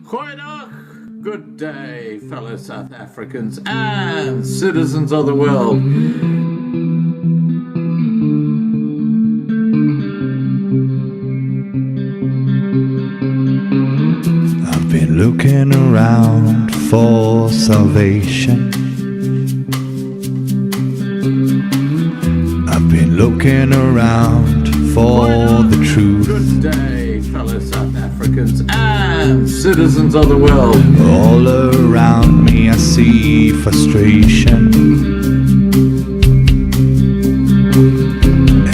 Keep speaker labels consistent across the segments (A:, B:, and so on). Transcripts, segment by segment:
A: Goeiedag, good day, fellow South Africans and citizens of the world.
B: I've been looking around for salvation. I've been looking around for the truth.
A: Good day, fellow South Africans and citizens of the world.
B: All around me I see frustration,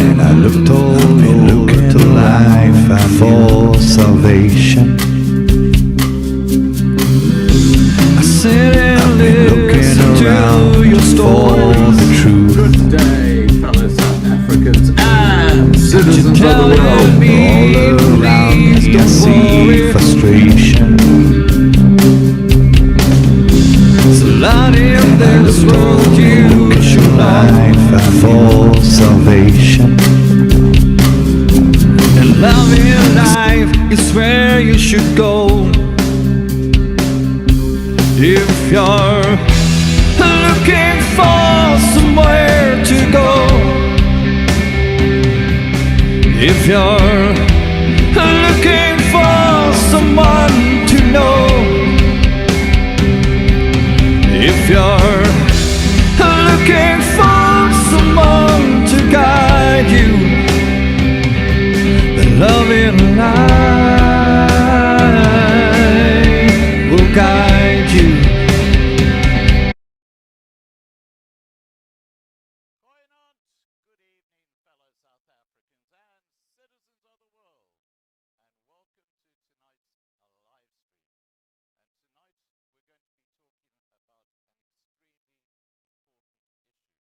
B: and I looked all over to life and for salvation. I sit and listen to your story for the truth.
A: Good day, fellow South Africans and citizens of the world.
B: All around me I see frustration. So Lord, in this world you should life and for salvation. And love in life is where you should go. If you're looking for somewhere to go, if you're looking for someone to know, if you're looking for someone to guide you, then love in life will guide you.
A: Good evening, fellow South Africans and citizens of the world, and welcome to tonight's live stream. And tonight we're going to be talking about an extremely important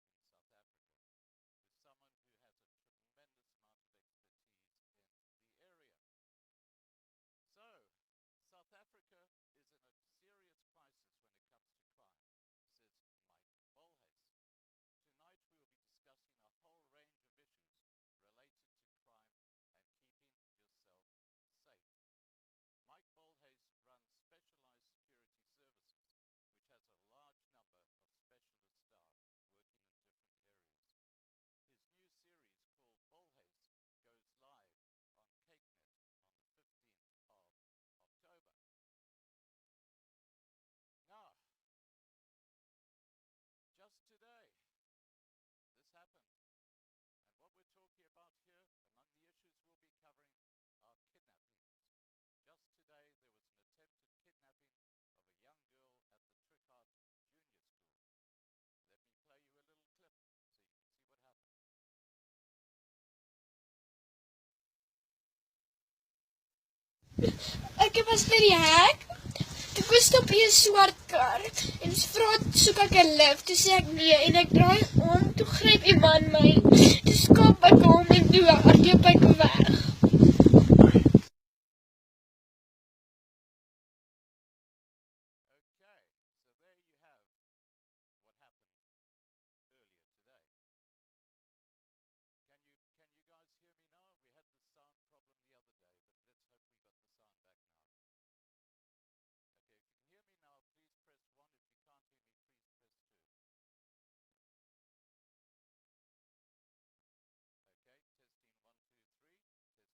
A: issue in South Africa with someone who has a tremendous amount of expertise in the area. So, South Africa is in a serious crisis when it comes to crime, says Mike Bolhuis. Tonight we will be discussing a whole range of issues related to crime and keeping yourself safe. Mike Bolhuis runs Specialized Security Services, which has a large number of specialist staff working in different areas. His new series called Bolhuis goes live on Kyknet on the 15th of October. Now, just today, this happened. And what we're talking about here, among the issues we'll be covering, are kidnappings. Just today, there was an attempted kidnapping of a young girl at the Trafficking Junior School. Let me play you a little clip so you can see what happened.
C: Ek was by die hek. Toe kom stop hier 'n swart kar en vra soek ek 'n lift. Toe sê ek nee en ek draai om, toe gryp iemand my. Toe skop ek hom en toe hardloop ek weg.
A: Okay, so there you have what happened earlier today. Can you guys hear me now? We had the sound problem the other day, but let's hope we got the sound back now. Okay, if you can hear me now, please press 1. If you can't hear me, please press 2. Okay, testing 1, 2, 3.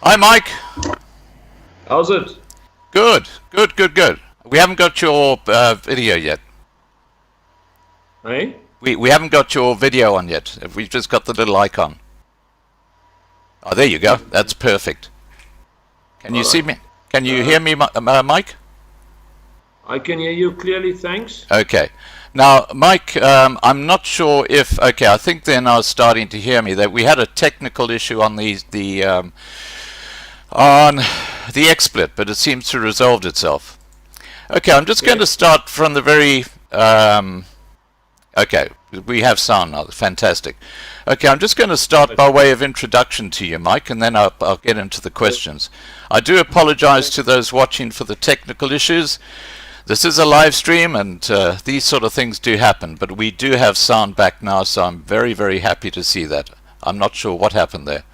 A: Hi, Mike.
D: How's it?
A: Good. We haven't got your video yet.
D: Hey?
A: We haven't got your video on yet. We've just got the little icon. Oh, there you go. That's perfect. Can you see me? Can you hear me, Mike?
D: I can hear you clearly, thanks.
A: Okay. Now, Mike, I'm not sure if... Okay, I think they're now starting to hear me. That we had a technical issue on the XSplit, but it seems to have resolved itself. Okay, I'm just going to start from the very... okay, we have sound now. Fantastic. Okay, I'm just going to start by way of introduction to you, Mike, and then I'll get into the questions. I do apologize to those watching for the technical issues. This is a live stream, and these sort of things do happen, but we do have sound back now, so I'm very, very happy to see that. I'm not sure what happened there.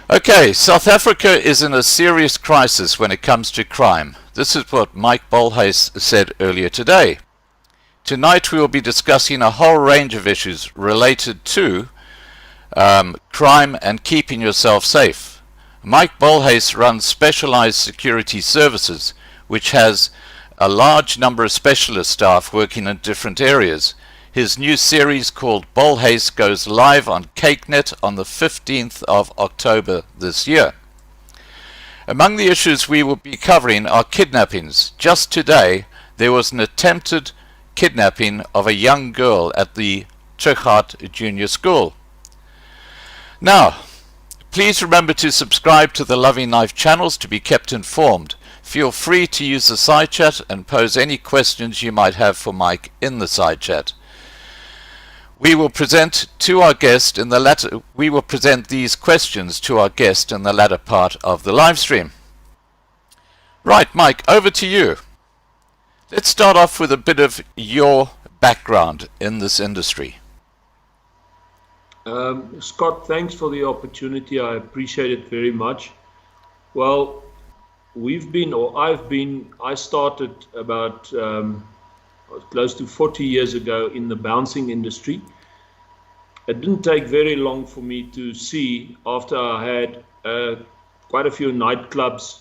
A: Okay, South Africa is in a serious crisis when it comes to crime. This is what Mike Bolhuis said earlier today. Tonight we will be discussing a whole range of issues related to crime and keeping yourself safe. Mike Bolhuis runs specialized security services, which has a large number of specialist staff working in different areas. His new series called Bolhuis goes live on Kyknet on the 15th of October this year. Among the issues we will be covering are kidnappings. Just today there was an attempted kidnapping of a young girl at the Kyknet Junior School. Now, please remember to subscribe to the Loving Life channels to be kept informed. Feel free to use the side chat and pose any questions you might have for Mike in the side chat. We will present these questions to our guest in the latter part of the live stream. Right, Mike, over to you. Let's start off with a bit of your background in this industry.
D: Scott, thanks for the opportunity. I appreciate it very much. Well, I started about close to 40 years ago in the bouncing industry. It didn't take very long for me to see, after I had quite a few nightclubs,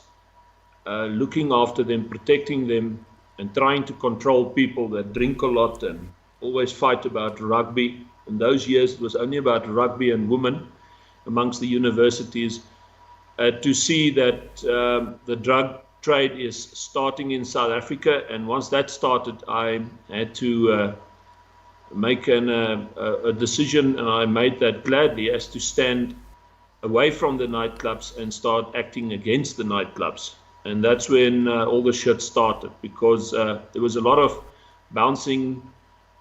D: looking after them, protecting them, and trying to control people that drink a lot and always fight about rugby. In those years, it was only about rugby and women amongst the universities. To see that the drug trade is starting in South Africa, and once that started, I had to make a decision, and I made that gladly, as to stand away from the nightclubs and start acting against the nightclubs. And that's when all the shit started, because there was a lot of bouncing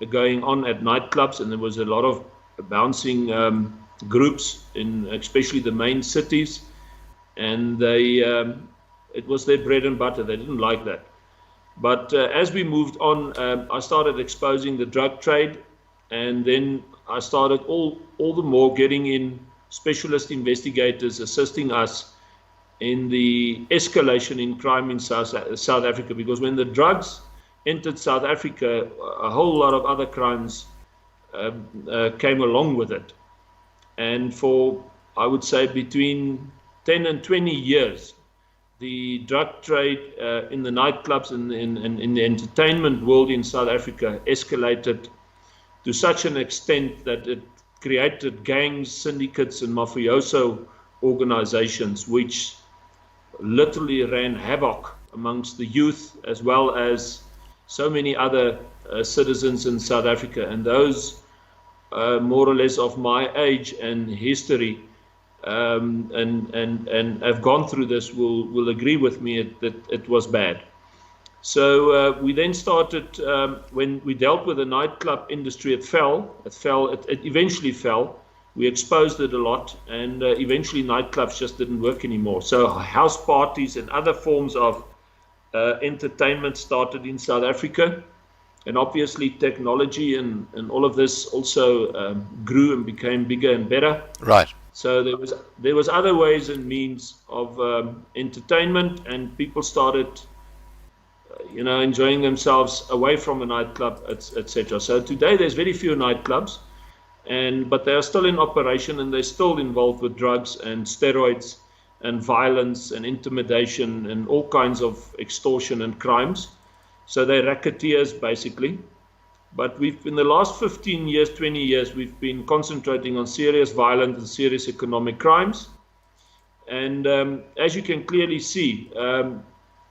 D: going on at nightclubs, and there was a lot of bouncing groups in especially the main cities, and it was their bread and butter. They didn't like that. But as we moved on, I started exposing the drug trade, and then I started all the more getting in specialist investigators assisting us in the escalation in crime in South Africa, because when the drugs entered South Africa, a whole lot of other crimes came along with it. And for, I would say, between 10 and 20 years, the drug trade in the nightclubs and in the entertainment world in South Africa escalated to such an extent that it created gangs, syndicates, and mafioso organizations, which literally ran havoc amongst the youth, as well as so many other citizens in South Africa. And those more or less of my age and history and have gone through this will agree with me that it was bad. So we then started, when we dealt with the nightclub industry, it eventually fell. We exposed it a lot, and eventually nightclubs just didn't work anymore. So house parties and other forms of entertainment started in South Africa, and obviously technology and all of this also grew and became bigger and better.
A: Right.
D: So there was other ways and means of entertainment, and people started enjoying themselves away from a nightclub, etc. So today there's very few nightclubs, but they are still in operation, and they're still involved with drugs and steroids and violence and intimidation and all kinds of extortion and crimes. So they're racketeers basically. But in the last 15 years, 20 years, we've been concentrating on serious violent and serious economic crimes. And as you can clearly see,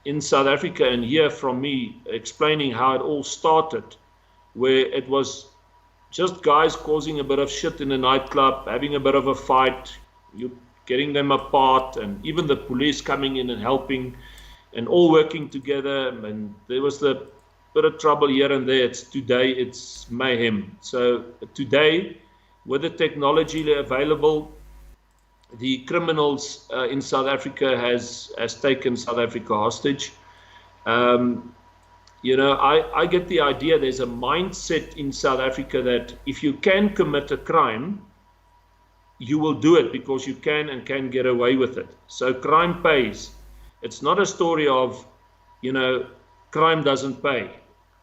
D: in South Africa, and hear from me explaining how it all started, where it was just guys causing a bit of shit in a nightclub, having a bit of a fight, you getting them apart, and even the police coming in and helping, and all working together. And there was the bit of trouble here and there. Today it's mayhem. So today, with the technology available, the criminals in South Africa has taken South Africa hostage. You know, I get the idea there's a mindset in South Africa that if you can commit a crime, you will do it because you can and can get away with it. So crime pays. It's not a story of, you know, crime doesn't pay,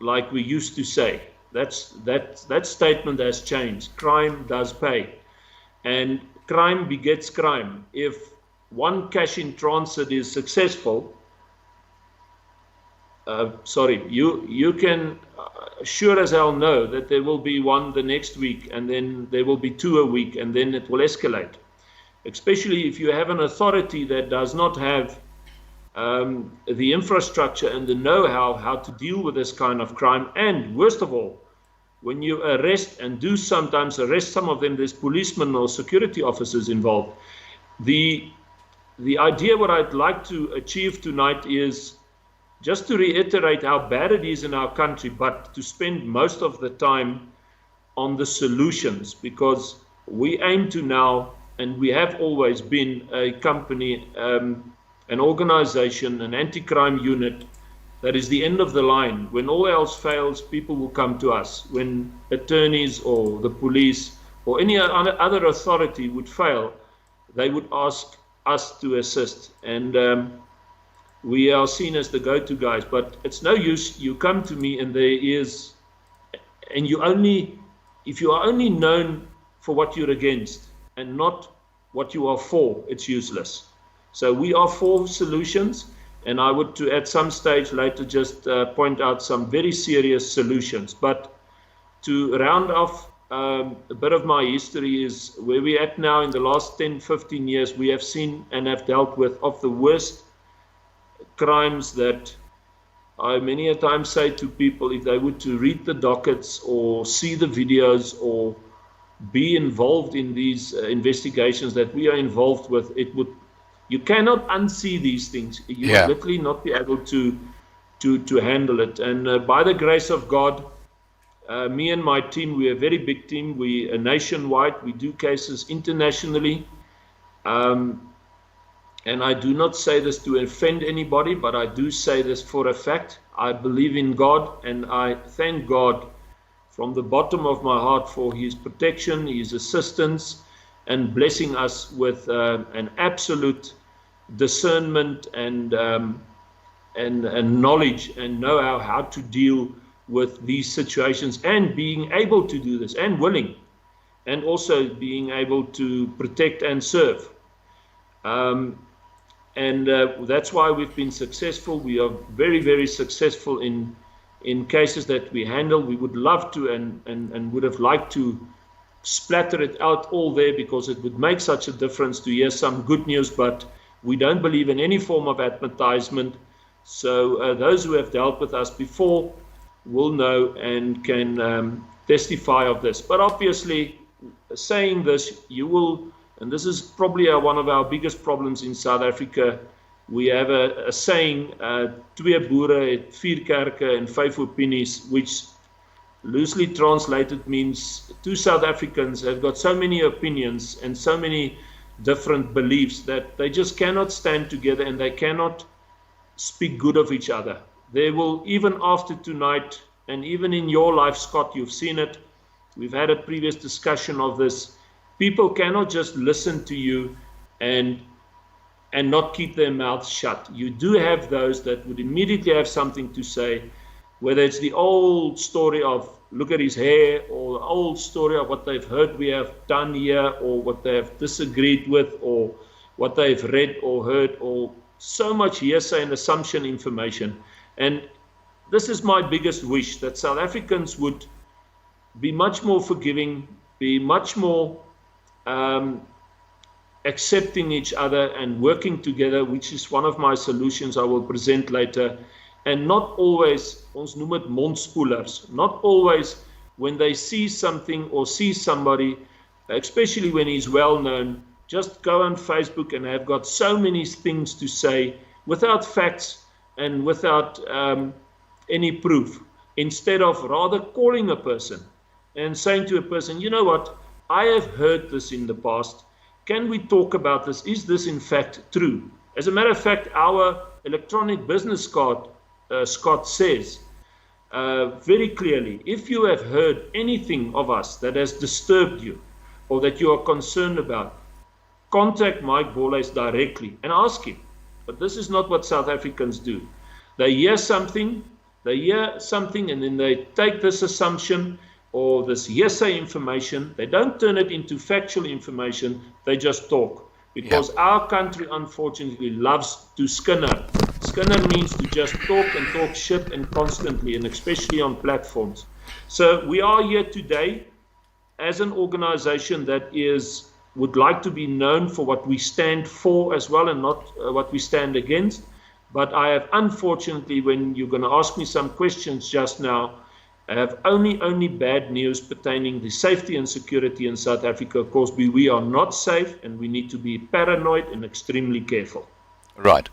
D: like we used to say. That statement has changed. Crime does pay. And crime begets crime. If one cash in transit is successful, you can sure as hell know that there will be one the next week, and then there will be two a week, and then it will escalate. Especially if you have an authority that does not have the infrastructure and the know-how how to deal with this kind of crime. And worst of all, when you arrest and do sometimes arrest some of them, there's policemen or security officers involved. The idea what I'd like to achieve tonight is just to reiterate how bad it is in our country, but to spend most of the time on the solutions, because we aim to now, and we have always been a company, an organization, an anti-crime unit that is the end of the line. When all else fails, people will come to us. When attorneys or the police or any other authority would fail, they would ask us to assist. And we are seen as the go-to guys, but it's no use. You come to me and there is, and if you are only known for what you're against and not what you are for, it's useless. So we are for solutions, and I would at some stage later just point out some very serious solutions. But to round off a bit of my history is where we're at now. In the last 10, 15 years, we have seen and have dealt with of the worst crimes that I many a time say to people, if they would to read the dockets or see the videos or be involved in these investigations that we are involved with, you cannot unsee these things. You will literally not be able to handle it. And by the grace of God, me and my team, we're a very big team. We are nationwide. We do cases internationally. And I do not say this to offend anybody, but I do say this for a fact. I believe in God, and I thank God from the bottom of my heart for His protection, His assistance, and blessing us with an absolute discernment and knowledge and know how to deal with these situations, and being able to do this, and willing, and also being able to protect and serve. And that's why we've been successful. We are very, very successful in cases that we handle. We would love to and would have liked to splatter it out all there, because it would make such a difference to hear some good news, but we don't believe in any form of advertisement. So those who have dealt with us before will know and can testify of this. But obviously, saying this, you will, and this is probably one of our biggest problems in South Africa. We have a saying, twee boere het 4 kerke en 5 opinies, which loosely translated means 2 South Africans have got so many opinions and so many different beliefs that they just cannot stand together, and they cannot speak good of each other. There will, even after tonight, and even in your life, Scott, you've seen it. We've had a previous discussion of this. People cannot just listen to you and not keep their mouths shut. You do have those that would immediately have something to say, whether it's the old story of look at his hair, or the old story of what they've heard we have done here, or what they have disagreed with, or what they've read or heard, or so much hearsay and assumption information. And this is my biggest wish, that South Africans would be much more forgiving, be much more accepting each other and working together, which is one of my solutions I will present later. And not always, ons noem het mondspoelers, not always when they see something or see somebody, especially when he's well known, just go on Facebook and have got so many things to say without facts and without any proof, instead of rather calling a person and saying to a person, you know what, I have heard this in the past. Can we talk about this? Is this in fact true? As a matter of fact, our electronic business card, Scott, says very clearly, if you have heard anything of us that has disturbed you or that you are concerned about, contact Mike Bolhuis directly and ask him. But this is not what South Africans do. They hear something and then they take this assumption or this hearsay information, they don't turn it into factual information, they just talk. Because our country, unfortunately, loves to skinner. Skinner means to just talk and talk shit and constantly, and especially on platforms. So we are here today as an organization that would like to be known for what we stand for as well, and not what we stand against. But I have, unfortunately, when you're going to ask me some questions just now, I have only bad news pertaining the safety and security in South Africa. Of course, we are not safe, and we need to be paranoid and extremely careful.
A: Right.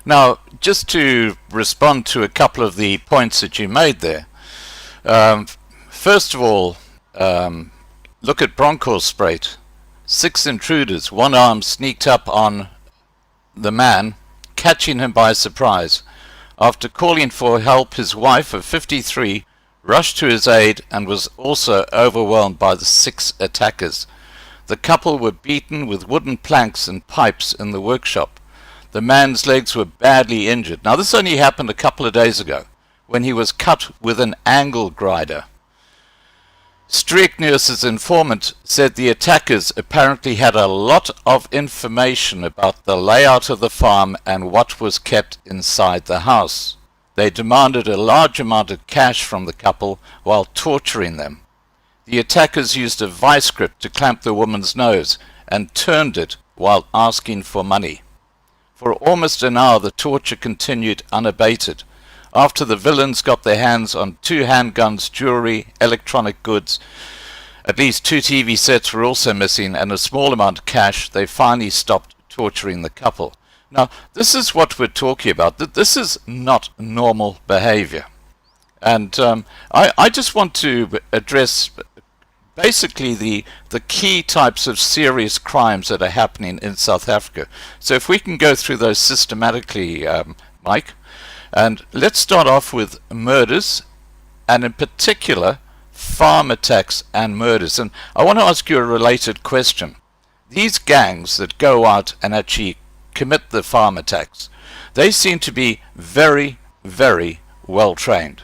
A: Now, just to respond to a couple of the points that you made there. First of all, look at Bronkhorstspruit. 6 intruders, one arm sneaked up on the man, catching him by surprise. After calling for help, his wife of 53 rushed to his aid and was also overwhelmed by the 6 attackers. The couple were beaten with wooden planks and pipes in the workshop. The man's legs were badly injured. Now, this only happened a couple of days ago, when he was cut with an angle grinder. Streekneus's informant said the attackers apparently had a lot of information about the layout of the farm and what was kept inside the house. They demanded a large amount of cash from the couple while torturing them. The attackers used a vice grip to clamp the woman's nose and turned it while asking for money. For almost an hour the torture continued unabated. After the villains got their hands on 2 handguns, jewelry, electronic goods, at least 2 TV sets were also missing, and a small amount of cash, they finally stopped torturing the couple. Now, this is what we're talking about. This is not normal behavior. And I just want to address basically the key types of serious crimes that are happening in South Africa. So if we can go through those systematically, Mike, and let's start off with murders, and in particular, farm attacks and murders. And I want to ask you a related question. These gangs that go out and actually commit the farm attacks, they seem to be very, very well trained.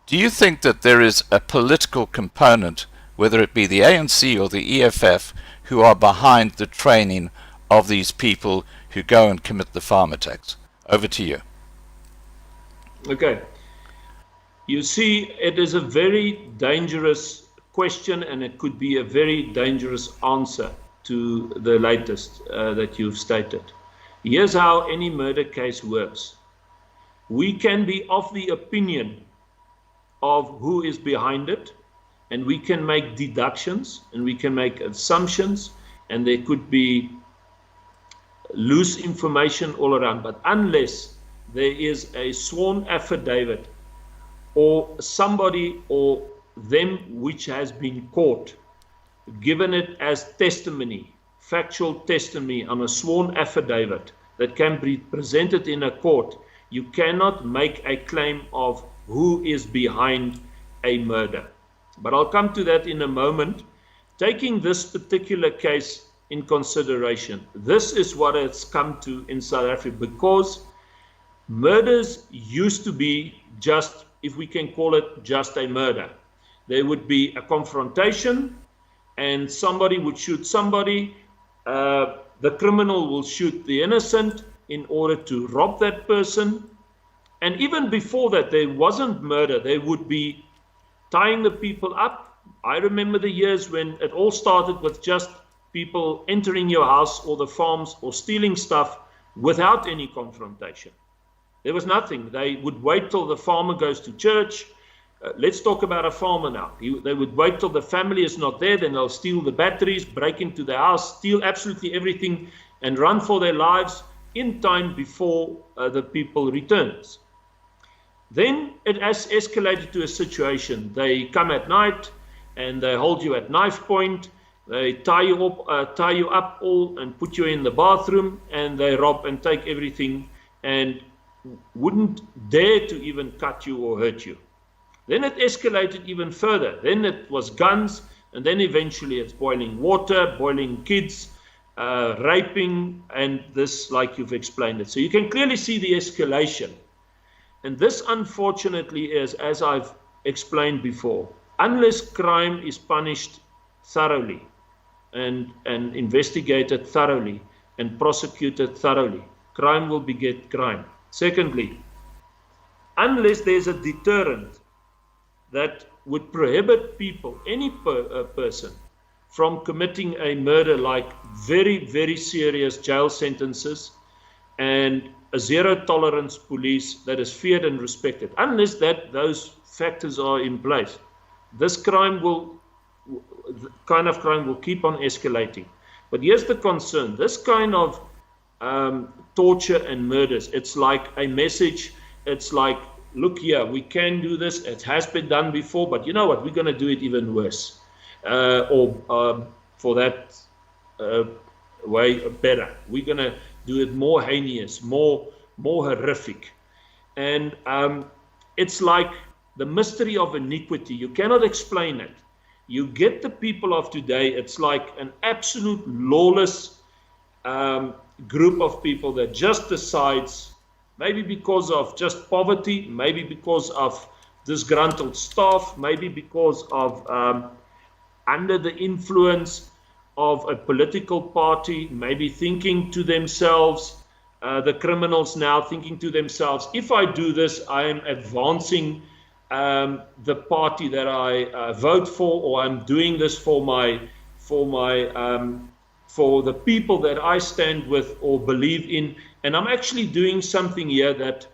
A: Do you think that there is a political component, whether it be the ANC or the EFF, who are behind the training of these people who go and commit the farm attacks? Over to you.
D: Okay. You see, it is a very dangerous question, and it could be a very dangerous answer to the latest that you've stated. Here's how any murder case works. We can be of the opinion of who is behind it, and we can make deductions, and we can make assumptions, and there could be loose information all around. But unless there is a sworn affidavit or somebody or them which has been caught, given it as testimony, factual testimony on a sworn affidavit that can be presented in a court, you cannot make a claim of who is behind a murder. But I'll come to that in a moment. Taking this particular case in consideration, this is what it's come to in South Africa, because murders used to be just, if we can call it just a murder. There would be a confrontation and somebody would shoot somebody. the criminal will shoot the innocent in order to rob that person. And even before that, there wasn't murder. They would be tying the people up. I remember the years when it all started with just people entering your house or the farms or stealing stuff without any confrontation. There was nothing. They would wait till the farmer goes to church. Let's talk about a farmer now. They would wait till the family is not there, then they'll steal the batteries, break into the house, steal absolutely everything, and run for their lives in time before the people returns. Then it has escalated to a situation. They come at night and they hold you at knife point. They tie you up all and put you in the bathroom, and they rob and take everything and wouldn't dare to even cut you or hurt you. Then it escalated even further. Then it was guns, and then eventually it's boiling water, boiling kids, raping, and this, like you've explained it. So you can clearly see the escalation. And this, unfortunately, is, as I've explained before, unless crime is punished thoroughly and investigated thoroughly and prosecuted thoroughly, crime will beget crime. Secondly, unless there's a deterrent that would prohibit people, any person, from committing a murder, like very, very serious jail sentences and a zero tolerance police that is feared and respected, unless those factors are in place, this kind of crime will keep on escalating. But here's the concern: this kind of torture and murders, it's like a message. It's like, look here, we can do this. It has been done before, but you know what? We're going to do it even worse, or for that way better. We're going to do it more heinous, more horrific. And it's like the mystery of iniquity. You cannot explain it. You get the people of today, it's like an absolute lawless group of people that just decides, maybe because of just poverty, maybe because of disgruntled staff, maybe because of under the influence of a political party, maybe thinking to themselves, the criminals now thinking to themselves, if I do this, I am advancing the party that I vote for, or I'm doing this for the people that I stand with or believe in, and I'm actually doing something here that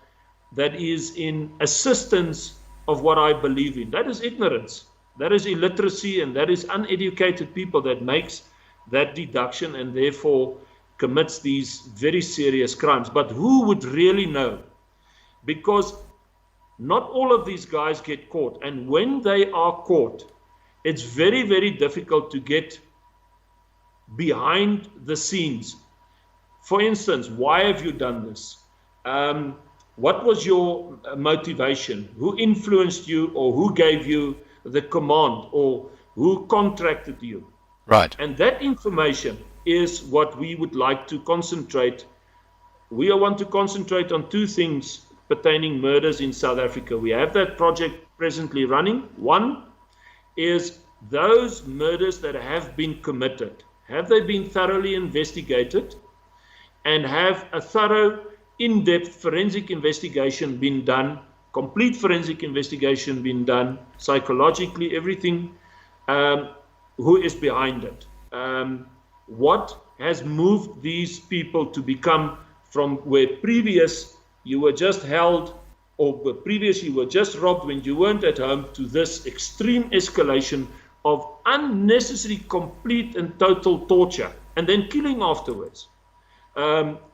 D: is in assistance of what I believe in. That is ignorance. That is illiteracy, and that is uneducated people that makes that deduction and therefore commits these very serious crimes. But who would really know? Because not all of these guys get caught, and when they are caught, it's very, very difficult to get behind the scenes. For instance, why have you done this? What was your motivation? Who influenced you, or who gave you the command, or who contracted you?
A: Right.
D: And that information is what we would like to concentrate. We want to concentrate on two things pertaining murders in South Africa. We have that project presently running. One is those murders that have been committed. Have they been thoroughly investigated, and have a thorough, in-depth forensic investigation been done, complete forensic investigation been done, psychologically, everything, who is behind it? What has moved these people to become, from where previous you were just held, or previous you were just robbed when you weren't at home, to this extreme escalation of unnecessary, complete and total torture, and then killing afterwards.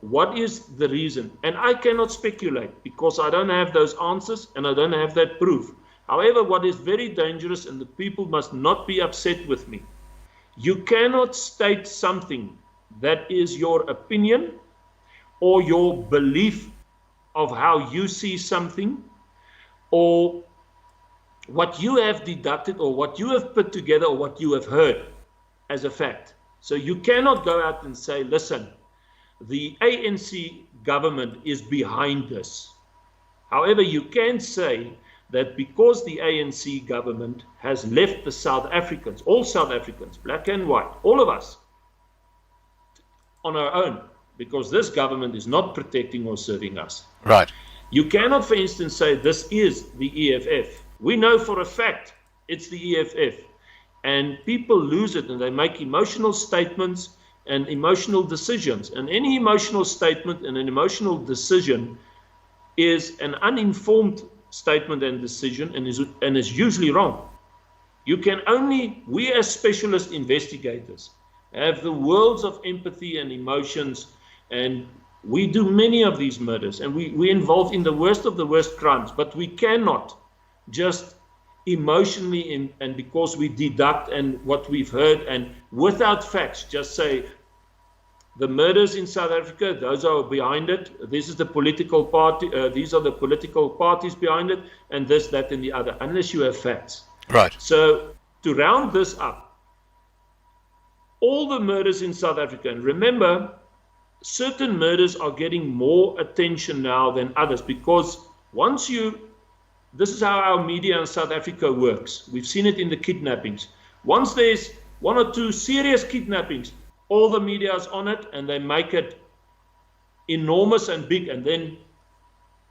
D: What is the reason? And I cannot speculate, because I don't have those answers and I don't have that proof. However, what is very dangerous, and the people must not be upset with me, you cannot state something that is your opinion or your belief of how you see something, or what you have deducted, or what you have put together, or what you have heard as a fact. So you cannot go out and say, listen, the ANC government is behind this. However, you can say that because the ANC government has left the South Africans, all South Africans, black and white, all of us, on our own, because this government is not protecting or serving us.
A: Right.
D: You cannot, for instance, say this is the EFF. We know for a fact it's the EFF. And people lose it and they make emotional statements and emotional decisions. And any emotional statement and an emotional decision is an uninformed statement and decision and is usually wrong. You can only, we as specialist investigators, have the worlds of empathy and emotions, and we do many of these murders, and we're involved in the worst of the worst crimes, but we cannot just emotionally and because we deduct and what we've heard and without facts just say the murders in South Africa, those are behind it, this is the political party, these are the political parties behind it, and this, that, and the other, unless you have facts.
A: Right.
D: So to round this up, all the murders in South Africa, and remember, certain murders are getting more attention now than others, because once this is how our media in South Africa works. We've seen it in the kidnappings. Once there's one or two serious kidnappings, all the media is on it and they make it enormous and big, and then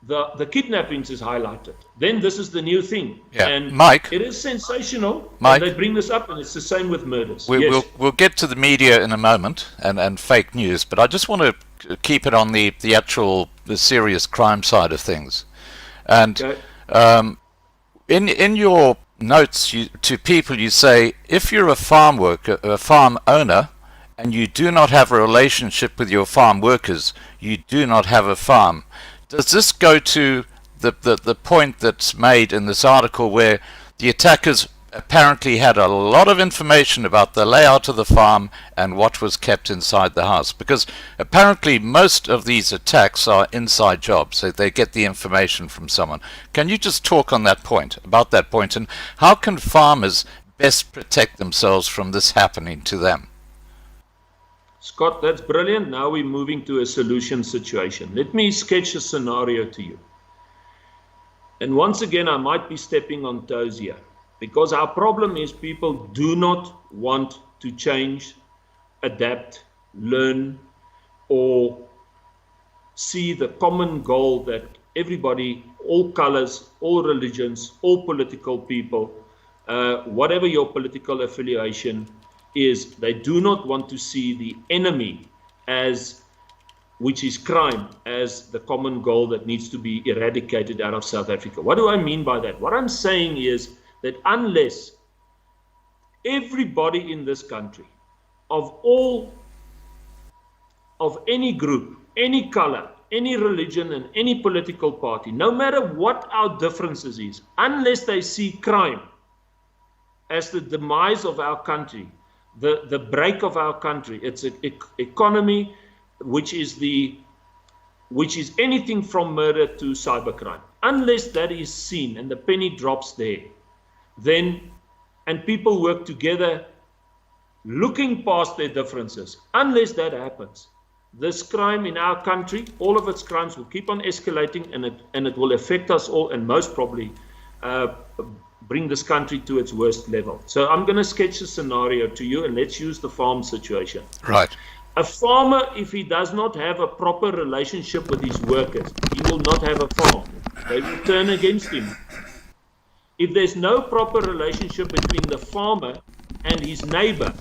D: the kidnappings is highlighted. Then this is the new thing.
A: Yeah.
D: And
A: Mike,
D: it is sensational.
A: Mike,
D: and they bring this up, and it's the same with murders.
A: We'll get to the media in a moment and fake news, but I just want to keep it on the serious crime side of things. And
D: Okay.
A: In your notes to people, you say if you're a farm worker, a farm owner, and you do not have a relationship with your farm workers, you do not have a farm. Does this go to the point that's made in this article where the attackers apparently had a lot of information about the layout of the farm and what was kept inside the house? Because apparently most of these attacks are inside jobs. They get the information from someone. Can you just talk on that point, and how can farmers best protect themselves from this happening to them?
D: Scott, that's brilliant. Now we're moving to a solution situation. Let me sketch a scenario to you. And once again, I might be stepping on toes here, because our problem is people do not want to change, adapt, learn, or see the common goal that everybody, all colors, all religions, all political people, whatever your political affiliation is, they do not want to see the enemy which is crime, as the common goal that needs to be eradicated out of South Africa. What do I mean by that? What I'm saying is that unless everybody in this country, of any group, any color, any religion, and any political party, no matter what our differences is, unless they see crime as the demise of our country, the break of our country, its economy, which is anything from murder to cybercrime, unless that is seen and the penny drops there, and people work together looking past their differences, unless that happens, this crime in our country, all of its crimes will keep on escalating, and it will affect us all, and most probably bring this country to its worst level. So I'm going to sketch a scenario to you, and let's use the farm situation.
A: Right.
D: A farmer, if he does not have a proper relationship with his workers, he will not have a farm. They will turn against him. If there's no proper relationship between the farmer and his neighbor,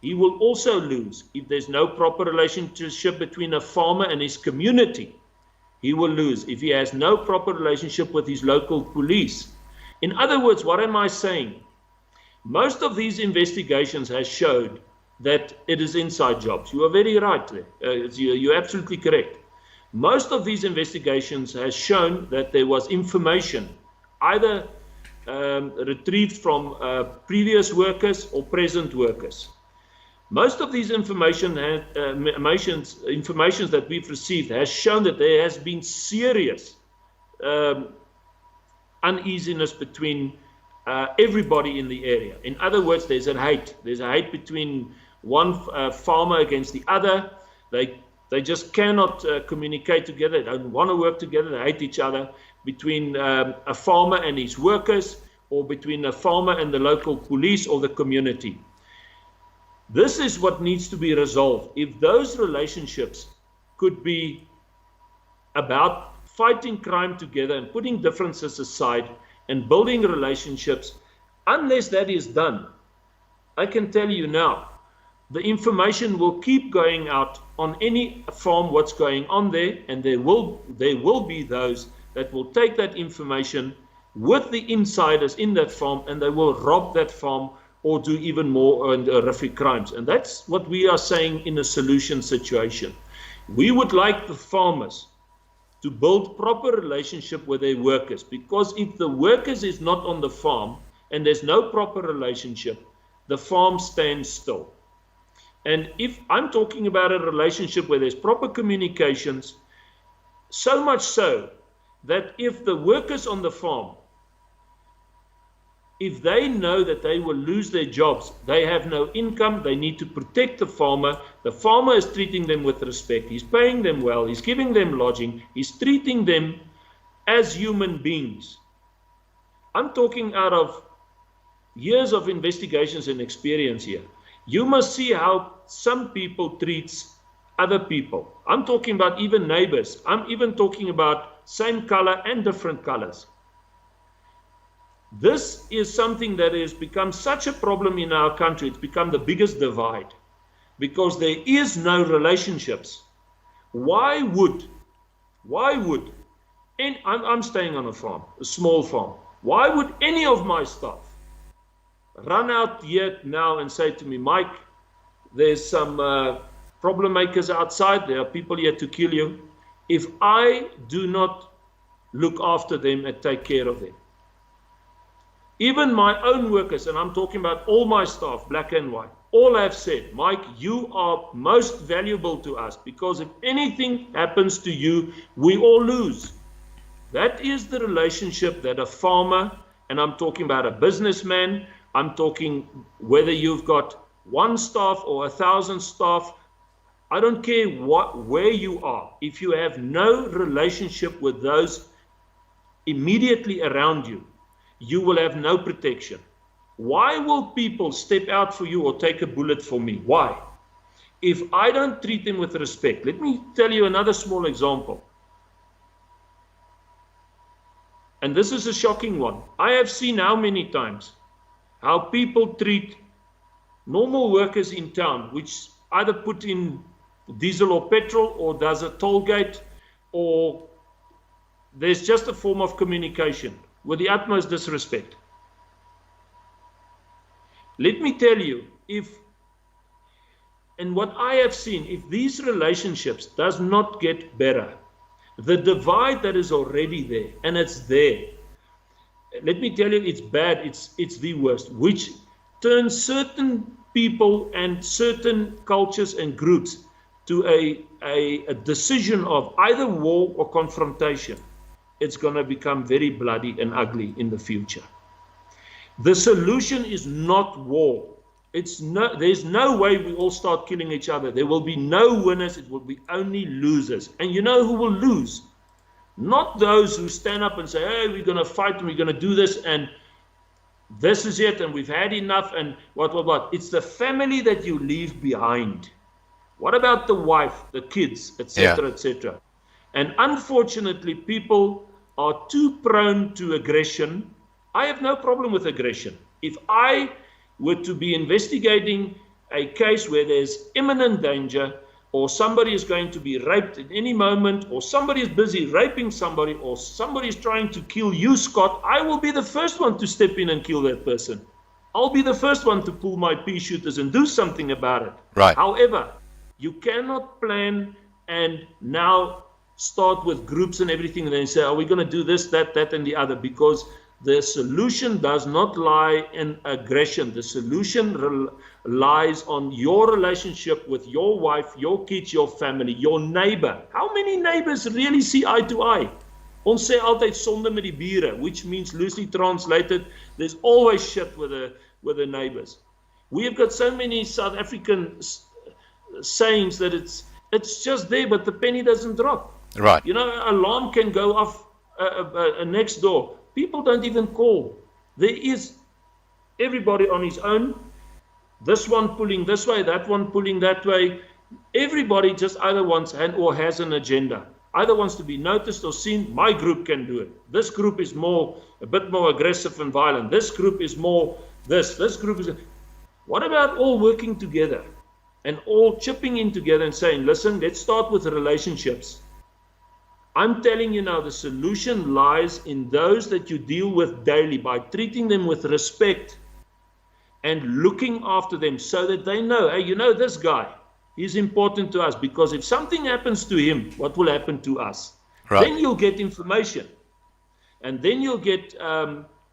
D: he will also lose. If there's no proper relationship between a farmer and his community, he will lose. If he has no proper relationship with his local police. In other words, what am I saying? Most of these investigations has showed that it is inside jobs. You are very right there. You're absolutely correct. Most of these investigations has shown that there was information either retrieved from previous workers or present workers. Most of these information that we've received has shown that there has been serious uneasiness between everybody in the area. In other words, there's a hate. There's a hate between one farmer against the other. They just cannot communicate together. They don't want to work together. They hate each other. Between a farmer and his workers, or between a farmer and the local police or the community. This is what needs to be resolved. If those relationships could be about fighting crime together and putting differences aside and building relationships, unless that is done, I can tell you now, the information will keep going out on any farm what's going on there, and there will be those that will take that information with the insiders in that farm, and they will rob that farm or do even more horrific crimes. And that's what we are saying in a solution situation. We would like the farmers to build proper relationship with their workers, because if the workers is not on the farm and there's no proper relationship, the farm stands still. And if I'm talking about a relationship where there's proper communications, so much so that if the workers on the farm, if they know that they will lose their jobs, they have no income, they need to protect the farmer is treating them with respect, he's paying them well, he's giving them lodging, he's treating them as human beings. I'm talking out of years of investigations and experience here. You must see how some people treat other people. I'm talking about even neighbors. I'm even talking about same color and different colors. This is something that has become such a problem in our country. It's become the biggest divide because there is no relationships. Why would, and I'm staying on a farm, a small farm. Why would any of my staff run out here now and say to me, Mike, there's some problem makers outside, there are people here to kill you, if I do not look after them and take care of them? Even my own workers, and I'm talking about all my staff, black and white, all have said, Mike, you are most valuable to us, because if anything happens to you, we all lose. That is the relationship that a farmer, and I'm talking about a businessman, I'm talking whether you've got one staff or 1,000 staff, I don't care where you are. If you have no relationship with those immediately around you, you will have no protection. Why will people step out for you or take a bullet for me? Why? If I don't treat them with respect. Let me tell you another small example. And this is a shocking one. I have seen how many times how people treat normal workers in town, which either put in diesel or petrol or does a toll gate, or there's just a form of communication with the utmost disrespect. Let me tell you, and what I have seen, if these relationships does not get better, the divide that is already there, and it's there, let me tell you, it's bad, it's the worst, which turns certain people and certain cultures and groups to a decision of either war or confrontation. It's going to become very bloody and ugly in the future. The solution is not war. There's no way we all start killing each other. There will be no winners, it will be only losers. And you know who will lose? Not those who stand up and say, hey, we're going to fight and we're going to do this and this is it and we've had enough and what. It's the family that you leave behind. What about the wife, the kids, etc., etc.? And unfortunately, people are too prone to aggression. I have no problem with aggression. If I were to be investigating a case where there's imminent danger, or somebody is going to be raped at any moment, or somebody is busy raping somebody, or somebody is trying to kill you, Scott, I will be the first one to step in and kill that person. I'll be the first one to pull my pea shooters and do something about it.
E: Right.
D: However, you cannot plan and now start with groups and everything and then say, are we going to do this, that, and the other? Because the solution does not lie in aggression. The solution lies on your relationship with your wife, your kids, your family, your neighbor. How many neighbors really see eye to eye? Ons sê altyd sonde met die bure, which means loosely translated, there's always shit with the neighbors. We have got so many South African sayings that it's just there, but the penny doesn't drop.
E: Right.
D: You know, an alarm can go off next door. People don't even call. There is everybody on his own. this one pulling this way, that one pulling that way. Everybody just either wants or has an agenda. Either wants to be noticed or seen. My group can do it. This group is a bit more aggressive and violent. This group is more this. This group is. What about all working together and all chipping in together and saying, listen, let's start with the relationships. I'm telling you now, the solution lies in those that you deal with daily by treating them with respect and looking after them so that they know, hey, you know, this guy is important to us, because if something happens to him, what will happen to us? Right. Then you'll get information, and then you'll get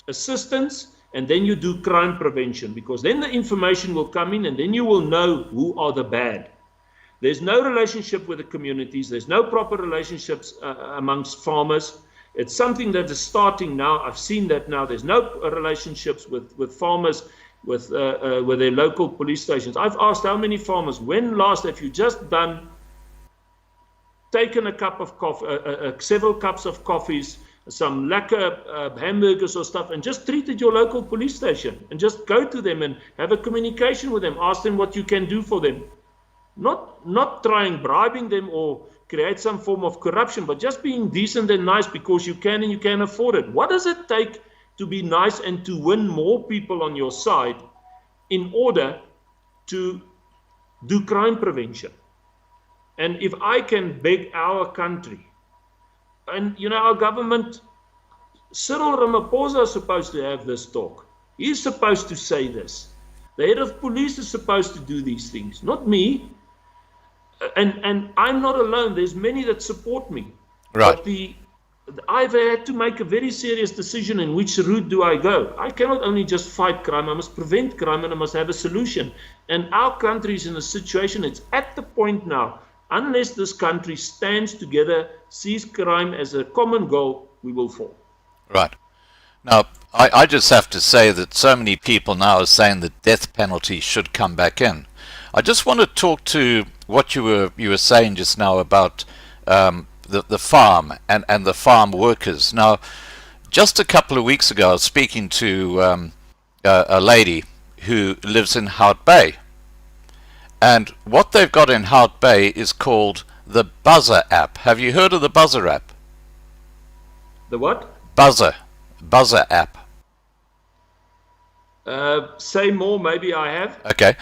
D: assistance, and then you do crime prevention, because then the information will come in, and then you will know who are the bad. There's no relationship with the communities. There's no proper relationships amongst farmers. It's something that is starting now. I've seen that now. There's no relationships with farmers, with their local police stations. I've asked how many farmers, when last have you just taken a cup of coffee, several cups of coffees, some lacquer hamburgers or stuff, and just treated your local police station, and just go to them and have a communication with them, ask them what you can do for them. Not trying bribing them or create some form of corruption, but just being decent and nice because you can and you can afford it. What does it take to be nice and to win more people on your side in order to do crime prevention? And if I can beg our country, and you know, our government, Cyril Ramaphosa is supposed to have this talk. He's supposed to say this. The head of police is supposed to do these things, not me. And I'm not alone. There's many that support me. Right. But I've had to make a very serious decision in which route do I go. I cannot only just fight crime. I must prevent crime, and I must have a solution. And our country is in a situation, it's at the point now, unless this country stands together, sees crime as a common goal, we will fall.
A: Right. Now, I just have to say that so many people now are saying the death penalty should come back in. I just want to talk to what you were saying just now about the farm and the farm workers. Now, just a couple of weeks ago, I was speaking to a lady who lives in Hout Bay. And what they've got in Hout Bay is called the Buzzer app. Have you heard of the Buzzer app?
D: The what?
A: Buzzer app.
D: Say more, maybe I have.
A: Okay.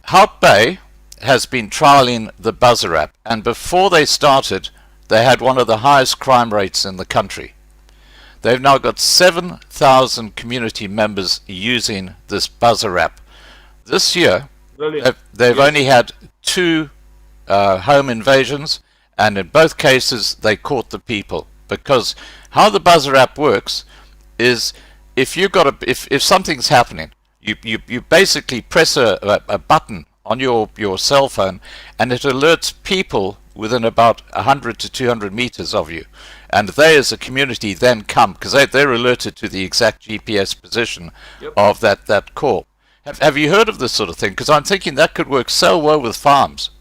A: Hout Bay has been trialing the Buzzer app, and before they started, they had one of the highest crime rates in the country. They've now got 7,000 community members using this Buzzer app. This year, they've only had 2 home invasions, and in both cases they caught the people. Because how the Buzzer app works is if something's happening, you basically press a button on your cell phone, and it alerts people within about 100 to 200 meters of you, and they as a community then come, because they're alerted to the exact GPS position of that call. Have you heard of this sort of thing? Because I'm thinking that could work so well with farms.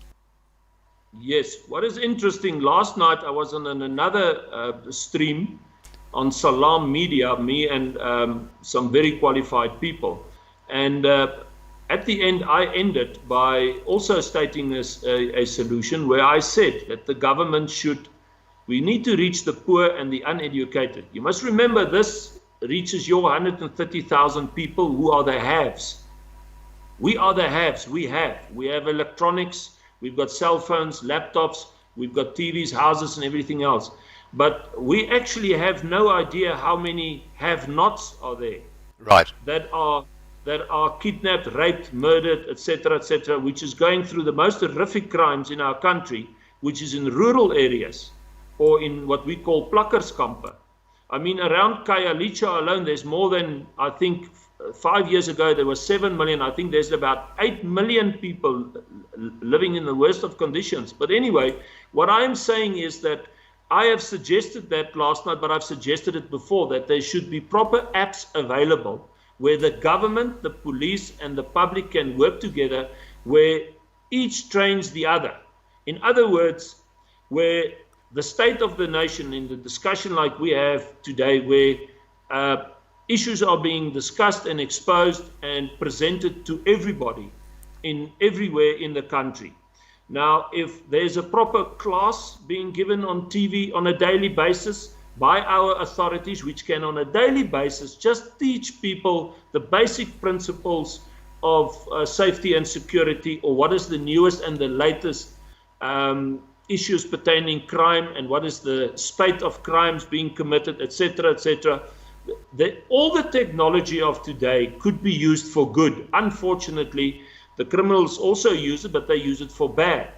D: Yes. What is interesting, last night I was on another stream on Salam Media, me and some very qualified people. And at the end, I ended by also stating this, a solution where I said that the government we need to reach the poor and the uneducated. You must remember, this reaches your 130,000 people who are the haves. We are the haves. We have electronics, we've got cell phones, laptops, we've got TVs, houses, and everything else. But we actually have no idea how many have-nots are there.
A: Right.
D: That are kidnapped, raped, murdered, etc., which is going through the most horrific crimes in our country, which is in rural areas or in what we call plakkerskampe. I mean, around Khayelitsha alone, there's more than, I think, 5 years ago, there were 7 million. I think there's about 8 million people living in the worst of conditions. But anyway, what I'm saying is that I have suggested that last night, but I've suggested it before, that there should be proper apps available where the government, the police, and the public can work together, where each trains the other. In other words, where the state of the nation, in the discussion like we have today, where issues are being discussed and exposed and presented to everybody everywhere in the country. Now, if there's a proper class being given on TV on a daily basis by our authorities, which can on a daily basis just teach people the basic principles of safety and security, or what is the newest and the latest issues pertaining crime, and what is the spate of crimes being committed, etc., etc. All the technology of today could be used for good. Unfortunately, the criminals also use it, but they use it for bad.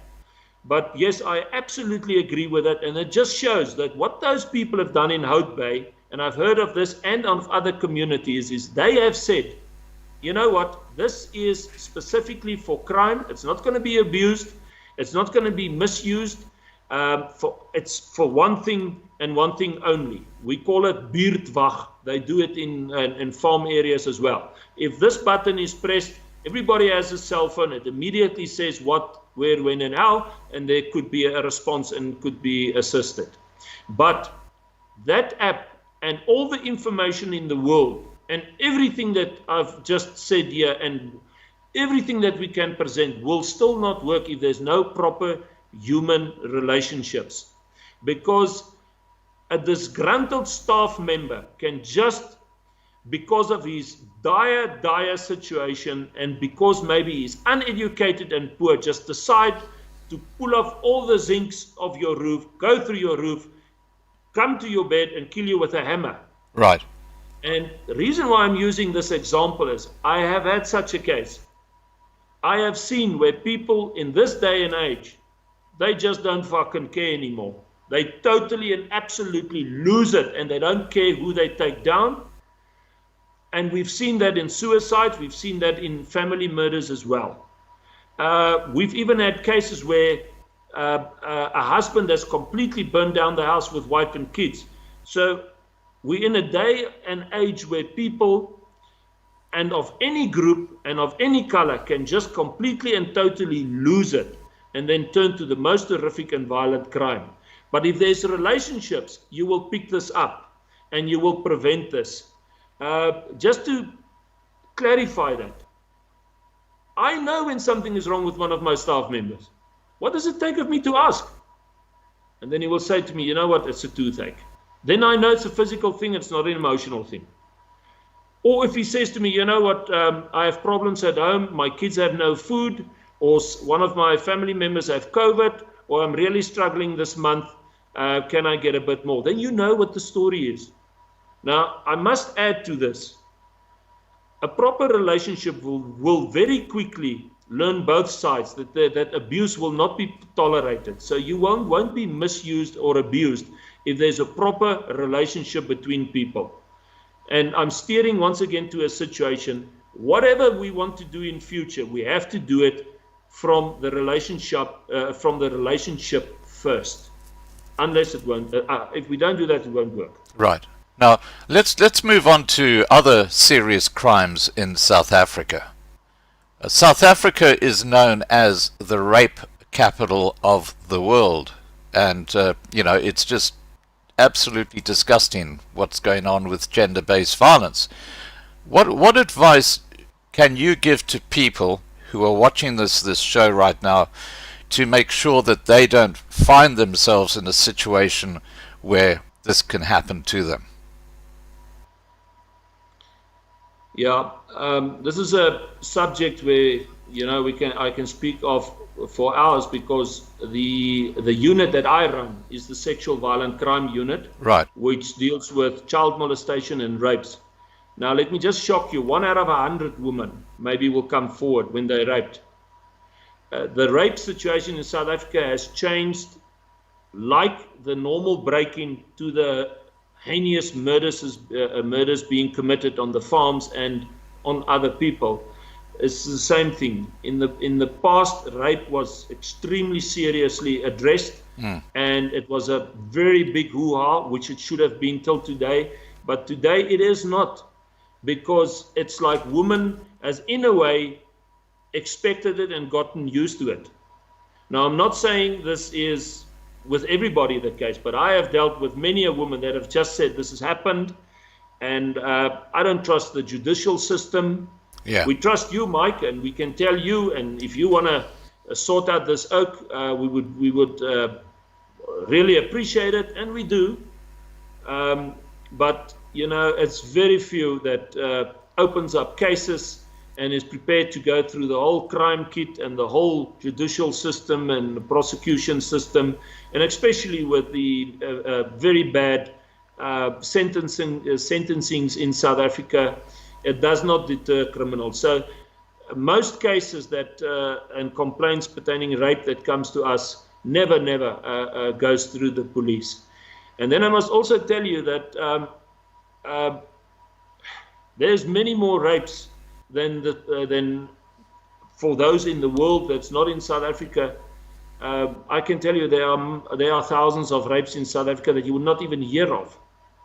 D: But yes, I absolutely agree with it, and it just shows that what those people have done in Hout Bay, and I've heard of this and of other communities, is they have said, you know what, this is specifically for crime. It's not going to be abused. It's not going to be misused. It's for one thing and one thing only. We call it buurtwag. They do it in farm areas as well. If this button is pressed, everybody has a cell phone. It immediately says what, where, when, and how, and there could be a response and could be assisted. But that app and all the information in the world and everything that I've just said here and everything that we can present will still not work if there's no proper human relationships. Because a disgruntled staff member can just, because of his dire situation, and because maybe he's uneducated and poor, just decide to pull off all the zincs of your roof, go through your roof, come to your bed and kill you with a hammer.
A: Right.
D: And the reason why I'm using this example is I have had such a case. I have seen where people in this day and age, they just don't fucking care anymore. They totally and absolutely lose it, and they don't care who they take down. And we've seen that in suicides. We've seen that in family murders as well. We've even had cases where a husband has completely burned down the house with wife and kids. So we're in a day and age where people, and of any group and of any color, can just completely and totally lose it and then turn to the most horrific and violent crime. But if there's relationships, you will pick this up and you will prevent this. Just to clarify that, I know when something is wrong with one of my staff members. What does it take of me to ask? And then he will say to me, you know what, it's a toothache. Then I know it's a physical thing, it's not an emotional thing. Or if he says to me, you know what, I have problems at home, my kids have no food, or one of my family members have COVID, or I'm really struggling this month, can I get a bit more? Then you know what the story is. Now, I must add to this. A proper relationship will very quickly learn both sides, that abuse will not be tolerated. So you won't be misused or abused if there's a proper relationship between people. And I'm steering once again to a situation, whatever we want to do in future, we have to do it from the relationship first. Unless it won't, if we don't do that, it won't work.
A: Right. Now, let's move on to other serious crimes in South Africa. South Africa is known as the rape capital of the world. And, it's just absolutely disgusting what's going on with gender-based violence. What advice can you give to people who are watching this show right now to make sure that they don't find themselves in a situation where this can happen to them?
D: Yeah, this is a subject where I can speak of for hours, because the unit that I run is the sexual violent crime unit,
A: right,
D: which deals with child molestation and rapes. Now, let me just shock you: 1 out of 100 women maybe will come forward when they're raped. The rape situation in South Africa has changed, like the normal break-in to the heinous murders being committed on the farms and on other people. It's the same thing. In the past, rape was extremely seriously addressed, and it was a very big hoo-ha, which it should have been till today. But today it is not, because it's like women has in a way expected it and gotten used to it. Now, I'm not saying this is with everybody the case, but I have dealt with many a woman that have just said, this has happened, And I don't trust the judicial system.
A: Yeah.
D: We trust you, Mike, and we can tell you. And if you want to sort out this oak, we would really appreciate it, and we do. But you know, it's very few that opens up cases and is prepared to go through the whole crime kit and the whole judicial system and the prosecution system, and especially with the very bad sentencings in South Africa, it does not deter criminals. So most cases that and complaints pertaining rape that comes to us never goes through the police. And then I must also tell you that there's many more rapes than for those in the world that's not in South Africa. I can tell you there are thousands of rapes in South Africa that you would not even hear of.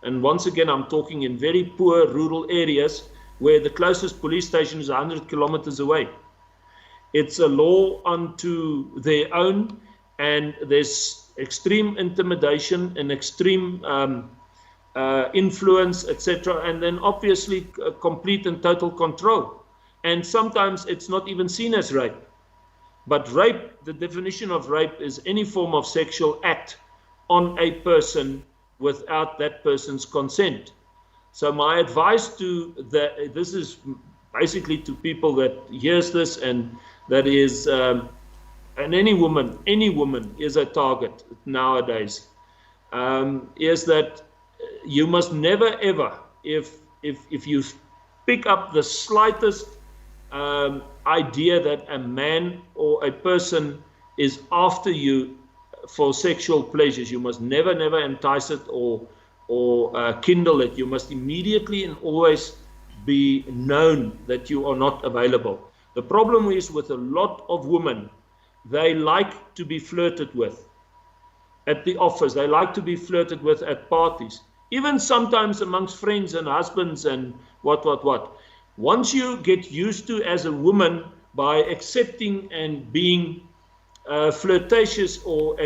D: And once again, I'm talking in very poor rural areas where the closest police station is 100 kilometers away. It's a law unto their own, and there's extreme intimidation and extreme influence, etc., and then obviously complete and total control. And sometimes it's not even seen as rape. But rape, the definition of rape is any form of sexual act on a person without that person's consent. So my advice this is basically to people that hears this and that is, and any woman is a target nowadays, is that you must never ever, if you pick up the slightest idea that a man or a person is after you for sexual pleasures, you must never entice it or kindle it. You must immediately and always be known that you are not available. The problem is with a lot of women, they like to be flirted with at the office. They like to be flirted with at parties, even sometimes amongst friends and husbands and what. Once you get used to, as a woman, by accepting and being flirtatious or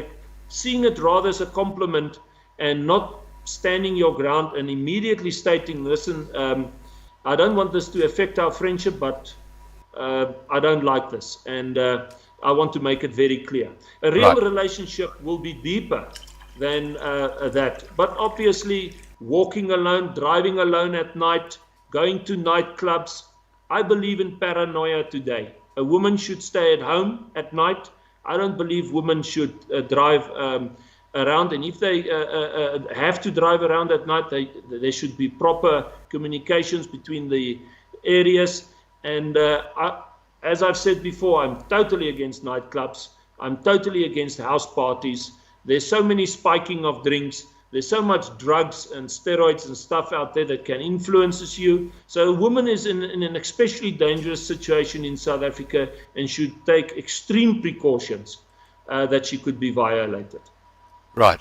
D: seeing it rather as a compliment and not standing your ground and immediately stating, listen, I don't want this to affect our friendship, but I don't like this, and I want to make it very clear. A real relationship will be deeper than that. But obviously, walking alone, driving alone at night, going to nightclubs, I believe in paranoia today. A woman should stay at home at night. I don't believe women should drive around, and if they have to drive around at night, there should be proper communications between the areas. And as I've said before, I'm totally against nightclubs. I'm totally against house parties. There's so many spiking of drinks. There's so much drugs and steroids and stuff out there that can influence you. So a woman is in an especially dangerous situation in South Africa and should take extreme precautions that she could be violated.
A: Right.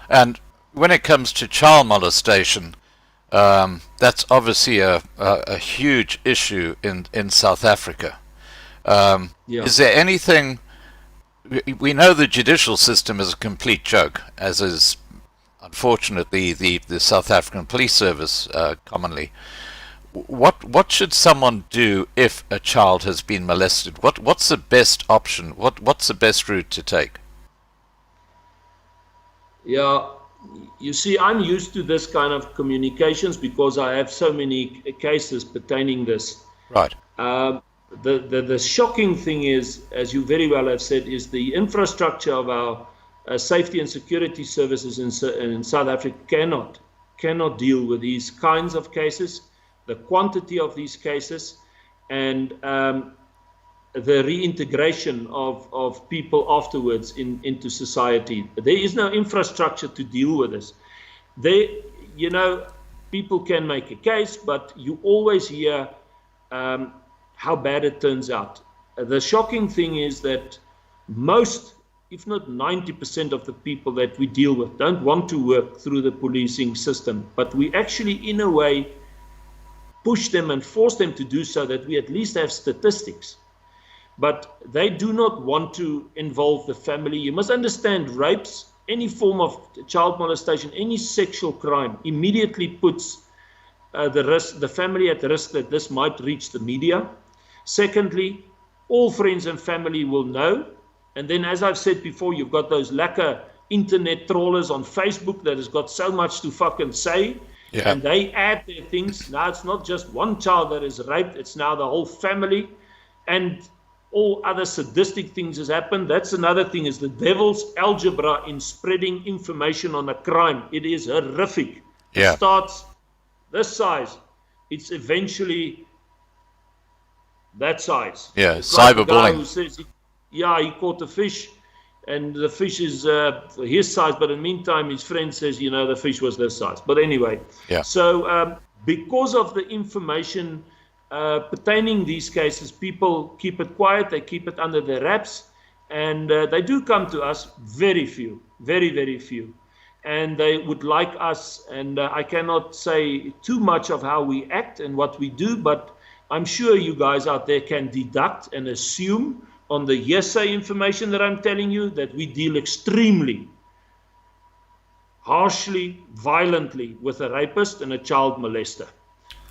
A: And when it comes to child molestation, that's obviously a huge issue in South Africa. Is there anything... We know the judicial system is a complete joke, as is unfortunately the South African police service commonly. What should someone do if a child has been molested? What's the best option? What's the best route to take? Yeah, you see, I'm used to this kind of communications because I have so many cases pertaining this. Right. The shocking thing is, as you very well have said, is the infrastructure of our safety and security services in South Africa cannot deal with these kinds of cases, the quantity of these cases, and the reintegration of people afterwards into society. There is no infrastructure to deal with this. People can make a case, but you always hear how bad it turns out. The shocking thing is that most, if not 90% of the people that we deal with don't want to work through the policing system, but we actually, in a way, push them and force them to do so that we at least have statistics. But they do not want to involve the family. You must understand, rapes, any form of child molestation, any sexual crime, immediately puts
D: the family at risk that this might reach the media. Secondly, all friends and family will know. And then, as I've said before, you've got those lacquer internet trawlers on Facebook that has got so much to fucking say. Yeah. And they add their things. Now it's not just one child that is raped, it's now the whole family. And all other sadistic things has happened. That's another thing, is the devil's algebra in spreading information on a crime. It is horrific. Yeah. It starts this size. It's eventually that size.
A: Yeah,
D: it's cyberbullying.
A: Like
D: who says he caught a fish, and the fish is his size, but in the meantime, his friend says, the fish was this size. But anyway, yeah. So because of the information pertaining these cases, people keep it quiet, they keep it under their wraps, and they do come to us, very few, very, very few. And they would like us, and I cannot say too much of how we act and what we do, but I'm sure you guys out there can deduct and assume on the hearsay information that I'm telling you that we deal extremely harshly, violently with a rapist and a child molester.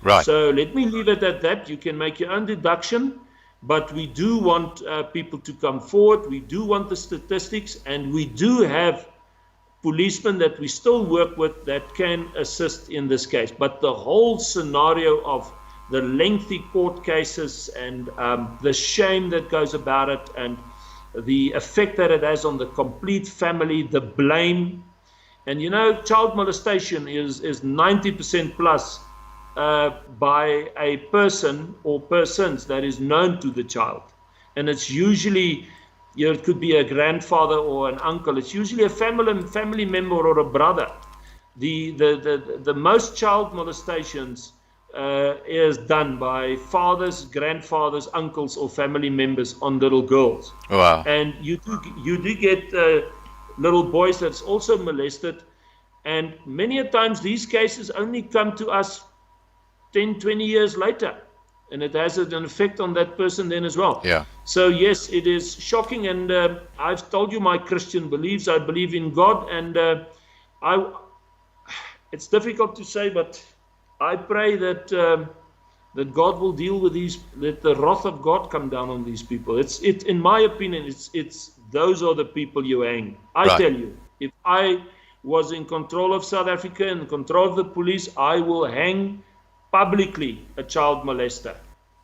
A: Right.
D: So let me leave it at that. You can make your own deduction, but we do want people to come forward. We do want the statistics, and we do have policemen that we still work with that can assist in this case. But the whole scenario of the lengthy court cases and the shame that goes about it, and the effect that it has on the complete family, the blame. And child molestation is 90% plus by a person or persons that is known to the child. And it's usually, it could be a grandfather or an uncle. It's usually a family member or a brother. The most child molestations is done by fathers, grandfathers, uncles, or family members on little girls.
A: Wow.
D: And you do get little boys that's also molested, and many a times these cases only come to us 10, 20 years later, and it has an effect on that person then as well.
A: Yeah.
D: So yes, it is shocking, and I've told you my Christian beliefs. I believe in God, and it's difficult to say, but I pray that that God will deal with these, let the wrath of God come down on these people. In my opinion, it's those are the people you hang. I tell you, if I was in control of South Africa and control of the police, I will hang publicly a child molester,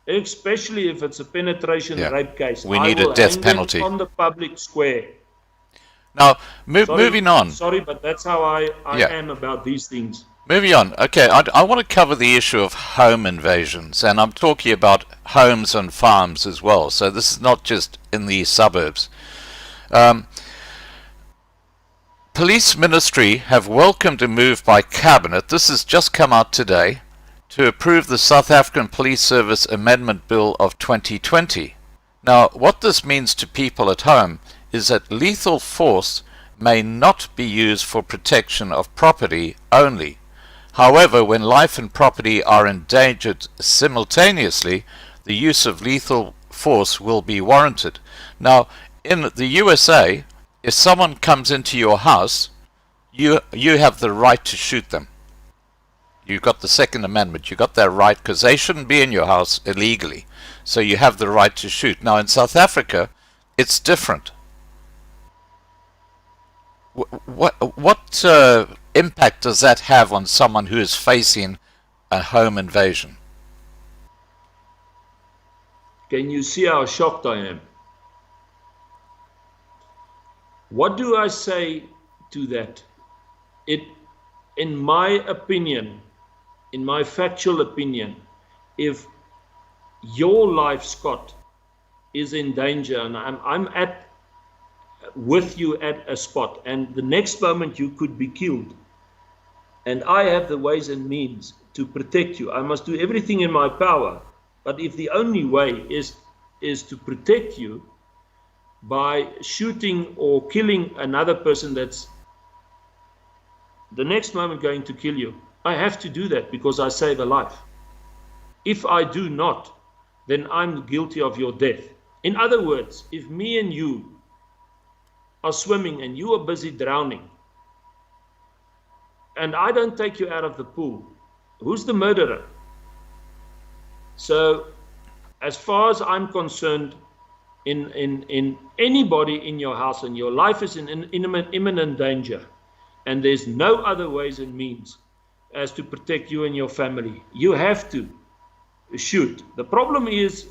D: especially if it's a penetration rape case.
A: We need a death penalty
D: on the public square.
A: Now, moving on.
D: Sorry, but that's how I am about these things.
A: Moving on. Okay, I want to cover the issue of home invasions, and I'm talking about homes and farms as well. So this is not just in the suburbs. Police Ministry have welcomed a move by Cabinet, this has just come out today, to approve the South African Police Service Amendment Bill of 2020. Now, what this means to people at home is that lethal force may not be used for protection of property only. However, when life and property are endangered simultaneously, the use of lethal force will be warranted. Now, in the USA, if someone comes into your house, you have the right to shoot them. You've got the Second Amendment. You've got that right because they shouldn't be in your house illegally. So you have the right to shoot. Now, in South Africa, it's different. What impact does that have on someone who is facing a home invasion?
D: Can you see how shocked I am? What do I say to that? In my opinion, in my factual opinion, if your life, Scott, is in danger, and I'm with you at a spot, and the next moment you could be killed, and I have the ways and means to protect you, I must do everything in my power. But if the only way is to protect you by shooting or killing another person that's the next moment going to kill you, I have to do that because I save a life. If I do not, then I'm guilty of your death. In other words, if me and you are swimming and you are busy drowning, and I don't take you out of the pool, who's the murderer? So, as far as I'm concerned, in anybody in your house and your life is in imminent danger, and there's no other ways and means as to protect you and your family, you have to shoot. The problem is,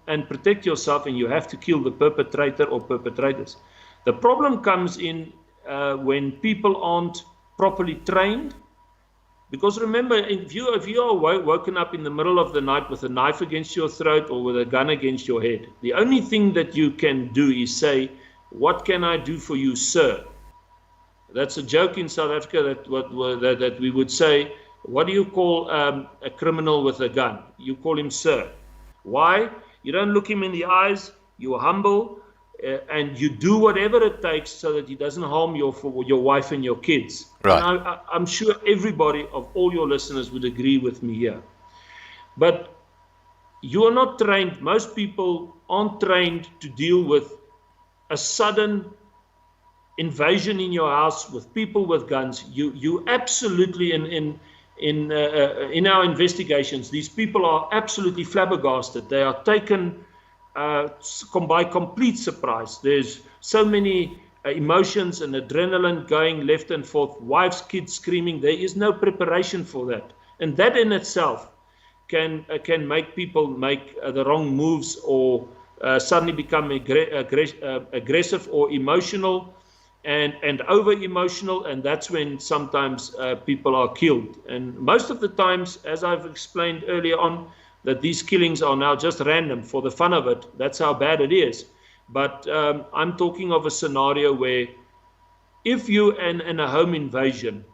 D: and protect yourself, and you have to kill the perpetrator or perpetrators. The problem comes in when people aren't properly trained. Because remember, if you are woken up in the middle of the night with a knife against your throat or with a gun against your head, the only thing that you can do is say, "What can I do for you, sir?" That's a joke in South Africa that we would say, what do you call a criminal with a gun? You call him sir. Why? You don't look him in the eyes, you're humble, and you do whatever it takes so that he doesn't harm your wife and your kids.
A: Right.
D: And I'm sure everybody of all your listeners would agree with me here. But you are not trained, most people aren't trained to deal with a sudden invasion in your house with people with guns. You absolutely, in our investigations, these people are absolutely flabbergasted. They are taken by complete surprise. There's so many emotions and adrenaline going left and forth, wives, kids screaming. There is no preparation for that. And that in itself can make people make the wrong moves or suddenly become aggressive or emotional and over-emotional, and that's when sometimes people are killed. And most of the times, as I've explained earlier on, that these killings are now just random for the fun of it. That's how bad it is. But I'm talking of a scenario where if you in a home invasion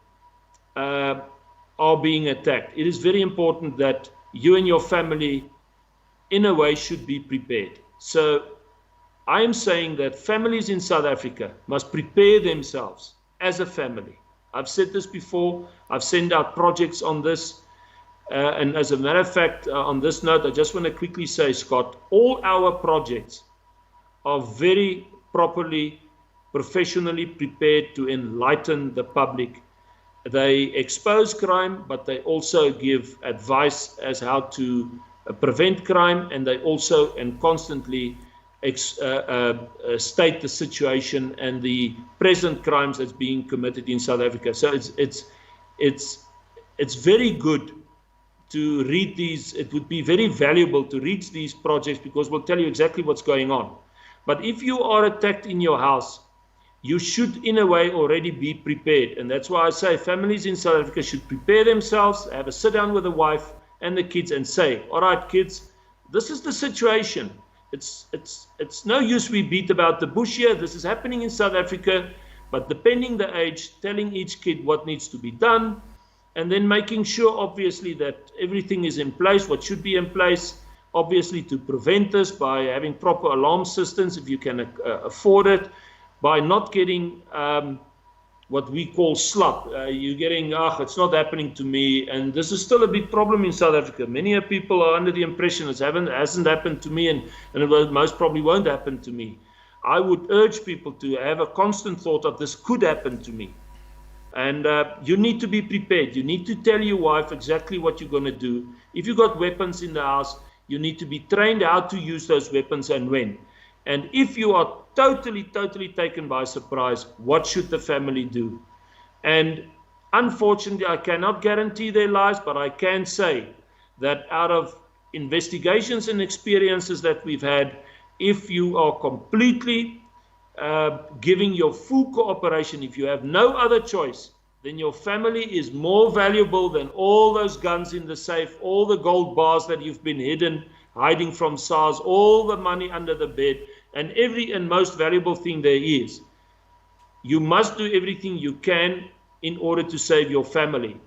D: are being attacked, it is very important that you and your family, in a way, should be prepared. So I am saying that families in South Africa must prepare themselves as a family. I've said this before. I've sent out projects on this. And as a matter of fact, on this note, I just want to quickly say, Scott, all our projects are very properly, professionally prepared to enlighten the public. They expose crime, but they also give advice as how to prevent crime, and they also and constantly state the situation and the present crimes that's being committed in South Africa. So it's very good to read these. It would be very valuable to read these projects because we'll tell you exactly what's going on. But if you are attacked in your house, you should in a way already be prepared. And that's why I say families in South Africa should prepare themselves, have a sit down with the wife and the kids and say, all right, kids, this is the situation. It's no use we beat about the bush here. This is happening in South Africa, but depending the age, telling each kid what needs to be done, and then making sure, obviously, that everything is in place, what should be in place, obviously, to prevent this by having proper alarm systems, if you can afford it, by not getting what we call slop. You're getting, it's not happening to me, and this is still a big problem in South Africa. Many people are under the impression it hasn't happened to me, and it most probably won't happen to me. I would urge people to have a constant thought of this could happen to me. And you need to be prepared. You need to tell your wife exactly what you're going to do. If you've got weapons in the house, you need to be trained how to use those weapons and when. And if you are totally taken by surprise, what should the family do? And unfortunately, I cannot guarantee their lives, but I can say that out of investigations and experiences that we've had, if you are completely giving your full cooperation, if you have no other choice, then your family is more valuable than all those guns in the safe, all the gold bars that you've been hiding from SARS, all the money under the bed, and every and most valuable thing there is. You must do everything you can in order to save your family.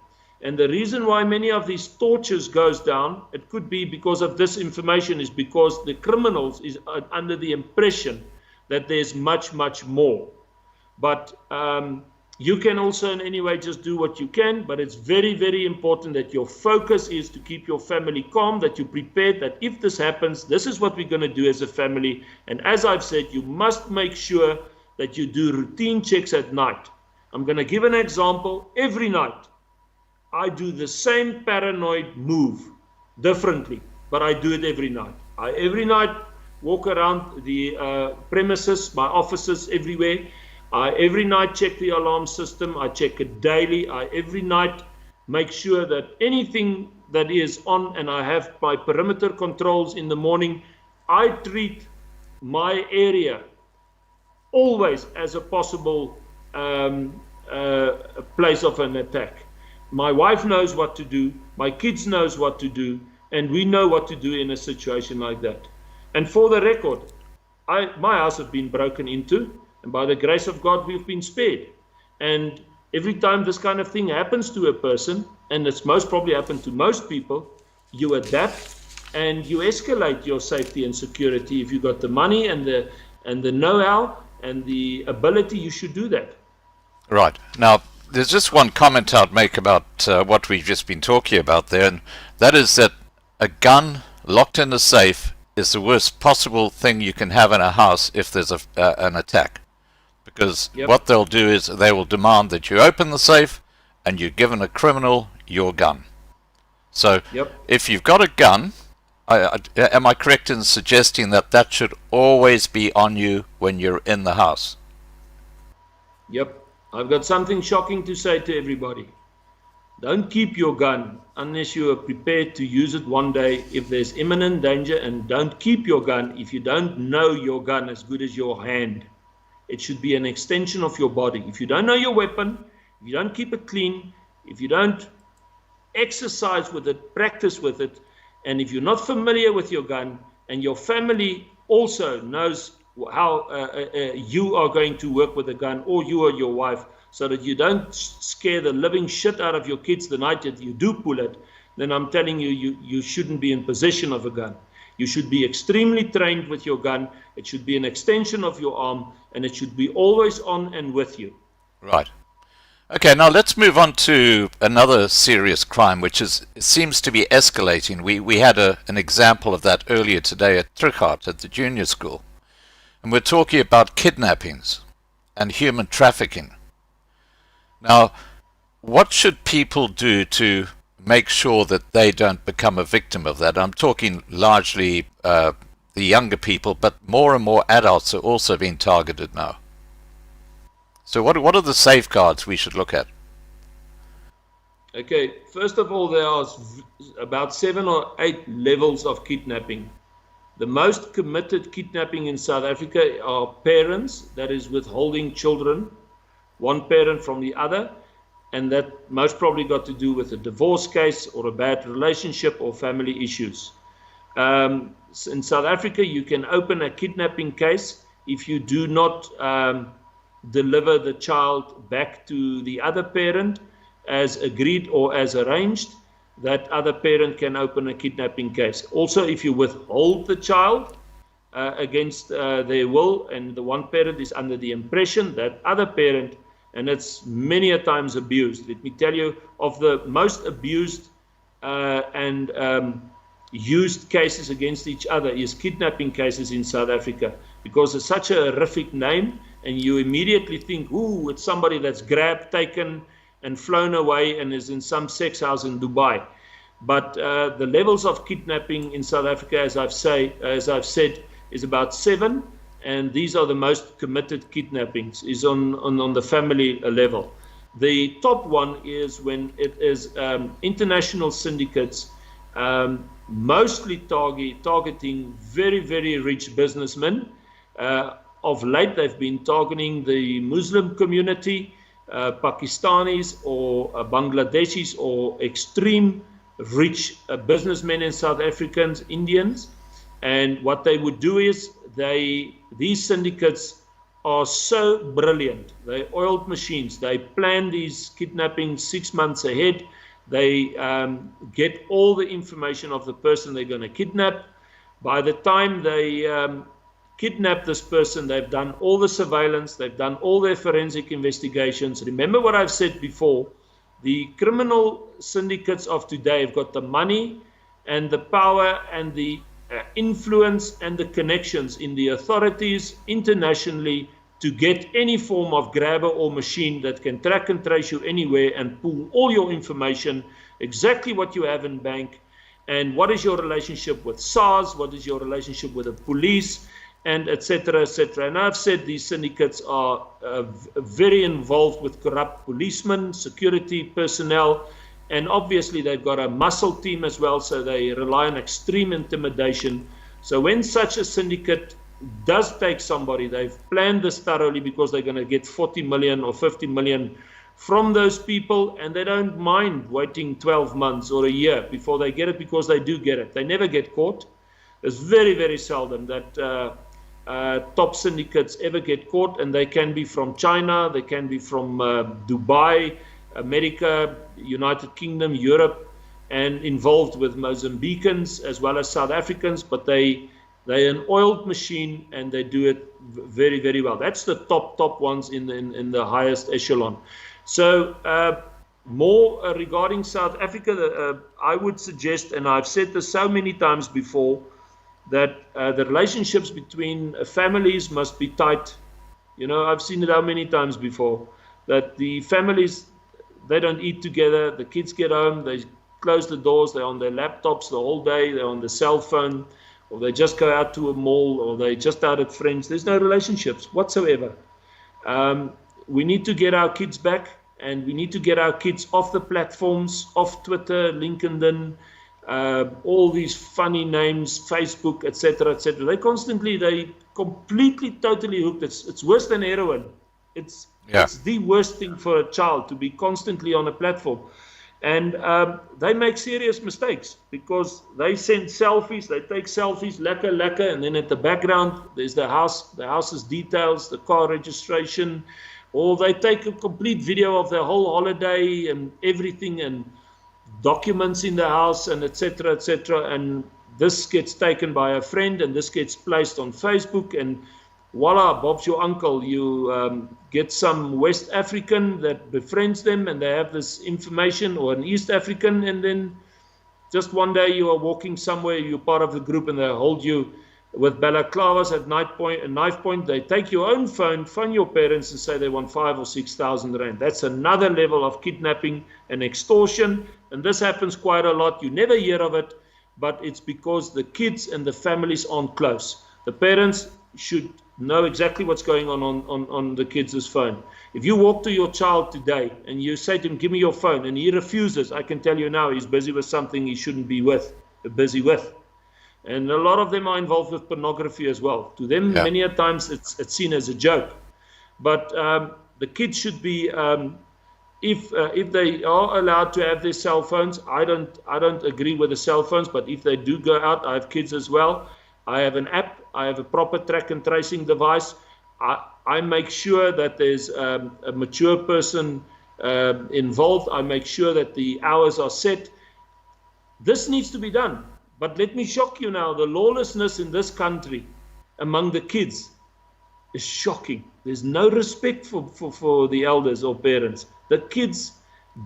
D: And the reason why many of these tortures goes down, it could be because of this information, is because the criminals is under the impression that there's much more. But you can also in any way just do what you can, but it's very important that your focus is to keep your family calm, that you're prepared, that if this happens, this is what we're going to do as a family. And as I've said, you must make sure that you do routine checks at night. I'm going to give an example. Every night I do the same paranoid move differently, but I do it every night. I every night walk around the premises, my offices, everywhere. I every night check the alarm system. I check it daily. I every night make sure that anything that is on, and I have my perimeter controls in the morning, I treat my area always as a possible place of an attack. My wife knows what to do, my kids knows what to do, and we know what to do in a situation like that. And for the record, my house has been broken into, and by the grace of God, we've been spared. And every time this kind of thing happens to a person, and it's most probably happened to most people, you adapt and you escalate your safety and security. If you've got the money and the know-how and the ability, you should do that.
A: Right. Now, there's just one comment I'd make about what we've just been talking about there, and that is that a gun locked in a safe is the worst possible thing you can have in a house if there's an attack. Because what they'll do is they will demand that you open the safe and you're given a criminal your gun. So if you've got a gun, am I correct in suggesting that that should always be on you when you're in the house?
D: Yep. I've got something shocking to say to everybody. Don't keep your gun unless you are prepared to use it one day if there's imminent danger, and don't keep your gun if you don't know your gun as good as your hand. It should be an extension of your body. If you don't know your weapon, if you don't keep it clean, if you don't exercise with it, practice with it, and if you're not familiar with your gun, and your family also knows how you are going to work with a gun, or you or your wife, so that you don't scare the living shit out of your kids the night that you do pull it, then I'm telling you, you shouldn't be in possession of a gun. You should be extremely trained with your gun. It should be an extension of your arm, and it should be always on and with you.
A: Right. Okay, now let's move on to another serious crime, which seems to be escalating. We had an example of that earlier today at Trichard, at the junior school. And we're talking about kidnappings and human trafficking. Now, what should people do to make sure that they don't become a victim of that? I'm talking largely the younger people, but more and more adults are also being targeted now. So what are the safeguards we should look at?
D: Okay, first of all, there are about 7 or 8 levels of kidnapping. The most committed kidnapping in South Africa are parents, that is withholding children, one parent from the other, and that most probably got to do with a divorce case or a bad relationship or family issues. In South Africa, you can open a kidnapping case if you do not deliver the child back to the other parent as agreed or as arranged. That other parent can open a kidnapping case. Also, if you withhold the child against their will, and the one parent is under the impression that other parent, and it's many a times abused. Let me tell you, of the most abused and used cases against each other is kidnapping cases in South Africa, because it's such a horrific name, and you immediately think, ooh, it's somebody that's grabbed, taken, and flown away and is in some sex house in Dubai. But the levels of kidnapping in South Africa, as I've said, is about 7, and these are the most committed kidnappings, is on the family level. The top one is when it is international syndicates, mostly targeting very, very rich businessmen. Of late, they've been targeting the Muslim community, Pakistanis or Bangladeshis, or extreme rich businessmen in South Africans, Indians. And what they would do is these syndicates are so brilliant. They're oiled machines. They plan these kidnappings 6 months ahead. They get all the information of the person they're going to kidnap. By the time they kidnap this person, they've done all the surveillance, they've done all their forensic investigations. Remember what I've said before, the criminal syndicates of today have got the money and the power and the influence and the connections in the authorities internationally to get any form of grabber or machine that can track and trace you anywhere and pull all your information, exactly what you have in bank, and what is your relationship with SARS, what is your relationship with the police, and etc., etc. And I've said these syndicates are very involved with corrupt policemen, security personnel, and obviously they've got a muscle team as well, so they rely on extreme intimidation. So when such a syndicate does take somebody, they've planned this thoroughly because they're going to get 40 million or 50 million from those people, and they don't mind waiting 12 months or a year before they get it, because they do get it. They never get caught. It's very, very seldom that top syndicates ever get caught, and they can be from China, they can be from Dubai, America, United Kingdom, Europe, and involved with Mozambicans as well as South Africans, but they're an oiled machine, and they do it very, very well. That's the top ones in the highest echelon. So more regarding South Africa, I would suggest, and I've said this so many times before, that the relationships between families must be tight. You know, I've seen it how many times before, that the families, they don't eat together, the kids get home, they close the doors, they're on their laptops the whole day, they're on the cell phone, or they just go out to a mall, or they just out at friends. There's no relationships whatsoever. We need to get our kids back, and we need to get our kids off the platforms, off Twitter, LinkedIn, all these funny names, Facebook, etc., etc. They completely, totally hooked. It's worse than heroin. It's the worst thing for a child, to be constantly on a platform. And they make serious mistakes, because they send selfies, they take selfies, lekker, and then at the background, there's the house's details, the car registration, or they take a complete video of their whole holiday and everything, and documents in the house, and etc., etc. And this gets taken by a friend, and this gets placed on Facebook, and voila, Bob's your uncle. You get some West African that befriends them, and they have this information, or an East African, and then just one day you are walking somewhere, you're part of the group, and they hold you with balaclavas at knife point. They take your own phone your parents, and say they want 5,000 or 6,000 rand. That's another level of kidnapping and extortion, and this happens quite a lot. You never hear of it, but it's because the kids and the families aren't close. The parents should know exactly what's going on the kids' phone. If you walk to your child today and you say to him, give me your phone, and he refuses, I can tell you now he's busy with something he shouldn't be busy with. And a lot of them are involved with pornography as well. To them, many a times it's seen as a joke. But the kids should be, if they are allowed to have their cell phones, I don't agree with the cell phones, but if they do go out, I have kids as well. I have an app, I have a proper track and tracing device. I make sure that there's a mature person involved. I make sure that the hours are set. This needs to be done. But let me shock you now, the lawlessness in this country among the kids is shocking. There's no respect for the elders or parents. The kids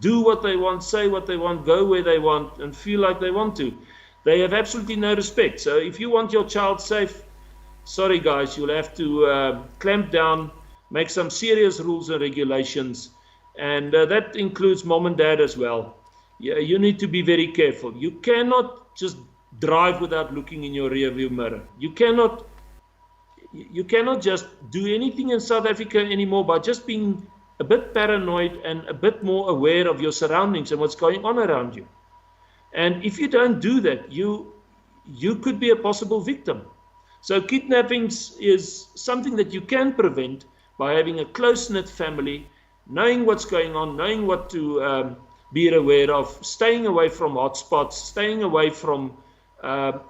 D: do what they want, say what they want, go where they want, and feel like they want to. They have absolutely no respect. So if you want your child safe, sorry guys, you'll have to clamp down, make some serious rules and regulations, and that includes mom and dad as well. You need to be very careful. You cannot just drive without looking in your rearview mirror. You cannot just do anything in South Africa anymore by just being a bit paranoid and a bit more aware of your surroundings and what's going on around you. And if you don't do that, you could be a possible victim. So kidnappings is something that you can prevent by having a close-knit family, knowing what's going on, knowing what to be aware of, staying away from hotspots, staying away from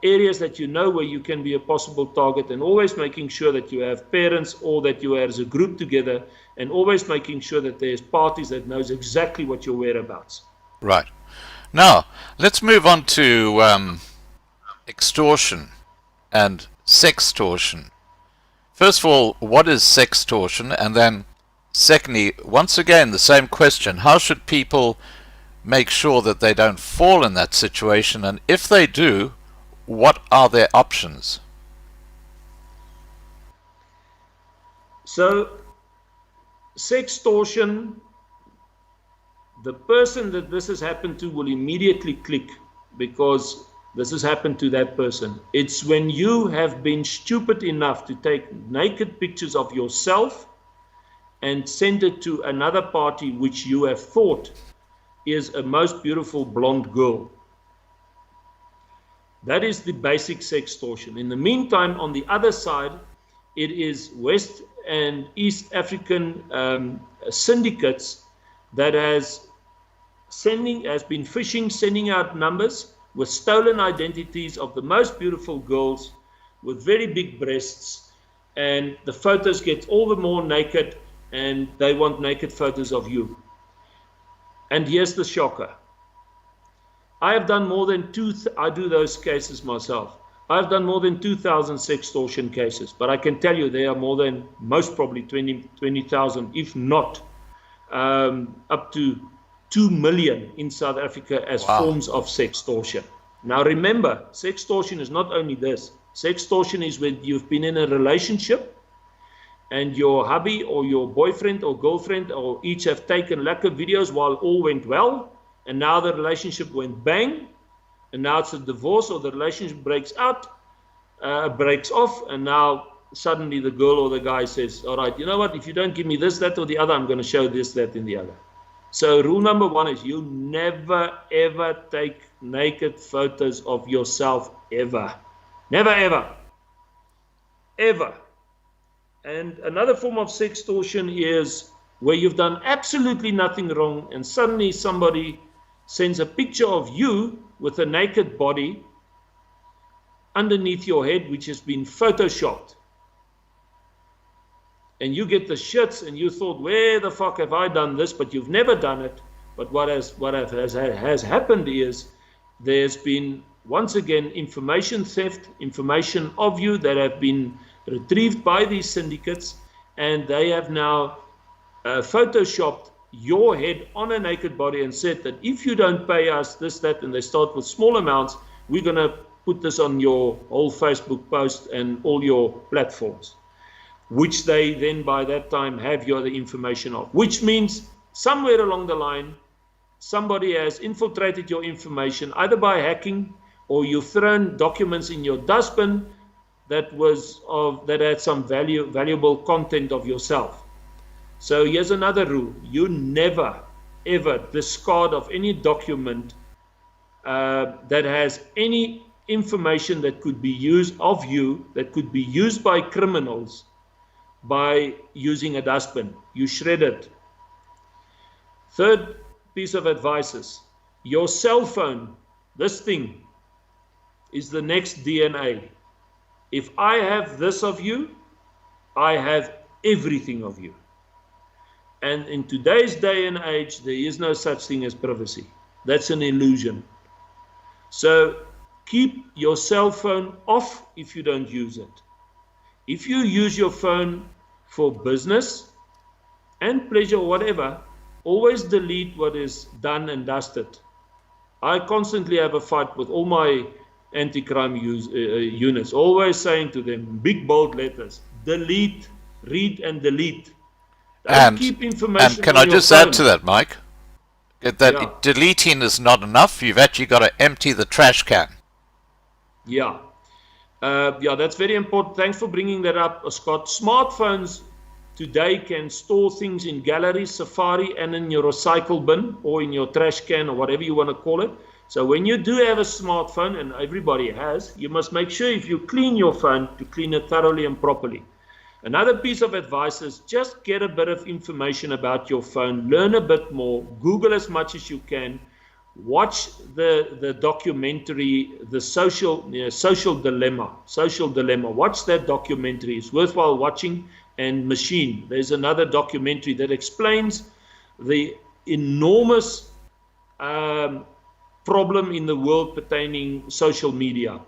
D: areas that you know where you can be a possible target, and always making sure that you have parents or that you are as a group together, and always making sure that there's parties that knows exactly what your whereabouts.
A: Right. Now, let's move on to extortion and sextortion. First of all, what is sextortion? And then, secondly, once again, the same question. How should people make sure that they don't fall in that situation? And if they do, what are their options?
D: So, sextortion, the person that this has happened to will immediately click because this has happened to that person. It's when you have been stupid enough to take naked pictures of yourself and send it to another party which you have thought is a most beautiful blonde girl. That is the basic sextortion. In the meantime, on the other side, it is West and East African syndicates that has been phishing, sending out numbers with stolen identities of the most beautiful girls with very big breasts, and the photos get all the more naked, and they want naked photos of you. And here's the shocker. I have done more than I do those cases myself. I've done more than 2,000 sextortion cases, but I can tell you there are more than, most probably 20,000, if not up to 2 million in South Africa as forms of sextortion. Now remember, sextortion is not only this. Sextortion is when you've been in a relationship and your hubby or your boyfriend or girlfriend or each have taken lekker videos while all went well, and now the relationship went bang, and now it's a divorce or the relationship breaks off, and now suddenly the girl or the guy says, all right, you know what, if you don't give me this, that, or the other, I'm going to show this, that, and the other. So rule number 1 is you never, ever take naked photos of yourself, ever. Never, ever. Ever. And another form of sextortion is where you've done absolutely nothing wrong, and suddenly somebody sends a picture of you with a naked body underneath your head, which has been photoshopped. And you get the shits, and you thought, where the fuck have I done this? But you've never done it. But what has happened is there's been, once again, information theft, information of you that have been retrieved by these syndicates, and they have now photoshopped your head on a naked body and said that if you don't pay us this, that, and they start with small amounts, we're going to put this on your whole Facebook post and all your platforms, which they then by that time have your the information of, which means somewhere along the line somebody has infiltrated your information either by hacking, or you've thrown documents in your dustbin that had some valuable content of yourself. So here's another rule. You never ever discard of any document that has any information that could be used of you, that could be used by criminals by using a dustbin. You shred it. Third piece of advice is your cell phone, this thing, is the next DNA. If I have this of you, I have everything of you. And in today's day and age, there is no such thing as privacy. That's an illusion. So keep your cell phone off if you don't use it. If you use your phone for business and pleasure or whatever, always delete what is done and dusted. I constantly have a fight with all my anti-crime units, always saying to them, big bold letters, delete, read and delete.
A: And can I just add to that, Mike? That deleting is not enough. You've actually got to empty the trash can.
D: Yeah. That's very important. Thanks for bringing that up, Scott. Smartphones today can store things in Gallery, Safari, and in your recycle bin or in your trash can or whatever you want to call it. So when you do have a smartphone, and everybody has, you must make sure if you clean your phone to clean it thoroughly and properly. Another piece of advice is just get a bit of information about your phone, learn a bit more, Google as much as you can, watch the documentary, the social dilemma. Watch that documentary. It's worthwhile watching. And Machine, there's another documentary that explains the enormous problem in the world pertaining social media.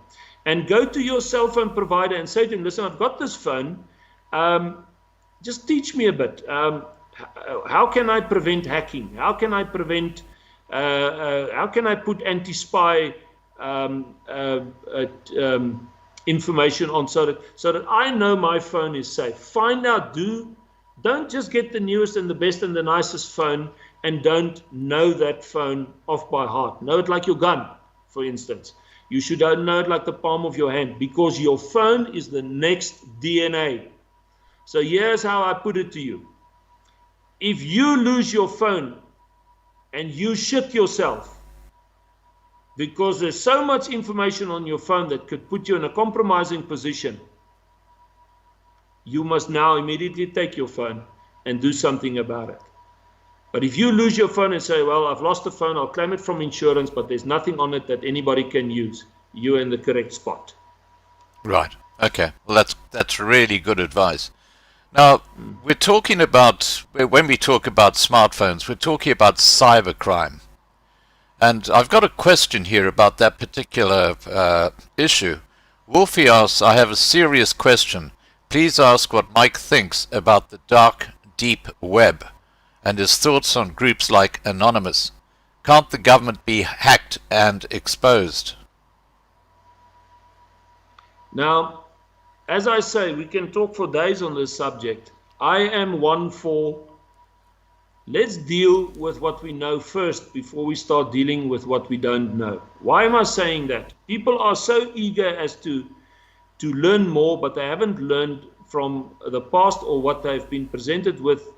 D: And go to your cell phone provider and say to him, listen, I've got this phone. Just teach me a bit. How can I prevent hacking? How can I prevent? How can I put anti-spy information on so that I know my phone is safe? Find out. Do Don't just get the newest and the best and the nicest phone and don't know that phone off by heart. Know it like your gun, for instance. You should know it like the palm of your hand, because your phone is the next DNA. So here's how I put it to you. If you lose your phone and you shit yourself, because there's so much information on your phone that could put you in a compromising position, you must now immediately take your phone and do something about it. But if you lose your phone and say, well, I've lost the phone, I'll claim it from insurance, but there's nothing on it that anybody can use, you're in the correct spot.
A: Right. Okay. Well, that's really good advice. Now, we're talking about, when we talk about smartphones, we're talking about cybercrime. And I've got a question here about that particular issue. Wolfie asks, I have a serious question. Please ask what Mike thinks about the dark, deep web and his thoughts on groups like Anonymous. Can't the government be hacked and exposed?
D: Now, as I say, we can talk for days on this subject. I am one for, let's deal with what we know first before we start dealing with what we don't know. Why am I saying that? People are so eager as to learn more, but they haven't learned from the past or what they've been presented with,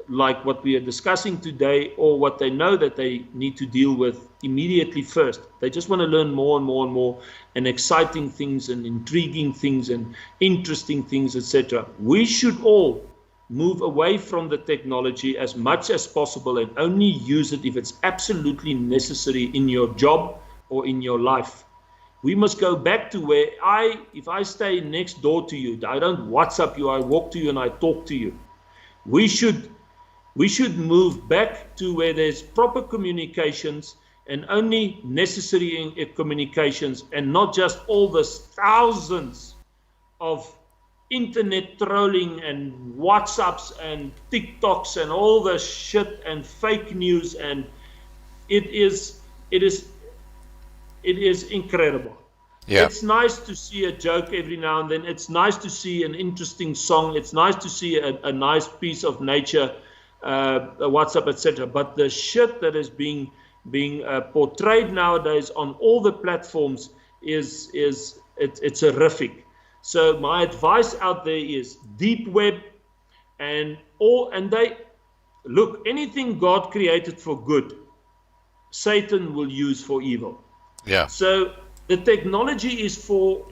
D: like what we are discussing today, or what they know that they need to deal with immediately first. They just want to learn more and more and more, and exciting things and intriguing things and interesting things, etc. We should all move away from the technology as much as possible and only use it if it's absolutely necessary in your job or in your life. We must go back to where if I stay next door to you, I don't WhatsApp you, I walk to you and I talk to you. We should move back to where there's proper communications and only necessary communications, and not just all this thousands of internet trolling and WhatsApps and TikToks and all the shit and fake news, and it is incredible. Yeah. It's nice to see a joke every now and then. It's nice to see an interesting song. It's nice to see a nice piece of nature, WhatsApp, etc. But the shit that is being portrayed nowadays on all the platforms it's horrific. So my advice out there is deep web and they look, anything God created for good, Satan will use for evil. Yeah. So the technology is for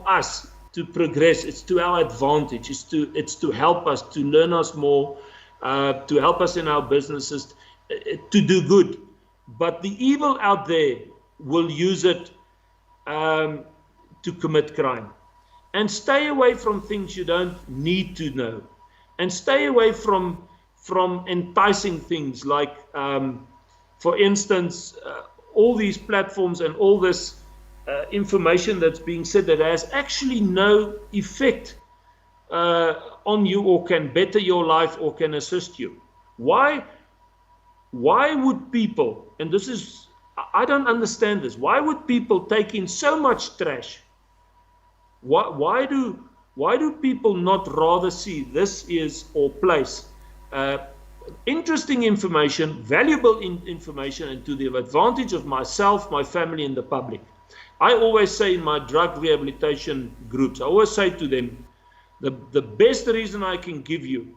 D: us to progress. It's to our advantage. It's to help us, to learn us more, to help us in our businesses, to do good. But the evil out there will use it to commit crime. And stay away from things you don't need to know. And stay away from enticing things like, for instance, all these platforms and all this information that's being said that has actually no effect on you, or can better your life, or can assist you. Why would people, and this is, I don't understand this, why would people take in so much trash? Why do people not rather see this is, or place interesting information, valuable information, and to the advantage of myself, my family, and the public? I always say in my drug rehabilitation groups, I always say to them, the best reason I can give you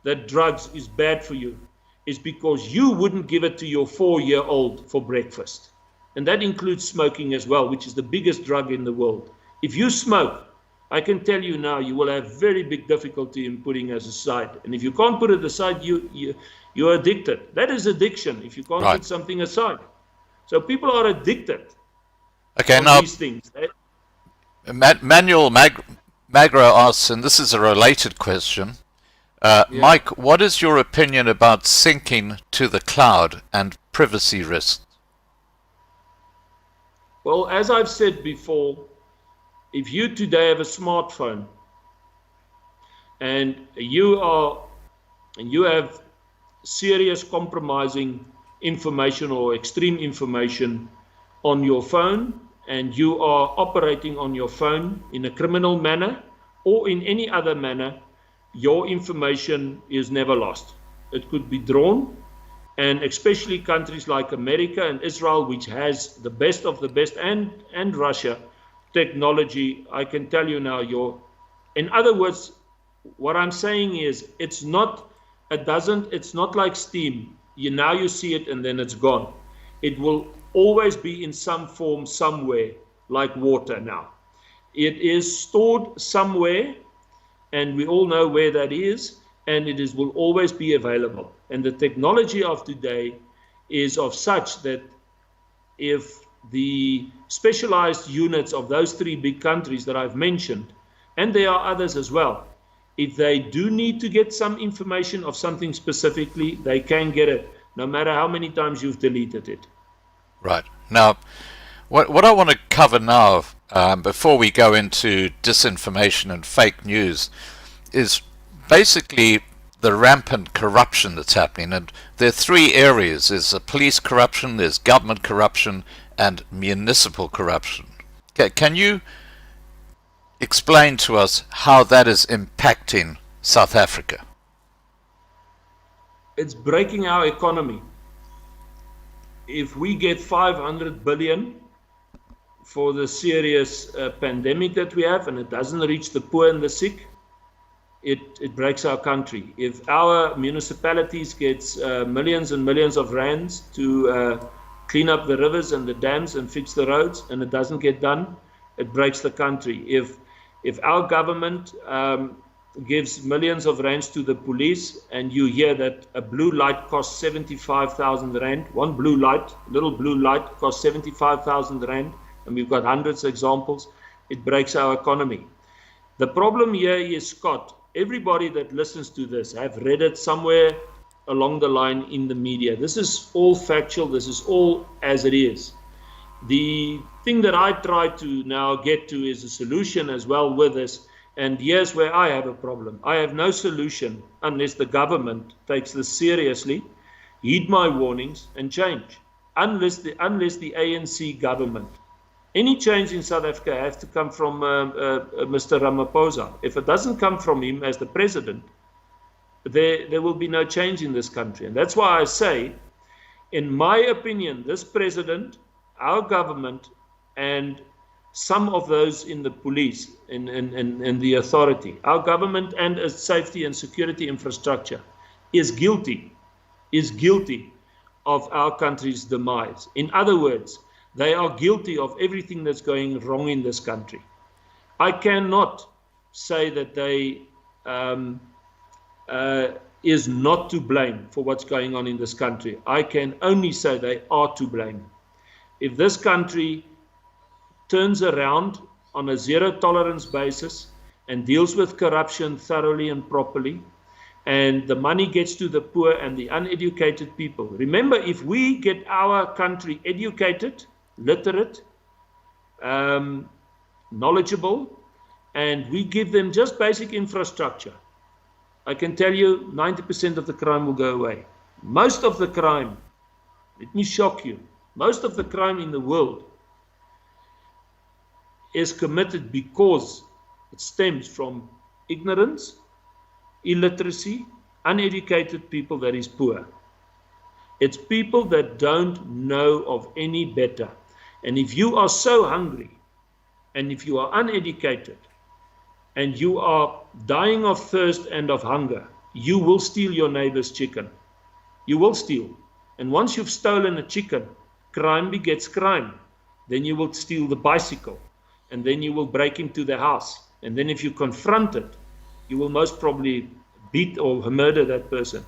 D: that drugs is bad for you is because you wouldn't give it to your 4-year-old for breakfast. And that includes smoking as well, which is the biggest drug in the world. If you smoke, I can tell you now, you will have very big difficulty in putting it aside. And if you can't put it aside, you're addicted. That is addiction, if you can't put something aside. So people are addicted.
A: Okay, now,
D: these things.
A: Manuel Magro asks, and this is a related question, Mike, what is your opinion about syncing to the cloud and privacy risks?
D: Well, as I've said before, if you today have a smartphone and you have serious compromising information or extreme information on your phone, and you are operating on your phone in a criminal manner or in any other manner, your information is never lost. It could be drawn, and especially countries like America and Israel, which has the best of the best, and Russia, technology, I can tell you now, in other words, what I'm saying is, it's not like steam. Now you see it and then it's gone. It will always be in some form, somewhere, like water now. It is stored somewhere, and we all know where that is, and will always be available. And the technology of today is of such that if the specialized units of those three big countries that I've mentioned, and there are others as well, if they do need to get some information of something specifically, they can get it, no matter how many times you've deleted it.
A: Right. Now, what I want to cover now, before we go into disinformation and fake news, is basically the rampant corruption that's happening. And there are three areas. There's police corruption, there's government corruption, and municipal corruption. Can you explain to us how that is impacting South Africa?
D: It's breaking our economy. If we get 500 billion for the serious pandemic that we have, and it doesn't reach the poor and the sick, it breaks our country. If our municipalities gets millions and millions of rands to clean up the rivers and the dams and fix the roads, and it doesn't get done, it breaks the country. If our government gives millions of rands to the police, and you hear that a blue light costs 75,000 rand, one blue light, little blue light costs 75,000 rand, and we've got hundreds of examples, it breaks our economy. The problem here is, Scott, everybody that listens to this have read it somewhere along the line in the media. This is all factual, this is all as it is. The thing that I try to now get to is a solution as well with this. And here's where I have a problem. I have no solution unless the government takes this seriously, heed my warnings, and change. Unless the ANC government. Any change in South Africa has to come from Mr. Ramaphosa. If it doesn't come from him as the president, there will be no change in this country. And that's why I say, in my opinion, this president, our government, and some of those in the police and the authority, our government and its safety and security infrastructure is guilty of our country's demise. In other words, they are guilty of everything that's going wrong in this country. I cannot say that they is not to blame for what's going on in this country. I can only say they are to blame. If this country turns around on a zero tolerance basis and deals with corruption thoroughly and properly, and the money gets to the poor and the uneducated people. Remember, if we get our country educated, literate, knowledgeable, and we give them just basic infrastructure, I can tell you 90% of the crime will go away. Most of the crime, let me shock you, most of the crime in the world is committed because it stems from ignorance, illiteracy, uneducated people that is poor. It's people that don't know of any better. And if you are so hungry, and if you are uneducated, and you are dying of thirst and of hunger, you will steal your neighbor's chicken. You will steal. And once you've stolen a chicken, crime begets crime. Then you will steal the bicycle. And then you will break into the house. And then if you confront it, you will most probably beat or murder that person.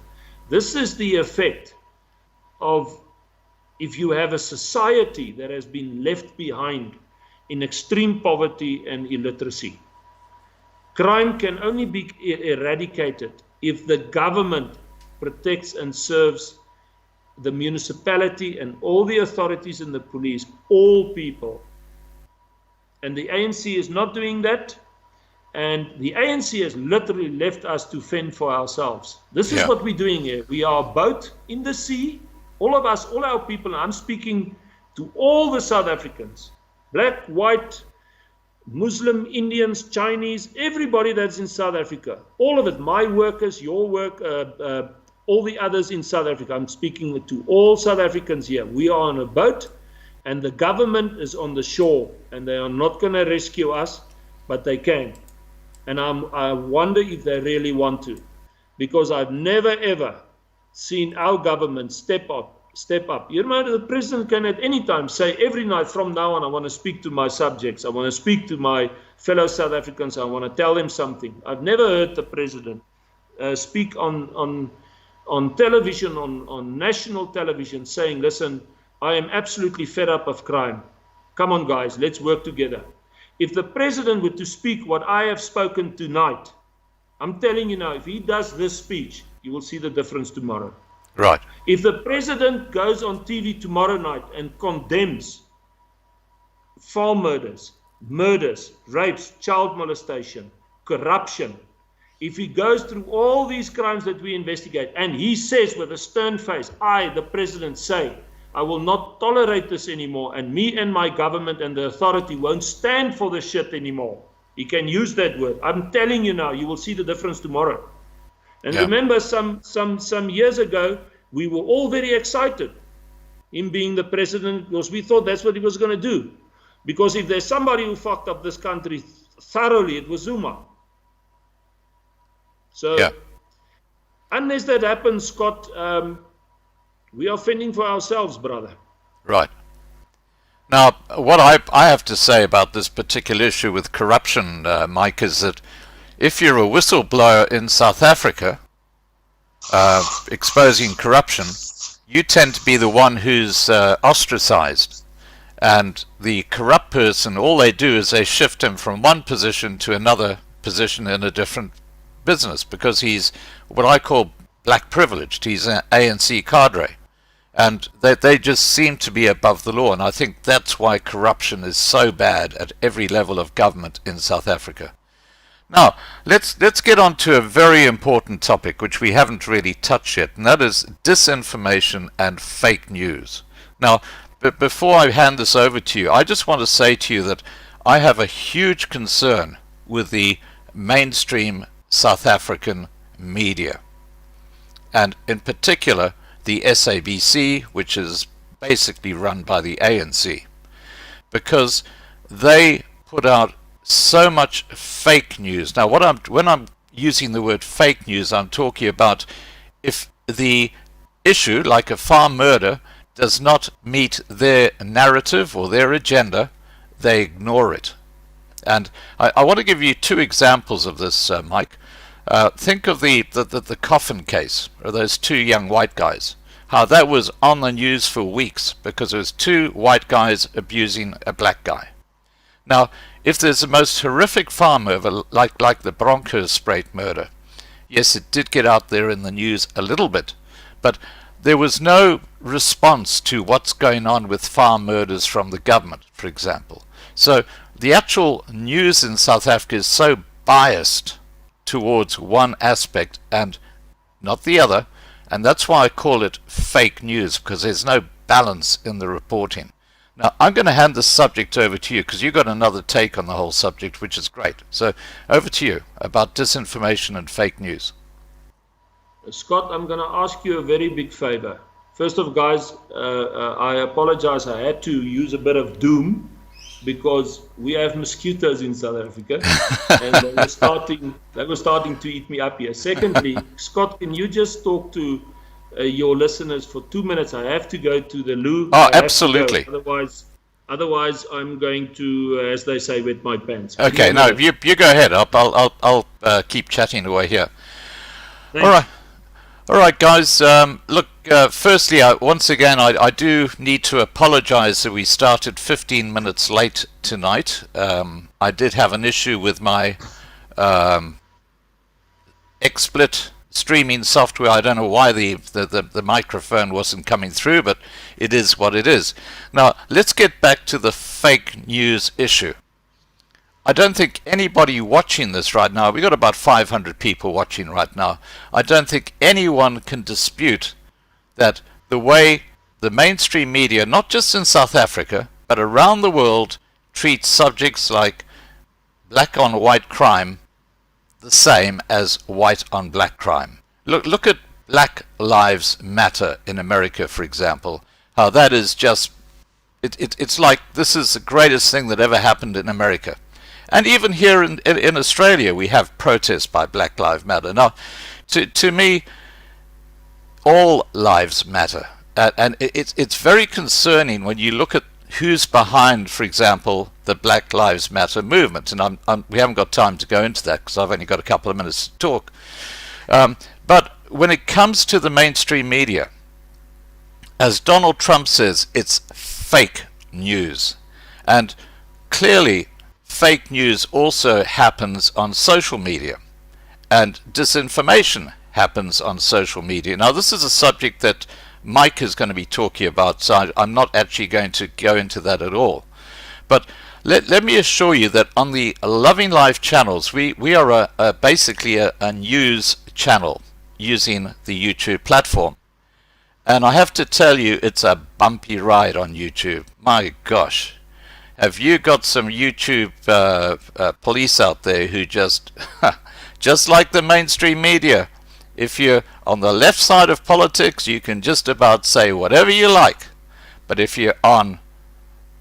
D: This is the effect of if you have a society that has been left behind in extreme poverty and illiteracy. Crime can only be eradicated if the government protects and serves the municipality and all the authorities and the police, all people. And the ANC is not doing that. And the ANC has literally left us to fend for ourselves. This is what we're doing here. We are a boat in the sea. All of us, all our people, I'm speaking to all the South Africans, black, white, Muslim, Indians, Chinese, everybody that's in South Africa, all of it, my workers, your work, all the others in South Africa. I'm speaking to all South Africans here. We are on a boat and the government is on the shore and they are not going to rescue us, but they can. And I wonder if they really want to, because I've never ever seen our government step up. You know, the president can at any time say, every night from now on, I want to speak to my subjects. I want to speak to my fellow South Africans. I want to tell them something. I've never heard the president speak on television, on national television, saying, listen, I am absolutely fed up of crime. Come on, guys, let's work together. If the president were to speak what I have spoken tonight, I'm telling you now, if he does this speech, you will see the difference tomorrow.
A: Right.
D: If the president goes on TV tomorrow night and condemns farm murders, rapes, child molestation, corruption, if he goes through all these crimes that we investigate and he says with a stern face, I, the president, say, I will not tolerate this anymore, and me and my government and the authority won't stand for this shit anymore. He can use that word. I'm telling you now, you will see the difference tomorrow. And remember, some years ago, we were all very excited, him being the president, because we thought that's what he was going to do. Because if there's somebody who fucked up this country thoroughly, it was Zuma. So, unless that happens, Scott, we are fending for ourselves, brother.
A: Right. Now, what I have to say about this particular issue with corruption, Mike, is that if you're a whistleblower in South Africa, exposing corruption, you tend to be the one who's ostracized. And the corrupt person, all they do is they shift him from one position to another position in a different business, because he's what I call black privileged. He's an ANC cadre. And they just seem to be above the law. And I think that's why corruption is so bad at every level of government in South Africa. Now, let's get on to a very important topic which we haven't really touched yet, and that is disinformation and fake news. Now, but before I hand this over to you, I just want to say to you that I have a huge concern with the mainstream South African media, and in particular the SABC, which is basically run by the ANC, because they put out so much fake news. Now, when I'm using the word fake news, I'm talking about if the issue, like a farm murder, does not meet their narrative or their agenda, they ignore it. And I want to give you two examples of this, Mike. Think of the coffin case, or those two young white guys. How that was on the news for weeks because there was two white guys abusing a black guy. Now, if there's the most horrific farm murder, like the Bronkhorstspruit murder, yes, it did get out there in the news a little bit, but there was no response to what's going on with farm murders from the government, for example. So the actual news in South Africa is so biased towards one aspect and not the other, and that's why I call it fake news, because there's no balance in the reporting. Now, I'm going to hand the subject over to you, because you've got another take on the whole subject, which is great. So, over to you about disinformation and fake news.
D: Scott, I'm going to ask you a very big favor. First of all, guys, I apologize. I had to use a bit of doom, because we have mosquitoes in South Africa, and they were starting to eat me up here. Secondly, Scott, can you just talk to your listeners for 2 minutes? I have to go to the loo.
A: Oh, absolutely.
D: Otherwise, I'm going to, as they say, wet my pants.
A: Okay, no, you go ahead. I'll keep chatting away here.
D: Thanks.
A: All right, guys. Look, firstly, once again, I do need to apologize that we started 15 minutes late tonight. I did have an issue with my XSplit streaming software. I don't know why the microphone wasn't coming through, but it is what it is. Now, let's get back to the fake news issue. I don't think anybody watching this right now, we've got about 500 people watching right now, I don't think anyone can dispute that the way the mainstream media, not just in South Africa, but around the world, treats subjects like black on white crime the same as white on black crime. Look at Black Lives Matter in America, for example. How that is just, it's like this is the greatest thing that ever happened in America. And even here in Australia, we have protests by Black Lives Matter. Now, to me, all lives matter. And it's very concerning when you look at who's behind, for example, the Black Lives Matter movement. And we haven't got time to go into that because I've only got a couple of minutes to talk. But when it comes to the mainstream media, as Donald Trump says, it's fake news. And clearly, fake news also happens on social media. And disinformation happens on social media. Now, this is a subject that Mike is going to be talking about, so I'm not actually going to go into that at all. But let me assure you that on the Loving Life channels, we are basically a news channel using the YouTube platform. And I have to tell you, it's a bumpy ride on YouTube. My gosh. Have you got some YouTube police out there who just like the mainstream media, if you're on the left side of politics, you can just about say whatever you like. But if you're on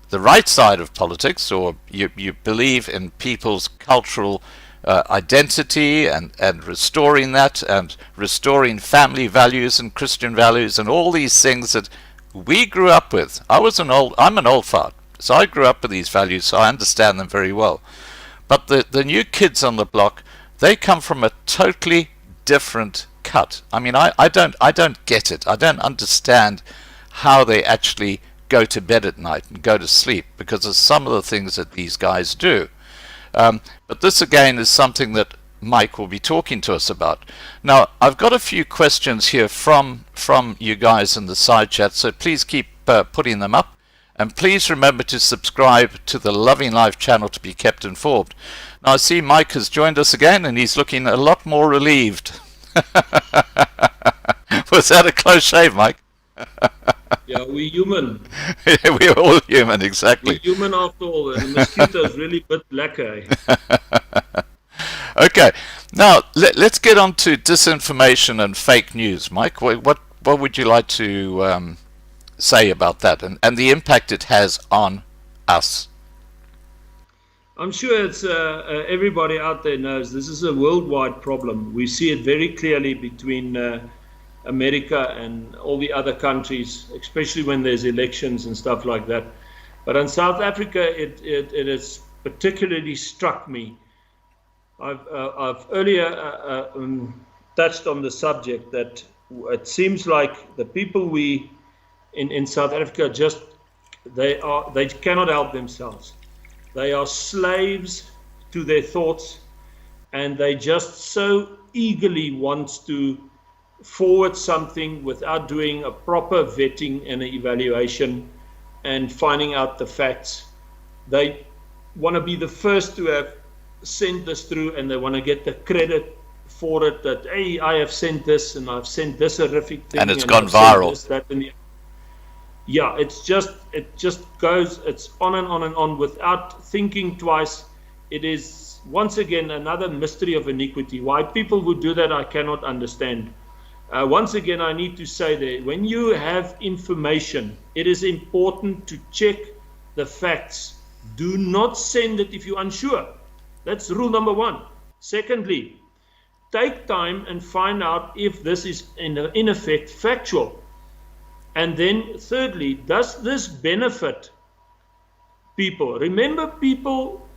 A: the right side of politics, or you believe in people's cultural identity and restoring that, and restoring family values and Christian values and all these things that we grew up with. I'm an old fart, so I grew up with these values, so I understand them very well. But the new kids on the block, they come from a totally different cut. I mean, I don't get it. I don't understand how they actually go to bed at night and go to sleep because of some of the things that these guys do. But this again is something that Mike will be talking to us about. Now, I've got a few questions here from you guys in the side chat, so please keep putting them up. And please remember to subscribe to the Loving Life channel to be kept informed. Now, I see Mike has joined us again, and he's looking a lot more relieved. Was that a close shave, Mike?
D: Yeah, we're human.
A: We're all human, exactly.
D: We're human after all. And the mosquitoes really bit black, eh?
A: Okay, now let's get on to disinformation and fake news. Mike, what would you like to say about that and the impact it has on us?
D: I'm sure it's everybody out there knows this is a worldwide problem. We see it very clearly between America and all the other countries, especially when there's elections and stuff like that. But in South Africa, it has particularly struck me. I've earlier touched on the subject that it seems like the people in South Africa they cannot help themselves. They are slaves to their thoughts, and they just so eagerly want to forward something without doing a proper vetting and an evaluation and finding out the facts. They want to be the first to have sent this through, and they want to get the credit for it, that, hey, I have sent this and I've sent this horrific thing.
A: And it's gone viral.
D: Yeah, it just goes, it's on and on and on without thinking twice. It is, once again, another mystery of iniquity. Why people would do that, I cannot understand. Once again, I need to say that when you have information, it is important to check the facts. Do not send it if you're unsure. That's rule number one. Secondly, take time and find out if this is in effect factual. And then thirdly, does this benefit people? Remember, people,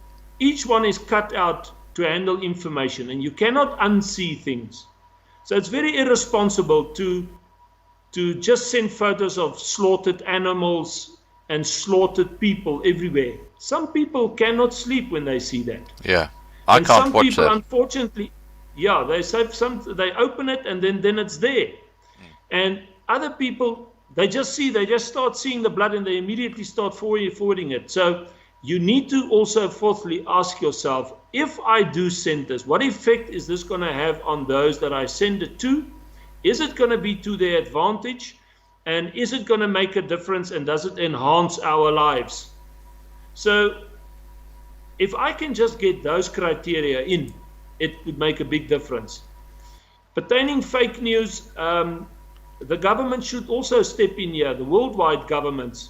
D: each one is cut out to handle information, and you cannot unsee things. So it's very irresponsible to just send photos of slaughtered animals and slaughtered people everywhere. Some people cannot sleep when they see that.
A: Yeah, I can't watch that.
D: Some people, unfortunately, yeah, they open it and then it's there. And other people, they just start seeing the blood and they immediately start forwarding it. So you need to also, fourthly, ask yourself, if I do send this, what effect is this going to have on those that I send it to? Is it going to be to their advantage? And is it going to make a difference, and does it enhance our lives? So If I can just get those criteria in, it would make a big difference. Pertaining fake news, the government should also step in here, the worldwide governments.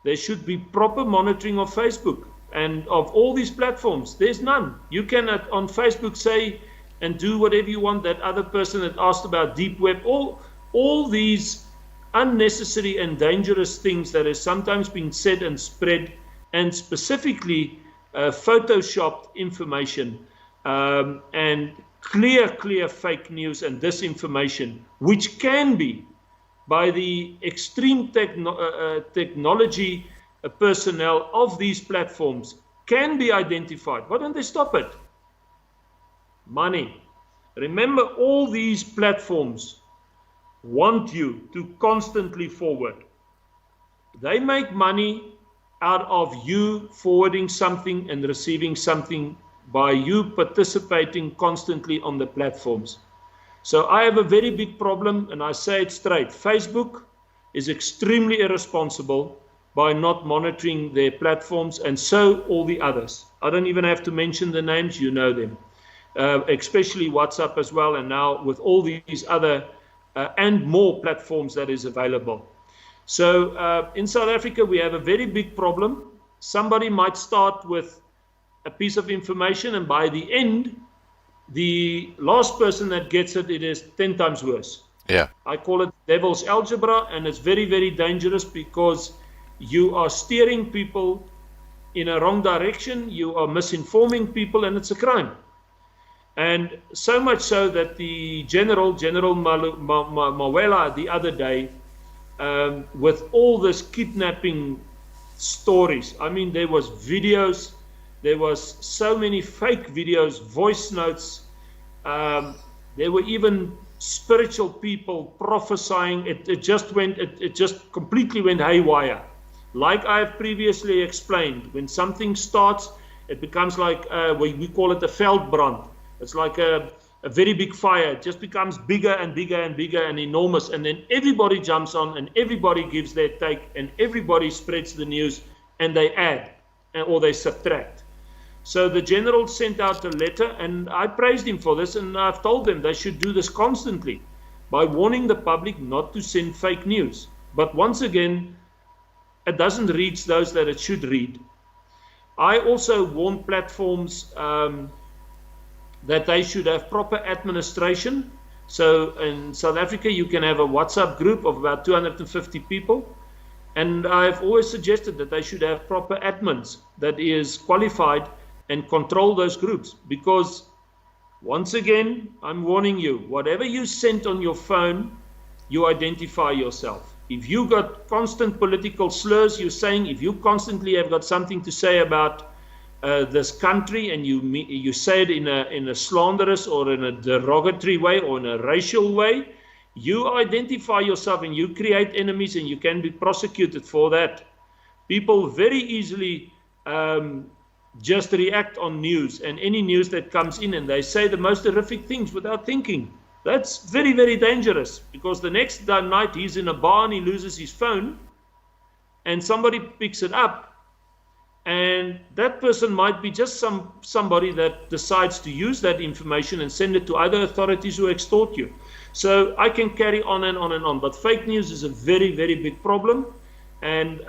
D: There should be proper monitoring of Facebook and of all these platforms. There's none. You cannot on Facebook say and do whatever you want. That other person that asked about deep web, all these unnecessary and dangerous things that is sometimes being said and spread, and specifically photoshopped information and clear fake news and disinformation, which can be by the extreme technology personnel of these platforms, can be identified. Why don't they stop it? Money. Remember, all these platforms want you to constantly forward. They make money out of you forwarding something and receiving something by you participating constantly on the platforms. So I have a very big problem, and I say it straight. Facebook is extremely irresponsible by not monitoring their platforms, and so all the others. I don't even have to mention the names, you know them. Especially WhatsApp as well, and now with all these other and more platforms that is available. So in South Africa, we have a very big problem. Somebody might start with a piece of information, and by the end, the last person that gets it, it is 10 times worse.
A: Yeah.
D: I call it devil's algebra, and it's very, very dangerous because you are steering people in a wrong direction, you are misinforming people, and it's a crime. And so much so that the General Mawela the other day, with all this kidnapping stories, I mean, there was videos, there was so many fake videos, voice notes, there were even spiritual people prophesying. It just completely went haywire. Like I have previously explained, when something starts, it becomes like, we call it a veldbrand. It's like a very big fire. It just becomes bigger and bigger and bigger and enormous. And then everybody jumps on and everybody gives their take and everybody spreads the news and they add or they subtract. So the general sent out a letter, and I praised him for this, and I've told them they should do this constantly by warning the public not to send fake news. But once again, it doesn't reach those that it should read. I also warn platforms that they should have proper administration. So in South Africa, you can have a WhatsApp group of about 250 people. And I've always suggested that they should have proper admins that is qualified and control those groups. Because once again, I'm warning you, whatever you send on your phone, you identify yourself. If you got constant political slurs, you're saying, if you constantly have got something to say about this country, and you say it in a slanderous or in a derogatory way or in a racial way, you identify yourself and you create enemies, and you can be prosecuted for that. People very easily just react on news, and any news that comes in, and they say the most horrific things without thinking. That's very, very dangerous, because the next night he's in a bar and he loses his phone, and somebody picks it up, and that person might be just somebody that decides to use that information and send it to other authorities who extort you. So I can carry on and on and on, but fake news is a very, very big problem, and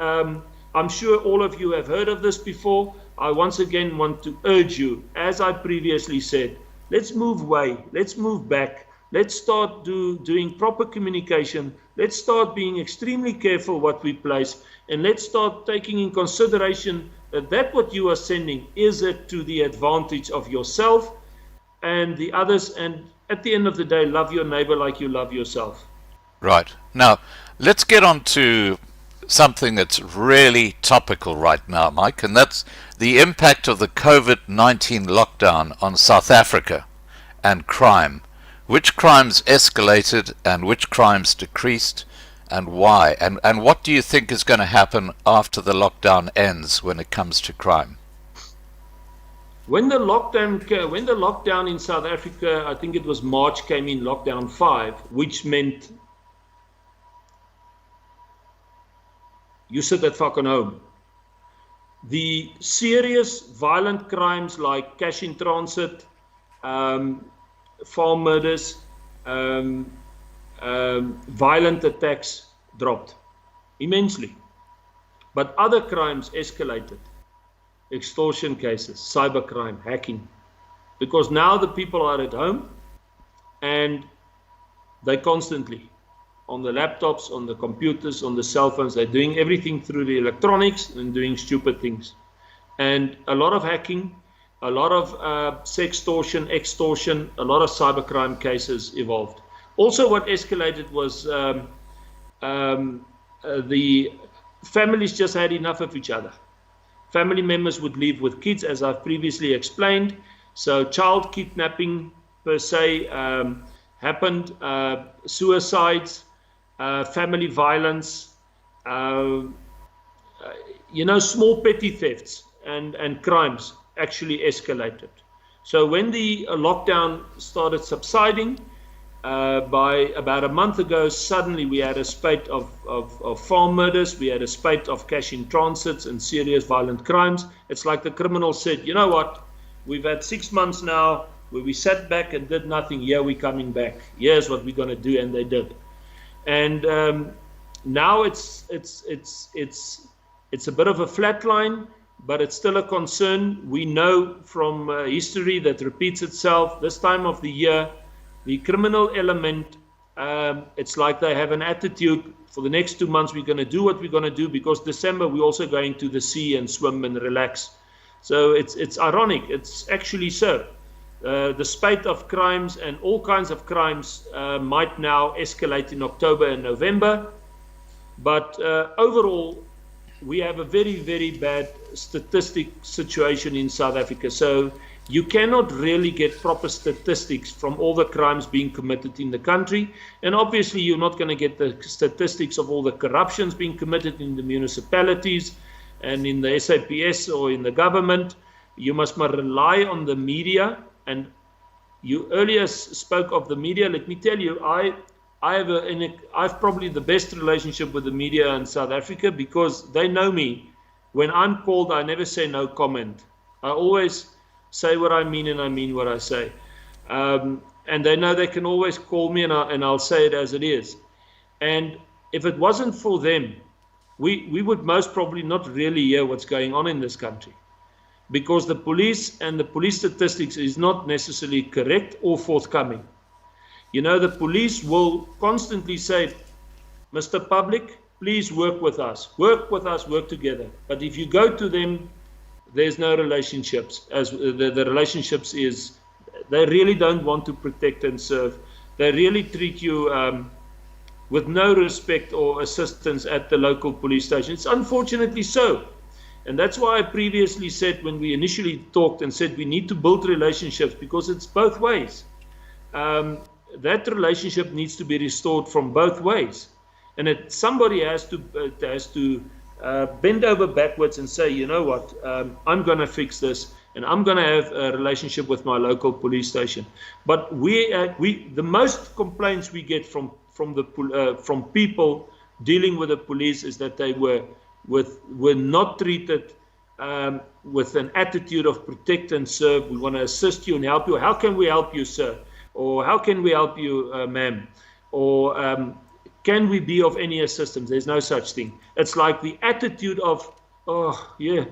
D: I'm sure all of you have heard of this before. I once again want to urge you, as I previously said, let's move away, let's move back, let's start doing proper communication, let's start being extremely careful what we place, and let's start taking in consideration that what you are sending, is it to the advantage of yourself and the others, and at the end of the day, love your neighbor like you love yourself.
A: Right. Now, let's get on to something that's really topical right now, Mike, and that's the impact of the COVID-19 lockdown on South Africa and crime. Which crimes escalated and which crimes decreased, and why? And what do you think is going to happen after the lockdown ends when it comes to crime?
D: When the lockdown in South Africa, I think it was March, came in, lockdown 5, which meant you sit at fucking home. the serious violent crimes like cash in transit, farm murders, violent attacks dropped immensely. But other crimes escalated. Extortion cases, cybercrime, hacking. Because now the people are at home and they constantly, on the laptops, on the computers, on the cell phones, they're doing everything through the electronics and doing stupid things. And a lot of hacking, a lot of sextortion, extortion, a lot of cybercrime cases evolved. Also what escalated was the families just had enough of each other. Family members would leave with kids, as I've previously explained. So child kidnapping per se happened, suicides, family violence, small petty thefts and crimes actually escalated. So when the lockdown started subsiding, by about a month ago, suddenly we had a spate of farm murders, we had a spate of cash in transits and serious violent crimes. It's like the criminal said, you know what, we've had 6 months now where we sat back and did nothing, here we're coming back, here's what we're going to do, and they did. And now it's a bit of a flat line, but it's still a concern. We know from history that repeats itself. This time of the year, the criminal element, it's like they have an attitude, for the next 2 months we're going to do what we're going to do, because December we're also going to the sea and swim and relax. So it's ironic, it's actually so. The spate of crimes and all kinds of crimes might now escalate in October and November, but overall we have a very, very bad statistic situation in South Africa. So you cannot really get proper statistics from all the crimes being committed in the country. And obviously you're not going to get the statistics of all the corruptions being committed in the municipalities and in the SAPS or in the government. You must rely on the media. And you earlier spoke of the media. Let me tell you, I've probably the best relationship with the media in South Africa, because they know me. When I'm called, I never say no comment. I always say what I mean, and I mean what I say. And they know they can always call me, and I'll say it as it is. And if it wasn't for them, we would most probably not really hear what's going on in this country, because the police and the police statistics is not necessarily correct or forthcoming. You know, the police will constantly say, Mr. Public, please work with us, work together. But if you go to them, there's no relationships. As the relationships is, they really don't want to protect and serve. They really treat you with no respect or assistance at the local police station. It's unfortunately so. And that's why I previously said, when we initially talked and said we need to build relationships, because it's both ways. That relationship needs to be restored from both ways. And somebody has to bend over backwards and say, you know what, I'm going to fix this, and I'm going to have a relationship with my local police station. But the most complaints we get from people dealing with the police is that they were not treated with an attitude of protect and serve. We want to assist you and help you. How can we help you, sir? Or how can we help you, ma'am? Or can we be of any assistance? There's no such thing. It's like the attitude of, oh, yeah,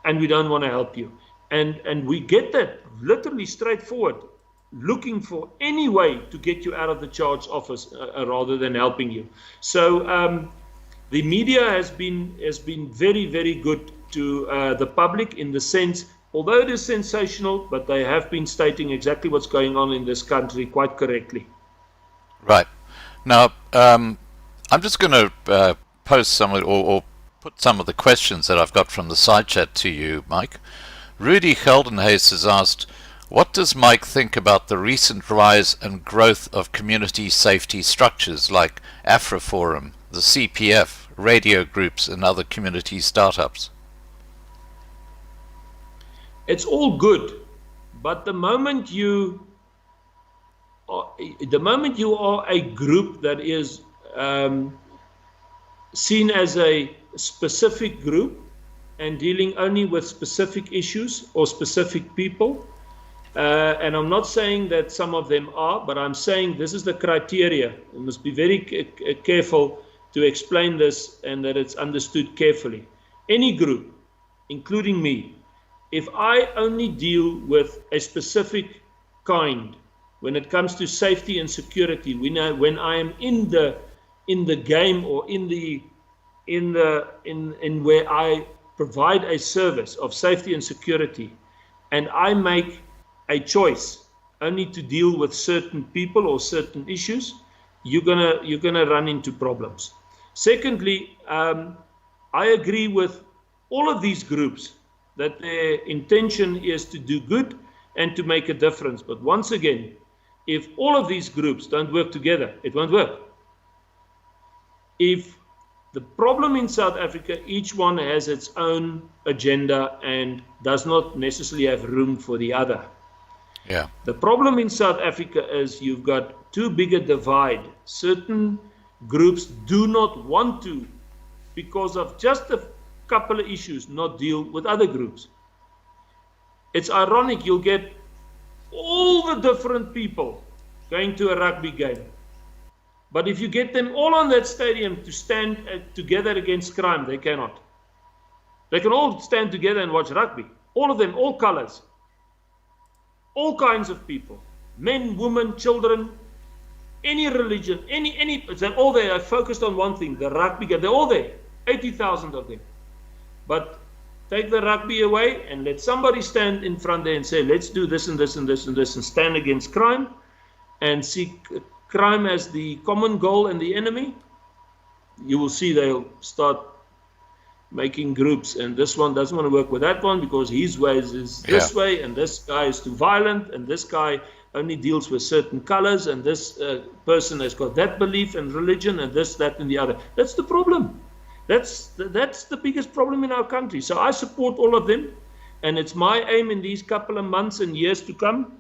D: and we don't want to help you. And we get that literally straightforward, looking for any way to get you out of the charge office rather than helping you. So the media has been very, very good to the public, in the sense, although it is sensational, but they have been stating exactly what's going on in this country quite correctly.
A: Right. Now, I'm just going to post some or put some of the questions that I've got from the side chat to you, Mike. Rudy Geldenhuis has asked, what does Mike think about the recent rise and growth of community safety structures like AfriForum, the CPF, radio groups, and other community startups?
D: It's all good, but the moment you are a group that is seen as a specific group, and dealing only with specific issues or specific people. And I'm not saying that some of them are, but I'm saying this is the criteria. We must be very careful to explain this and that it's understood carefully. Any group, including me, if I only deal with a specific kind when it comes to safety and security, when I am in the game or in where I provide a service of safety and security, and I make a choice only to deal with certain people or certain issues, you're gonna run into problems. Secondly, I agree with all of these groups that their intention is to do good and to make a difference. But once again, if all of these groups don't work together, it won't work. If the problem in South Africa, each one has its own agenda and does not necessarily have room for the other.
A: Yeah.
D: The problem in South Africa is you've got too big a divide. Certain groups do not want to, because of just a couple of issues, not deal with other groups. It's ironic, you'll get all the different people going to a rugby game. But if you get them all on that stadium to stand together against crime, they cannot. They can all stand together and watch rugby. All of them, all colors. All kinds of people. Men, women, children, any religion, they're all there. They're focused on one thing, the rugby game. They're all there. 80,000 of them. But take the rugby away and let somebody stand in front there and say, let's do this and this and this and this and stand against crime and see crime as the common goal and the enemy. You will see they'll start making groups, and this one doesn't want to work with that one because his ways is this way, and this guy is too violent, and this guy only deals with certain colors, and this person has got that belief and religion, and this, that, and the other. That's the problem. That's the biggest problem in our country. So I support all of them, and it's my aim in these couple of months and years to come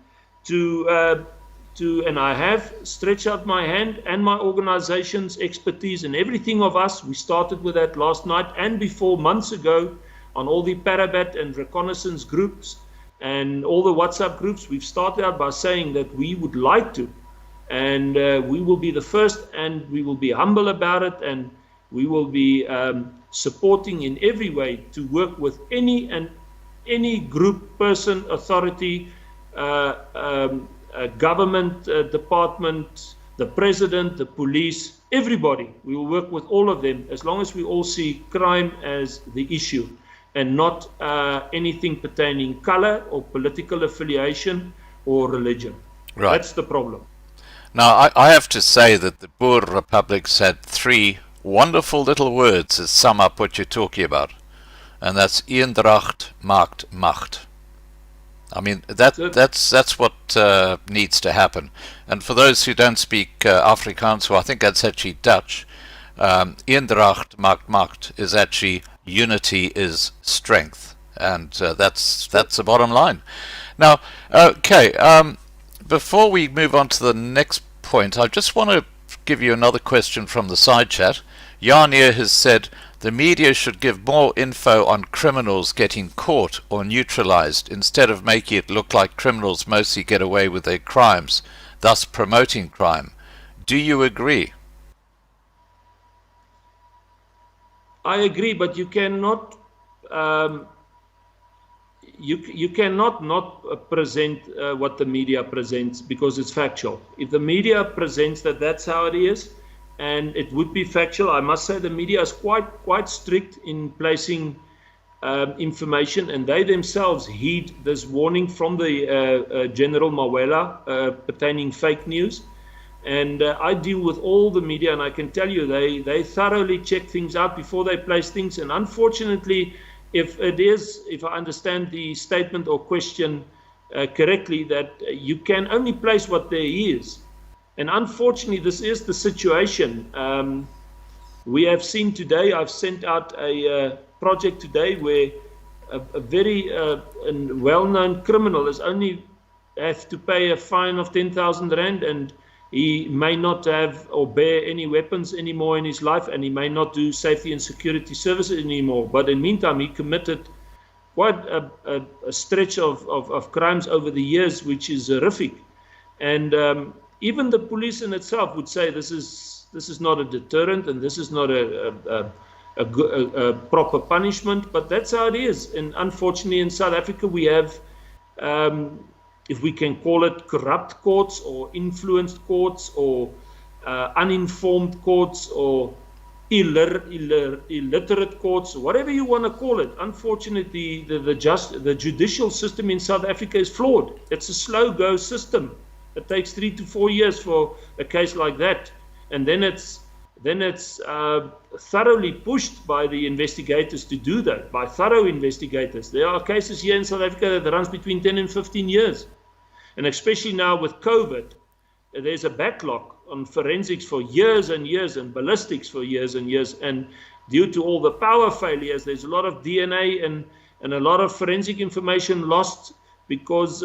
D: and I have stretched out my hand and my organization's expertise and everything of us. We started with that last night and before, months ago, on all the Parabat and reconnaissance groups and all the WhatsApp groups. We've started out by saying that we would like to, and we will be the first, and we will be humble about it, and we will be supporting in every way to work with any group, person, authority, government department, the president, the police, everybody. We will work with all of them as long as we all see crime as the issue and not anything pertaining color or political affiliation or religion.
A: Right.
D: That's the problem.
A: Now, I have to say that the Boer republics had three wonderful little words that sum up what you're talking about. And that's Eendracht maakt Macht. I mean, that's what needs to happen. And for those who don't speak Afrikaans, well, I think that's actually Dutch, Eendracht maakt Macht is actually unity is strength. And that's the bottom line. Now, okay, before we move on to the next point, I just want to give you another question from the side chat. Yarnier has said, the media should give more info on criminals getting caught or neutralized instead of making it look like criminals mostly get away with their crimes, thus promoting crime. Do you agree?
D: I agree, but you cannot you cannot not present what the media presents because it's factual. If the media presents that that's how it is, and it would be factual, I must say the media is quite strict in placing information, and they themselves heed this warning from the General Mawela pertaining fake news. And I deal with all the media, and I can tell you they thoroughly check things out before they place things. And unfortunately, if I understand the statement or question correctly, that you can only place what there is. And unfortunately, this is the situation. We have seen today, I've sent out a project today where a very well-known criminal has only have to pay a fine of 10,000 rand, and He may not have or bear any weapons anymore in his life, and he may not do safety and security services anymore. But in the meantime, he committed quite a stretch of crimes over the years, which is horrific. And even the police in itself would say this is not a deterrent, and this is not a proper punishment. But that's how it is. And unfortunately, in South Africa, we have, if we can call it, corrupt courts or influenced courts or uninformed courts or illiterate courts, whatever you want to call it. Unfortunately, the judicial system in South Africa is flawed. It's a slow-go system. It takes 3 to 4 years for a case like that, and then it's thoroughly pushed by the investigators to do that, by thorough investigators. There are cases here in South Africa that runs between 10 and 15 years. And especially now with COVID, there's a backlog on forensics for years and years, and ballistics for years and years. And due to all the power failures, there's a lot of DNA and a lot of forensic information lost because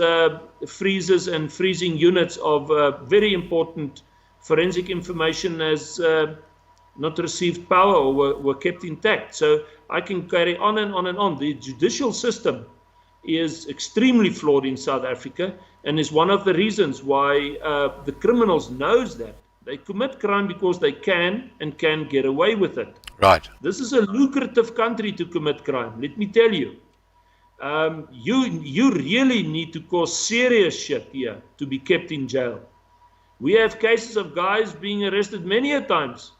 D: freezers and freezing units of very important forensic information has not received power or were kept intact. So I can carry on and on and on. The judicial system is extremely flawed in South Africa, and is one of the reasons why the criminals knows that. They commit crime because they can and can get away with it.
A: Right.
D: This is a lucrative country to commit crime, let me tell you. You really need to cause serious shit here to be kept in jail. We have cases of guys being arrested many a times,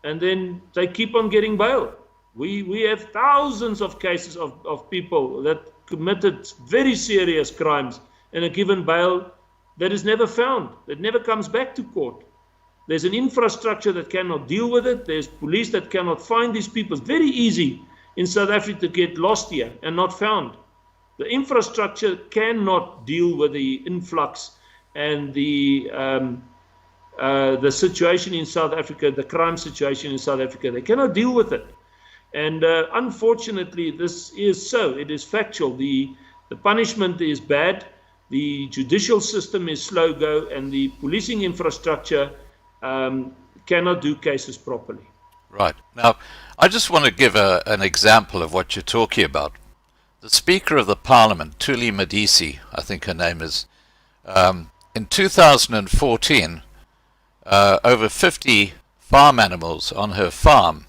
D: and then they keep on getting bail. We have thousands of cases of people that committed very serious crimes and are given bail that is never found, that never comes back to court. There's an infrastructure that cannot deal with it. There's police that cannot find these people. It's very easy in South Africa to get lost here and not found. The infrastructure cannot deal with the influx and the situation in South Africa, the crime situation in South Africa. They cannot deal with it. And unfortunately, this is so. It is factual. The punishment is bad. The judicial system is slow go, and the policing infrastructure cannot do cases properly.
A: Right. Now, I just want to give an example of what you're talking about. The Speaker of the Parliament, Thuli Modise, I think her name is, in 2014, over 50 farm animals on her farm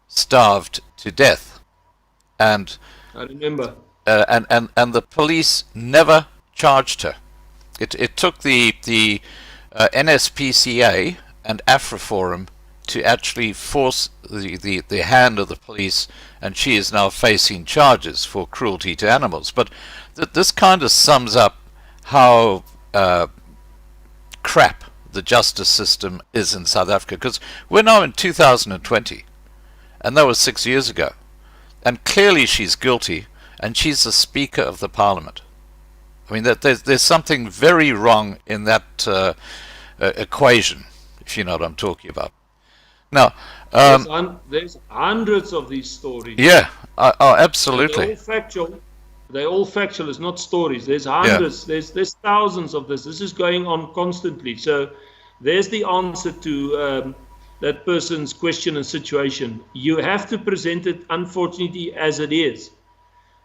A: starved to death. And
D: I remember.
A: And the police never charged her. It took the NSPCA and AfriForum to actually force the hand of the police, and she is now facing charges for cruelty to animals. But this kind of sums up how crap the justice system is in South Africa, because we're now in 2020, and that was 6 years ago. And clearly she's guilty, and she's the Speaker of the Parliament. I mean, there's something very wrong in that equation, if you know what I'm talking about. Now,
D: there's hundreds of these stories.
A: Yeah, absolutely.
D: They're all factual. They're all factual. It's not stories. There's hundreds. Yeah. There's thousands of this. This is going on constantly. So there's the answer to that person's question and situation. You have to present it, unfortunately, as it is.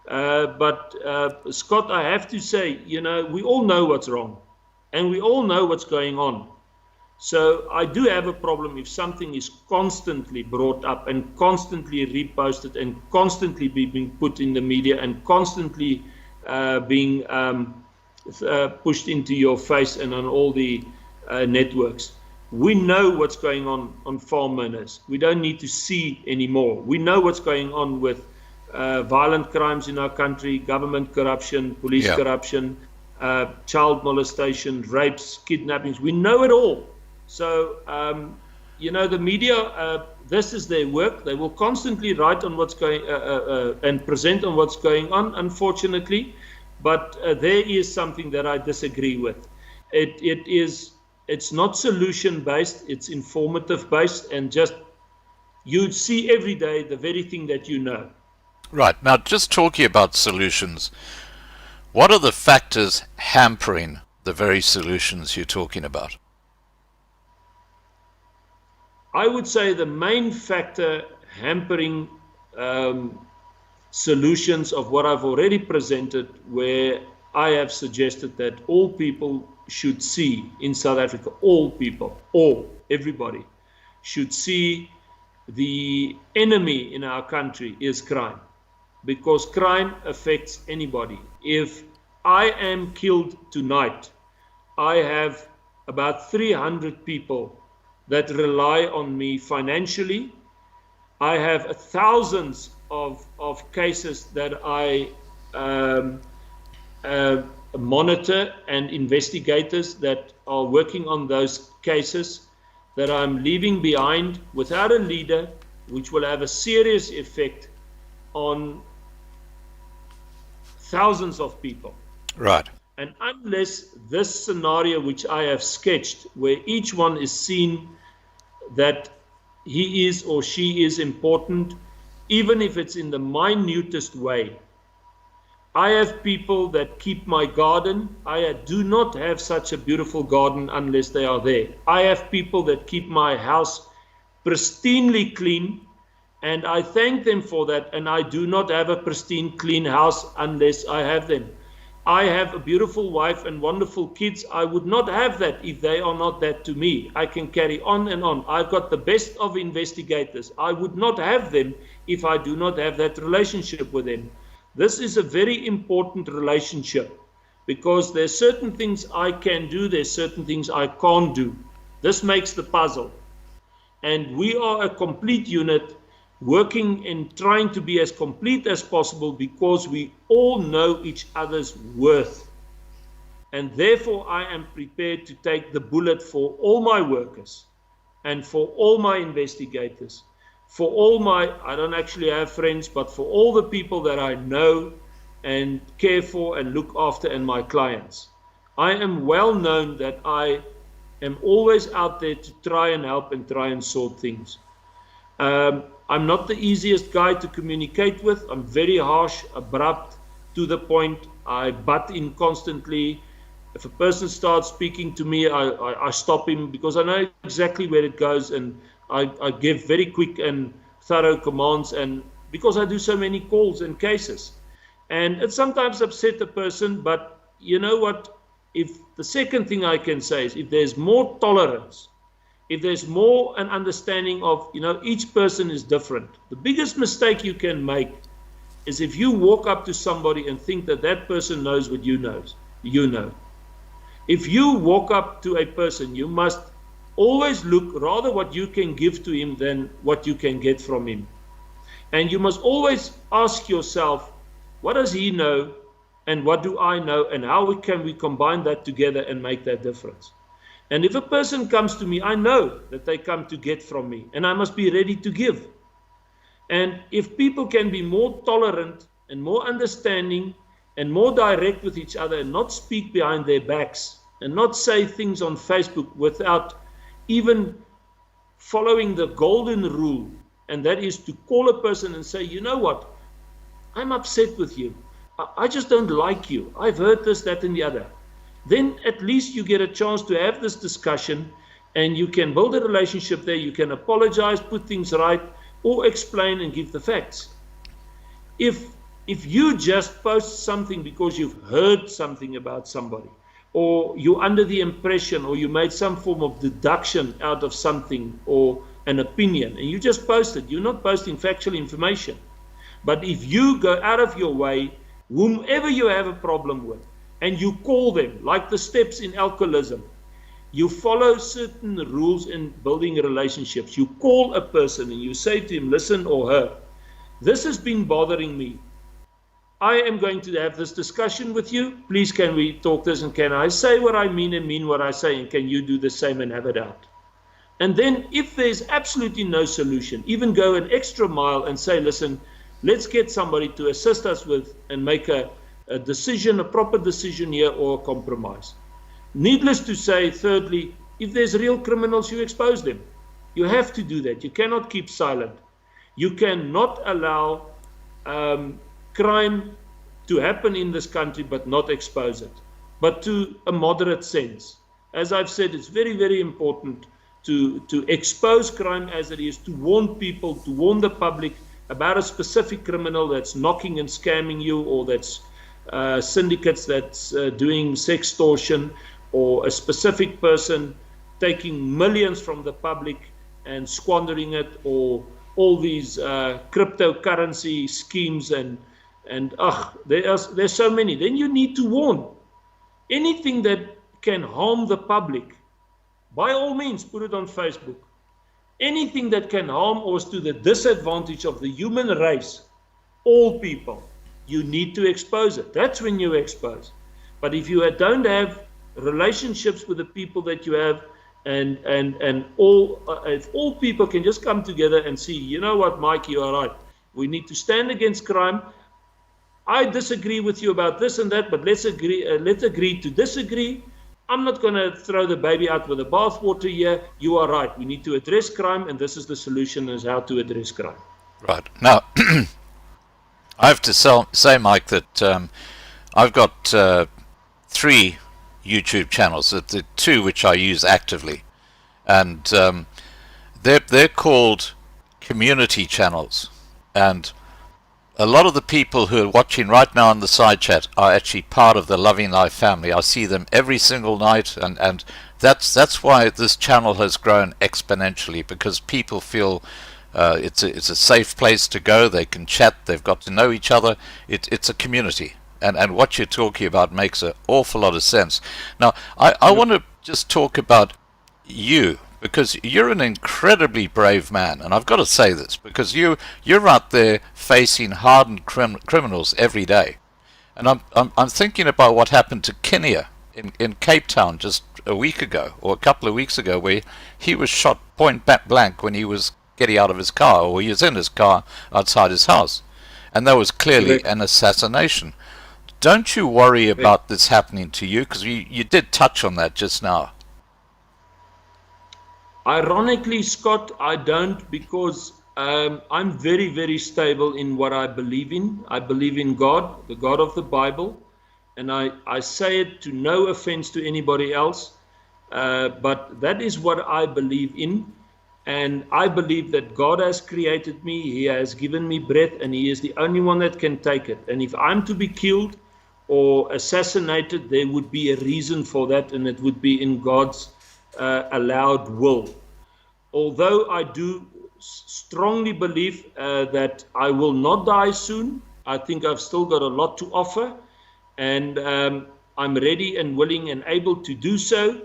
D: But Scott, I have to say, we all know what's wrong, and we all know what's going on. So I do have a problem if something is constantly brought up and constantly reposted and constantly being put in the media and constantly being pushed into your face and on all the networks. We know what's going on farm miners. We don't need to see anymore. We know what's going on with violent crimes in our country, government corruption, police corruption, child molestation, rapes, kidnappings. We know it all. So, the media, this is their work. They will constantly write on what's going and present on what's going on, unfortunately. But there is something that I disagree with. It's not solution-based. It's informative-based, and just you see every day the very thing that you know.
A: Right. Now, just talking about solutions, what are the factors hampering the very solutions you're talking about?
D: I would say the main factor hampering solutions of what I've already presented, where I have suggested that all people should see in South Africa, all people, everybody should see the enemy in our country is crime, because crime affects anybody. If I am killed tonight, I have about 300 people that rely on me financially. I have thousands of cases that I monitor, and investigators that are working on those cases that I'm leaving behind without a leader, which will have a serious effect on thousands of people.
A: Right.
D: And unless this scenario which I have sketched, where each one is seen that he is or she is important, even if it's in the minutest way. I have people that keep my garden. I do not have such a beautiful garden unless they are there. I have people that keep my house pristinely clean, and I thank them for that, and I do not have a pristine clean house unless I have them. I have a beautiful wife and wonderful kids. I would not have that if they are not that to me. I can carry on and on. I've got the best of investigators. I would not have them if I do not have that relationship with them. This is a very important relationship, because there's certain things I can do, there's certain things I can't do. This makes the puzzle. And we are a complete unit, working and trying to be as complete as possible, because we all know each other's worth. And therefore I am prepared to take the bullet for all my workers and for all my investigators, for all my, I don't actually have friends, but for all the people that I know and care for and look after, and my clients. I am well known that I am always out there to try and help and try and sort things. I'm not the easiest guy to communicate with. I'm very harsh, abrupt, to the point. I butt in constantly. If a person starts speaking to me, I stop him, because I know exactly where it goes, and I give very quick and thorough commands, and because I do so many calls and cases. And it sometimes upsets a person, but you know what? If the second thing I can say is, if there's more tolerance, if there's more an understanding of, each person is different. The biggest mistake you can make is if you walk up to somebody and think that that person knows what you know. If you walk up to a person, you must always look rather what you can give to him than what you can get from him. And you must always ask yourself, what does he know and what do I know, and how can we combine that together and make that difference? And if a person comes to me, I know that they come to get from me, and I must be ready to give. And if people can be more tolerant and more understanding and more direct with each other, and not speak behind their backs, and not say things on Facebook without even following the golden rule, and that is to call a person and say, you know what, I'm upset with you. I just don't like you. I've heard this, that, and the other. Then at least you get a chance to have this discussion, and you can build a relationship there. You can apologize, put things right, or explain and give the facts. If you just post something because you've heard something about somebody, or you're under the impression, or you made some form of deduction out of something or an opinion, and you just post it, you're not posting factual information. But if you go out of your way, whomever you have a problem with, and you call them, like the steps in alcoholism, you follow certain rules in building relationships. You call a person and you say to him, listen, or her, this has been bothering me. I am going to have this discussion with you. Please, can we talk this, and can I say what I mean and mean what I say, and can you do the same and have it out? And then if there's absolutely no solution, even go an extra mile and say, listen, let's get somebody to assist us with and make a decision, a proper decision here, or a compromise. Needless to say, thirdly, if there's real criminals, you expose them. You have to do that. You cannot keep silent. You cannot allow crime to happen in this country but not expose it, but to a moderate sense. As I've said, it's very, very important to expose crime as it is, to warn people, to warn the public about a specific criminal that's knocking and scamming you, or that's syndicates that's doing sex extortion, or a specific person taking millions from the public and squandering it, or all these cryptocurrency schemes, and there's so many. Then you need to warn. Anything that can harm the public, by all means, put it on Facebook. Anything that can harm or is to the disadvantage of the human race, all people, you need to expose it. That's when you expose. But if you don't have relationships with the people that you have, and if all people can just come together and see, you know what, Mike, you are right. We need to stand against crime. I disagree with you about this and that, but let's agree to disagree. I'm not going to throw the baby out with the bathwater here. You are right. We need to address crime, and this is the solution, is how to address crime.
A: Right. Now, I have to say, Mike, that I've got 3 YouTube channels, the 2 which I use actively, and they're called community channels, and a lot of the people who are watching right now on the side chat are actually part of the Loving Life family. I see them every single night, and that's why this channel has grown exponentially, because people feel it's a safe place to go. They can chat. They've got to know each other. It's a community, and what you're talking about makes an awful lot of sense. Now, I want to just talk about you, because you're an incredibly brave man, and I've got to say this, because you're out there facing hardened criminals every day, and I'm thinking about what happened to Kyknet in Cape Town just a week ago, or a couple of weeks ago, where he was shot point blank when he was getting out of his car, or he was in his car outside his house, and that was clearly an assassination. Don't you worry about this happening to you? Because you did touch on that just now.
D: Ironically, Scott, I don't, because I'm very, very stable in what I believe in. I believe in God, the God of the Bible, and I say it to no offense to anybody else, but that is what I believe in, and I believe that God has created me, He has given me breath, and He is the only one that can take it. And if I'm to be killed or assassinated, there would be a reason for that, and it would be in God's allowed will. Although I do strongly believe that I will not die soon, I think I've still got a lot to offer, and I'm ready and willing and able to do so.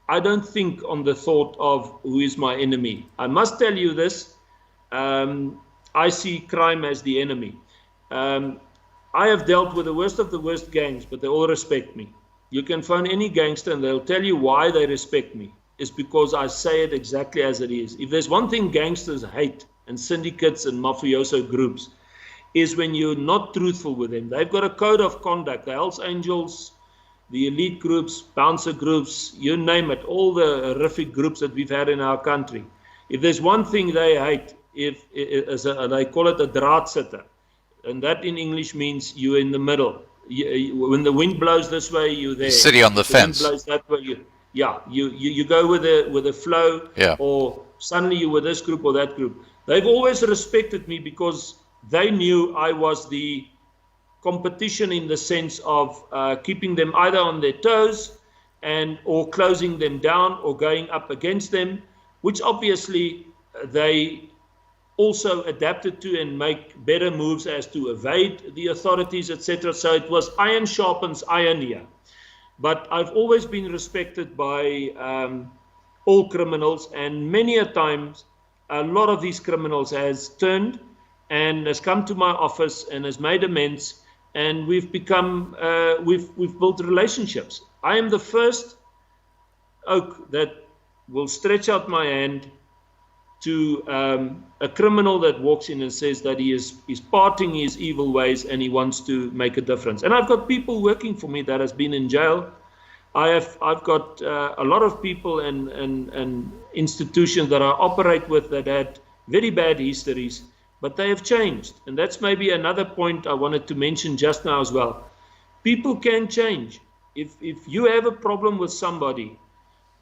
D: I don't think on the thought of who is my enemy. I must tell you this, I see crime as the enemy. I have dealt with the worst of the worst gangs, but they all respect me. You can phone any gangster and they'll tell you why they respect me. It's because I say it exactly as it is. If there's one thing gangsters hate, and syndicates and mafioso groups, is when you're not truthful with them. They've got a code of conduct. The Hells Angels, the elite groups, bouncer groups, you name it, all the horrific groups that we've had in our country. If there's one thing they hate, they call it a draadsitter. And that in English means you're in the middle. When the wind blows this way, you're there.
A: Sitting on the fence.
D: The wind blows that way, you go with the flow, or suddenly you're with this group or that group. They've always respected me because they knew I was the competition, in the sense of keeping them either on their toes or closing them down or going up against them, which obviously they also adapted to and make better moves as to evade the authorities, etc. So it was iron sharpens iron here. But I've always been respected by all criminals, and many a times a lot of these criminals has turned and has come to my office and has made amends, and we've become we've built relationships. I am the first oak that will stretch out my hand to a criminal that walks in and says that he's parting his evil ways and he wants to make a difference. And I've got people working for me that has been in jail. I've got a lot of people and institutions that I operate with that had very bad histories, but they have changed. And that's maybe another point I wanted to mention just now as well. People can change. If you have a problem with somebody,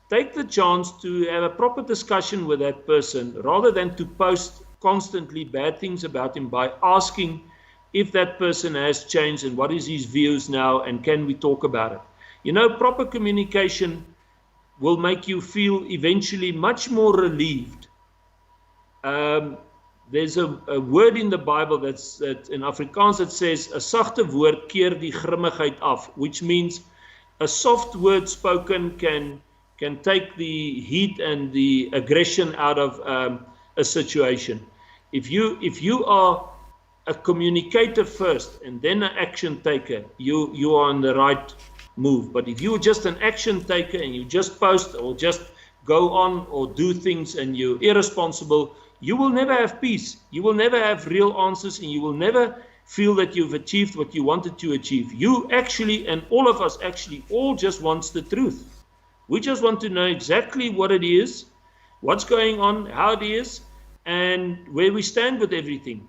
D: take the chance to have a proper discussion with that person rather than to post constantly bad things about him by asking if that person has changed and what is his views now and can we talk about it. You know, proper communication will make you feel eventually much more relieved. There's a word in the Bible that in Afrikaans that says, 'n sagte woord keer die grimmigheid af,' which means a soft word spoken can take the heat and the aggression out of a situation. If you are a communicator first and then an action taker, you are on the right move. But if you're just an action taker and you just post or just go on or do things and you're irresponsible, you will never have peace. You will never have real answers, and you will never feel that you've achieved what you wanted to achieve. You actually, and all of us actually, all just wants the truth. We just want to know exactly what it is, what's going on, how it is, and where we stand with everything.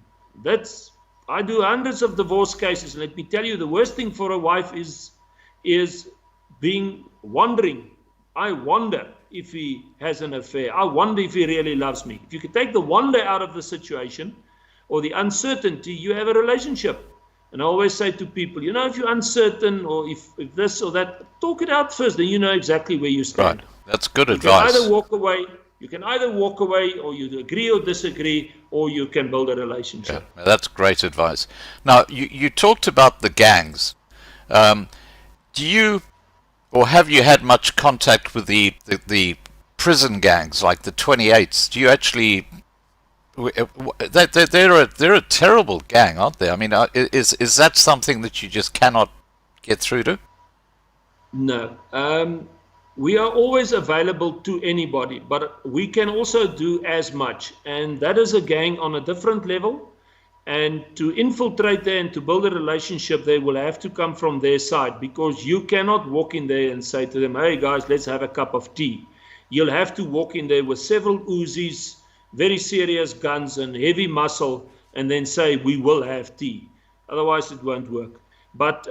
D: I do hundreds of divorce cases, and let me tell you, the worst thing for a wife is being wondering. I wonder if he has an affair. I wonder if he really loves me. If you could take the wonder out of the situation or the uncertainty, you have a relationship. And I always say to people, you know, if you're uncertain or if this or that, talk it out first, then you know exactly where you stand.
A: Right. That's good advice.
D: You can either walk away or you agree or disagree, or you can build a relationship.
A: Yeah, that's great advice. Now, you talked about the gangs. Do you, or have you had much contact with the prison gangs, like the 28s? Do you actually... They're a terrible gang, aren't they? I mean, is that something that you just cannot get through to?
D: No. We are always available to anybody, but we can also do as much. And that is a gang on a different level. And to infiltrate there and to build a relationship, they will have to come from their side, because you cannot walk in there and say to them, hey guys, let's have a cup of tea. You'll have to walk in there with several Uzis, very serious guns and heavy muscle, and then say, we will have tea. Otherwise it won't work. But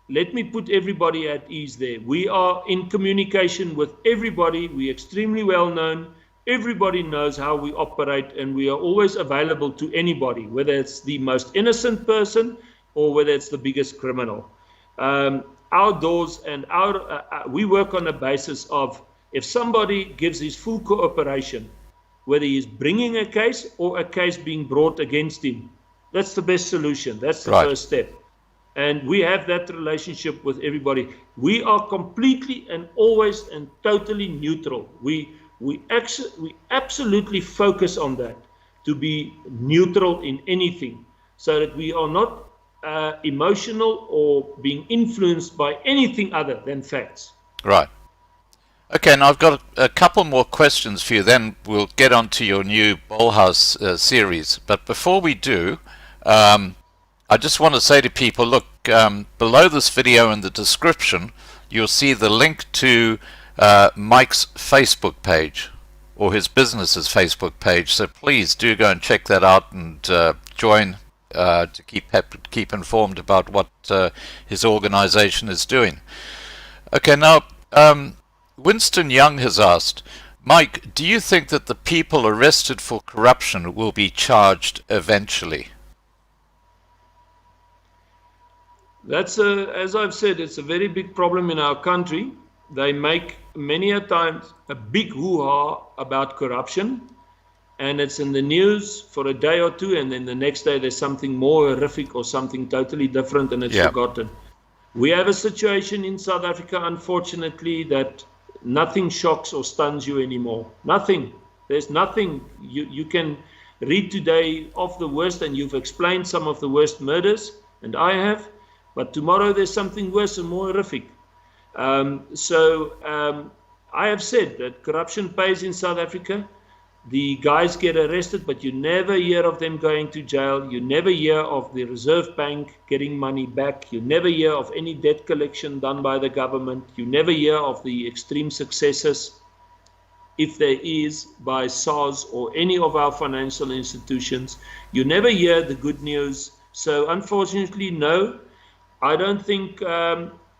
D: let me put everybody at ease there. We are in communication with everybody. We're extremely well known. Everybody knows how we operate, and we are always available to anybody, whether it's the most innocent person or whether it's the biggest criminal. Our doors and we work on a basis of, if somebody gives his full cooperation, whether he's bringing a case or a case being brought against him, that's the best solution. That's the first step. And we have that relationship with everybody. We are completely and always and totally neutral. We absolutely focus on that, to be neutral in anything, so that we are not emotional or being influenced by anything other than facts.
A: Right. Okay, now I've got a couple more questions for you, then we'll get on to your new Bolhuis series. But before we do, I just want to say to people, look, below this video in the description, you'll see the link to Mike's Facebook page, or his business's Facebook page. So please do go and check that out and join to keep informed about what his organization is doing. Okay, now Winston Young has asked, Mike, do you think that the people arrested for corruption will be charged eventually?
D: That's as I've said, it's a very big problem in our country. They make many a times a big hoo-ha about corruption, and it's in the news for a day or two, and then the next day there's something more horrific or something totally different, and it's forgotten. We have a situation in South Africa, unfortunately, that nothing shocks or stuns you anymore. Nothing. There's nothing. You can read today of the worst, and you've explained some of the worst murders, and I have, but tomorrow there's something worse and more horrific. I have said that corruption pays in South Africa. The guys get arrested, but you never hear of them going to jail. You never hear of the Reserve Bank getting money back. You never hear of any debt collection done by the government. You never hear of the extreme successes, if there is, by SARS or any of our financial institutions. You never hear the good news. So unfortunately, no, I don't think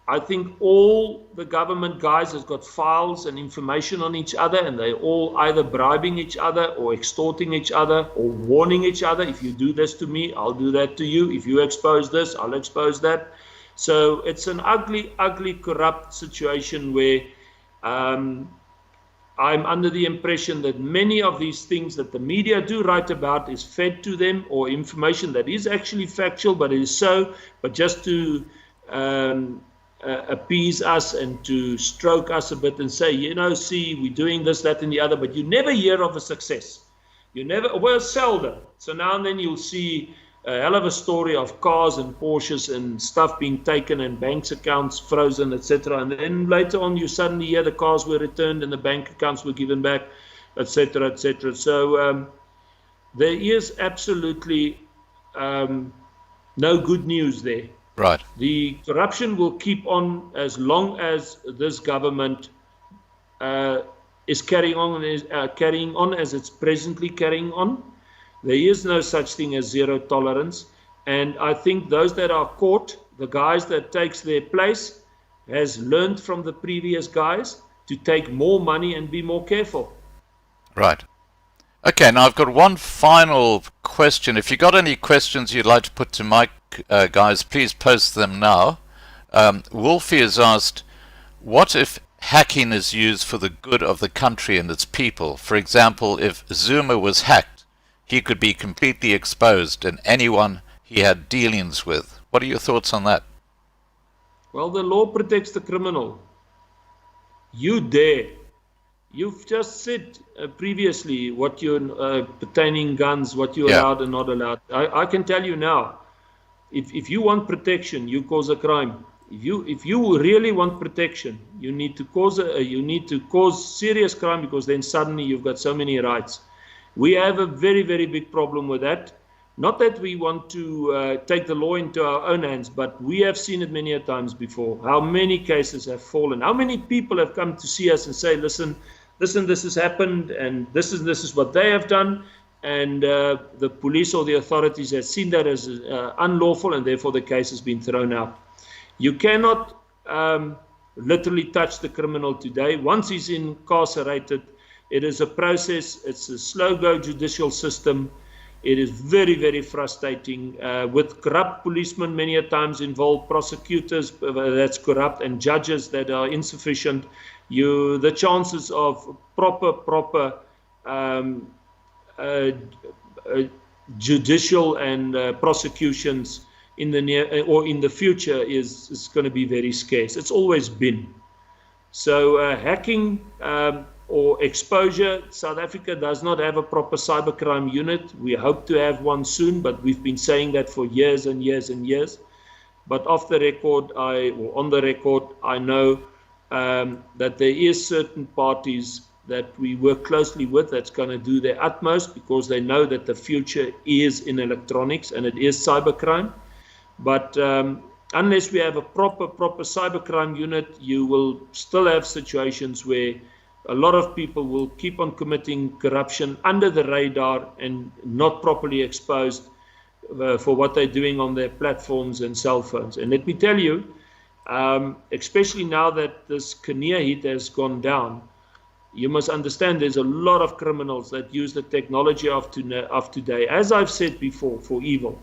D: I think all the government guys have got files and information on each other, and they're all either bribing each other or extorting each other or warning each other. If you do this to me, I'll do that to you. If you expose this, I'll expose that. So it's an ugly, ugly, corrupt situation where I'm under the impression that many of these things that the media do write about is fed to them, or information that is actually factual, but it is so, but just to appease us and to stroke us a bit and say, you know, see, we're doing this, that, and the other, but you never hear of a success. You never, well, seldom. So now and then you'll see a hell of a story of cars and Porsches and stuff being taken and bank accounts frozen, etc. And then later on you suddenly hear the cars were returned and the bank accounts were given back, etc., etc. So there is absolutely no good news there.
A: Right.
D: The corruption will keep on as long as this government is carrying on as it's presently carrying on. There is no such thing as zero tolerance. And I think those that are caught, the guys that takes their place, has learned from the previous guys to take more money and be more careful.
A: Right. Okay, now I've got one final question. If you've got any questions you'd like to put to Mike, guys, please post them now. Wolfie has asked, what if hacking is used for the good of the country and its people? For example, if Zuma was hacked, he could be completely exposed and anyone he had dealings with. What are your thoughts on that?
D: Well, the law protects the criminal. You dare. You've just said previously what you're pertaining guns, what you're allowed and not allowed. I can tell you now, if you want protection, you cause a crime. If you really want protection, you need to cause serious crime, because then suddenly you've got so many rights. We have a very, very big problem with that. Not that we want to take the law into our own hands, but we have seen it many a times before. How many cases have fallen? How many people have come to see us and say, listen, this has happened, and this is what they have done, and the police or the authorities have seen that as unlawful, and therefore the case has been thrown out. You cannot literally touch the criminal today. Once he's incarcerated, it is a process. It's a slow-go judicial system. It is very, very frustrating, with corrupt policemen many a times involved, prosecutors that's corrupt, and judges that are insufficient. The chances of proper judicial and prosecutions in the near or in the future is going to be very scarce. It's always been. So hacking or exposure, South Africa does not have a proper cybercrime unit. We hope to have one soon, but we've been saying that for years and years and years. But off the record, on the record, I know that there is certain parties that we work closely with that's going to do their utmost, because they know that the future is in electronics and it is cybercrime. But unless we have a proper cybercrime unit, you will still have situations where a lot of people will keep on committing corruption under the radar and not properly exposed for what they're doing on their platforms and cell phones. And let me tell you, especially now that this Kyknet hit has gone down, you must understand there's a lot of criminals that use the technology of today, as I've said before, for evil.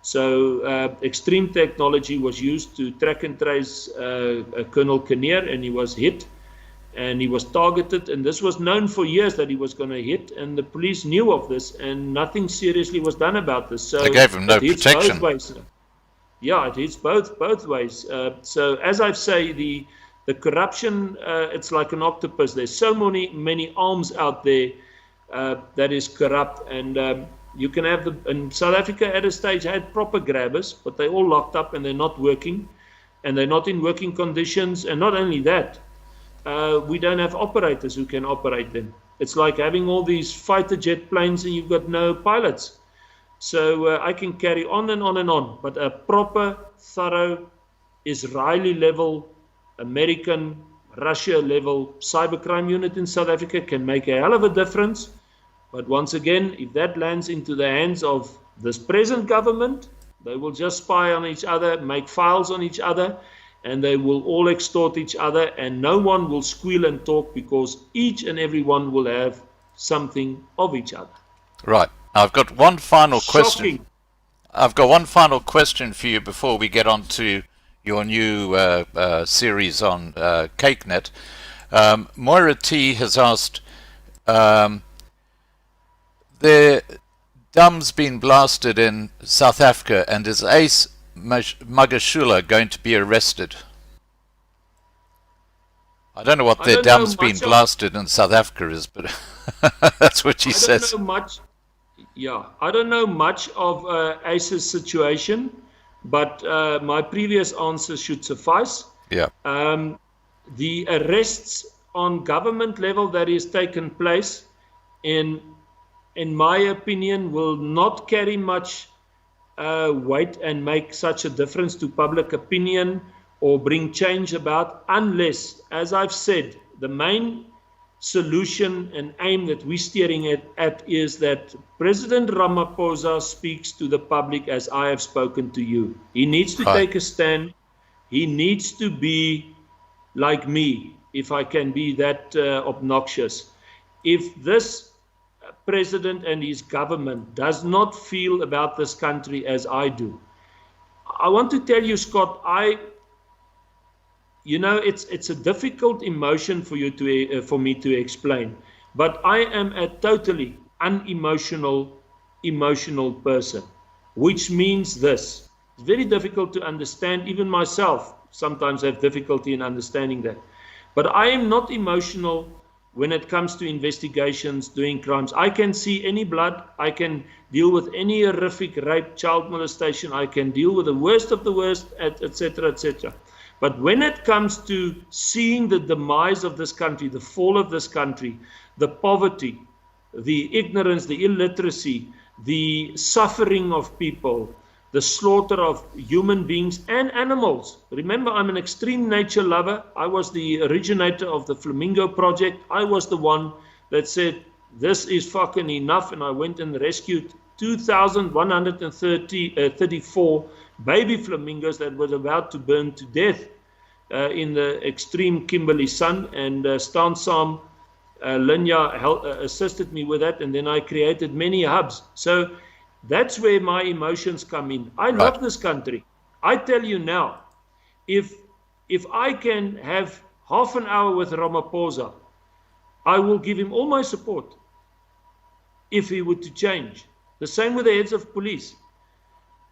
D: So extreme technology was used to track and trace Colonel Kyknet, and he was hit and he was targeted, and this was known for years that he was going to hit, and the police knew of this, and nothing seriously was done about this. So
A: they gave him no protection.
D: Both ways. Yeah, it hits both ways. So as I say, the corruption, it's like an octopus. There's so many arms out there that is corrupt, and you can have and South Africa at a stage had proper grabbers, but they're all locked up and they're not working, and they're not in working conditions. And not only that, we don't have operators who can operate them. It's like having all these fighter jet planes and you've got no pilots. So I can carry on and on and on, but a proper, thorough, Israeli level, American, Russia level cybercrime unit in South Africa can make a hell of a difference. But once again, if that lands into the hands of this present government, they will just spy on each other, make files on each other, and they will all extort each other, and no one will squeal and talk because each and every one will have something of each other.
A: Right. I've got one final question.
D: Shocking.
A: I've got one final question for you before we get on to your new series on Kyknet. Moira T has asked, the Dum's been blasted in South Africa, and is Ace Magashula going to be arrested? I don't know what their Dum's been blasted in South Africa is, but that's what she says.
D: I don't know much. Yeah, I don't know much of Ace's situation, but my previous answer should suffice.
A: Yeah.
D: The arrests on government level that is taken place, in my opinion, will not carry much weight and make such a difference to public opinion or bring change about, unless, as I've said, the main solution and aim that we're steering at is that President Ramaphosa speaks to the public as I have spoken to you. He needs to take a stand. He needs to be like me, if I can be that obnoxious. If this president and his government does not feel about this country as I do, I want to tell you, Scott, it's a difficult emotion for me to explain, but I am a totally unemotional, emotional person, which means this. It's very difficult to understand. Even myself sometimes have difficulty in understanding that. But I am not emotional when it comes to investigations, doing crimes. I can see any blood. I can deal with any horrific rape, child molestation. I can deal with the worst of the worst, etc., etc. But when it comes to seeing the demise of this country, the fall of this country, the poverty, the ignorance, the illiteracy, the suffering of people, the slaughter of human beings and animals. Remember, I'm an extreme nature lover. I was the originator of the Flamingo Project. I was the one that said, this is fucking enough. And I went and rescued 2,134 baby flamingos that were about to burn to death in the extreme Kimberley sun. And Stan Sam Linya assisted me with that. And then I created many hubs. So that's where my emotions come in. I love this country. I tell you now, if I can have half an hour with Ramaphosa, I will give him all my support if he were to change. The same with the heads of police.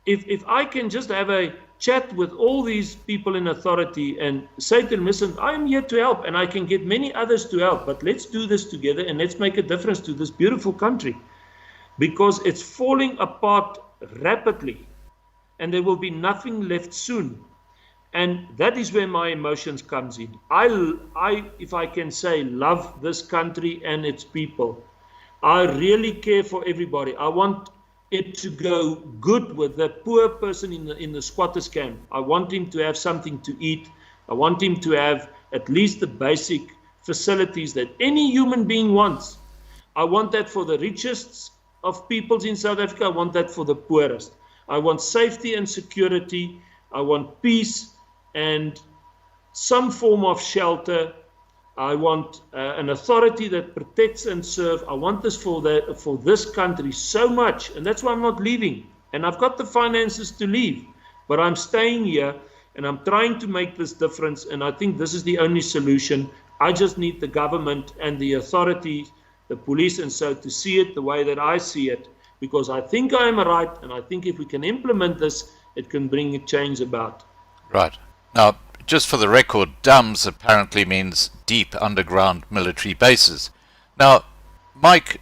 D: If I can just have a chat with all these people in authority and say to them, listen, I'm here to help, and I can get many others to help, but let's do this together and let's make a difference to this beautiful country. Because it's falling apart rapidly, and there will be nothing left soon. And that is where my emotions comes in. I, if I can say, love this country and its people. I really care for everybody. I want it to go good with the poor person in the squatters camp. I want him to have something to eat. I want him to have at least the basic facilities that any human being wants. I want that for the richest of peoples in South Africa. I want that for the poorest. I want safety and security. I want peace and some form of shelter. I want an authority that protects and serves. I want this for this country so much, and that's why I'm not leaving. And I've got the finances to leave, but I'm staying here and I'm trying to make this difference. And I think this is the only solution. I just need the government and the authorities, the police and so, to see it the way that I see it, because I think I am right, and I think if we can implement this, it can bring a change about.
A: Right. Now, just for the record, DUMS apparently means deep underground military bases. Now, Mike,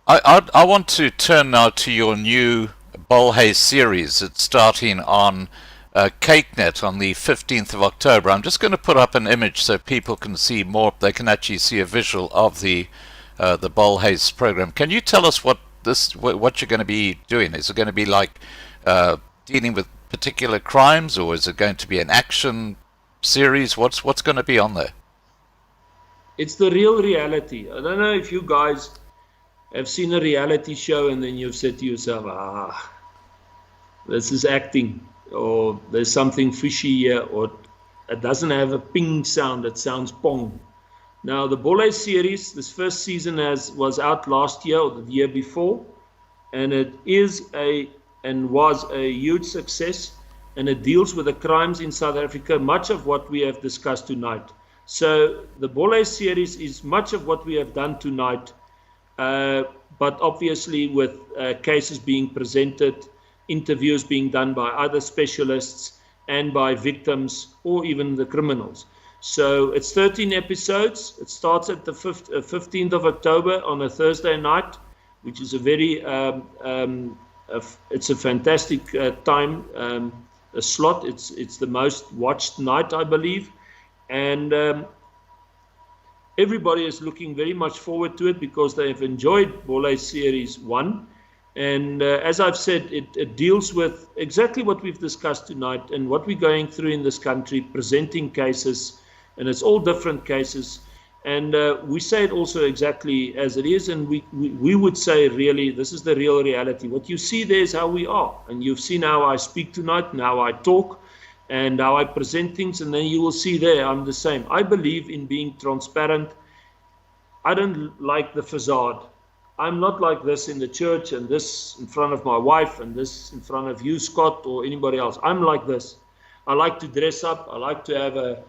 A: I want to turn now to your new Bolhuis series. It's starting on Kyknet on the 15th of October. I'm just going to put up an image so people can see more. They can actually see a visual of the Bolhuis program. Can you tell us what you're going to be doing? Is it going to be like dealing with particular crimes, or is it going to be an action series? What's going to be on there?
D: It's the real reality. I don't know if you guys have seen a reality show and then you've said to yourself, this is acting, or there's something fishy here, or it doesn't have a ping sound, it sounds pong. Now, the Bolhuis series, this first season was out last year or the year before, and it was a huge success, and it deals with the crimes in South Africa, much of what we have discussed tonight. So the Bolhuis series is much of what we have done tonight, but obviously with cases being presented, interviews being done by other specialists and by victims or even the criminals. So it's 13 episodes. It starts at the 15th of October on a Thursday night, which is a very, it's a fantastic time, a slot. It's the most watched night, I believe. And everybody is looking very much forward to it because they have enjoyed Bolhuis Series 1. And as I've said, it deals with exactly what we've discussed tonight and what we're going through in this country, presenting cases, and it's all different cases. And we say it also exactly as it is, and we would say, really, this is the real reality. What you see there is how we are, and you've seen how I speak tonight and how I talk and how I present things, and then you will see there I'm the same. I believe in being transparent. I don't like the facade. I'm not like this in the church and this in front of my wife and this in front of you, Scott, or anybody else. I'm like this. I like to dress up. I like to have a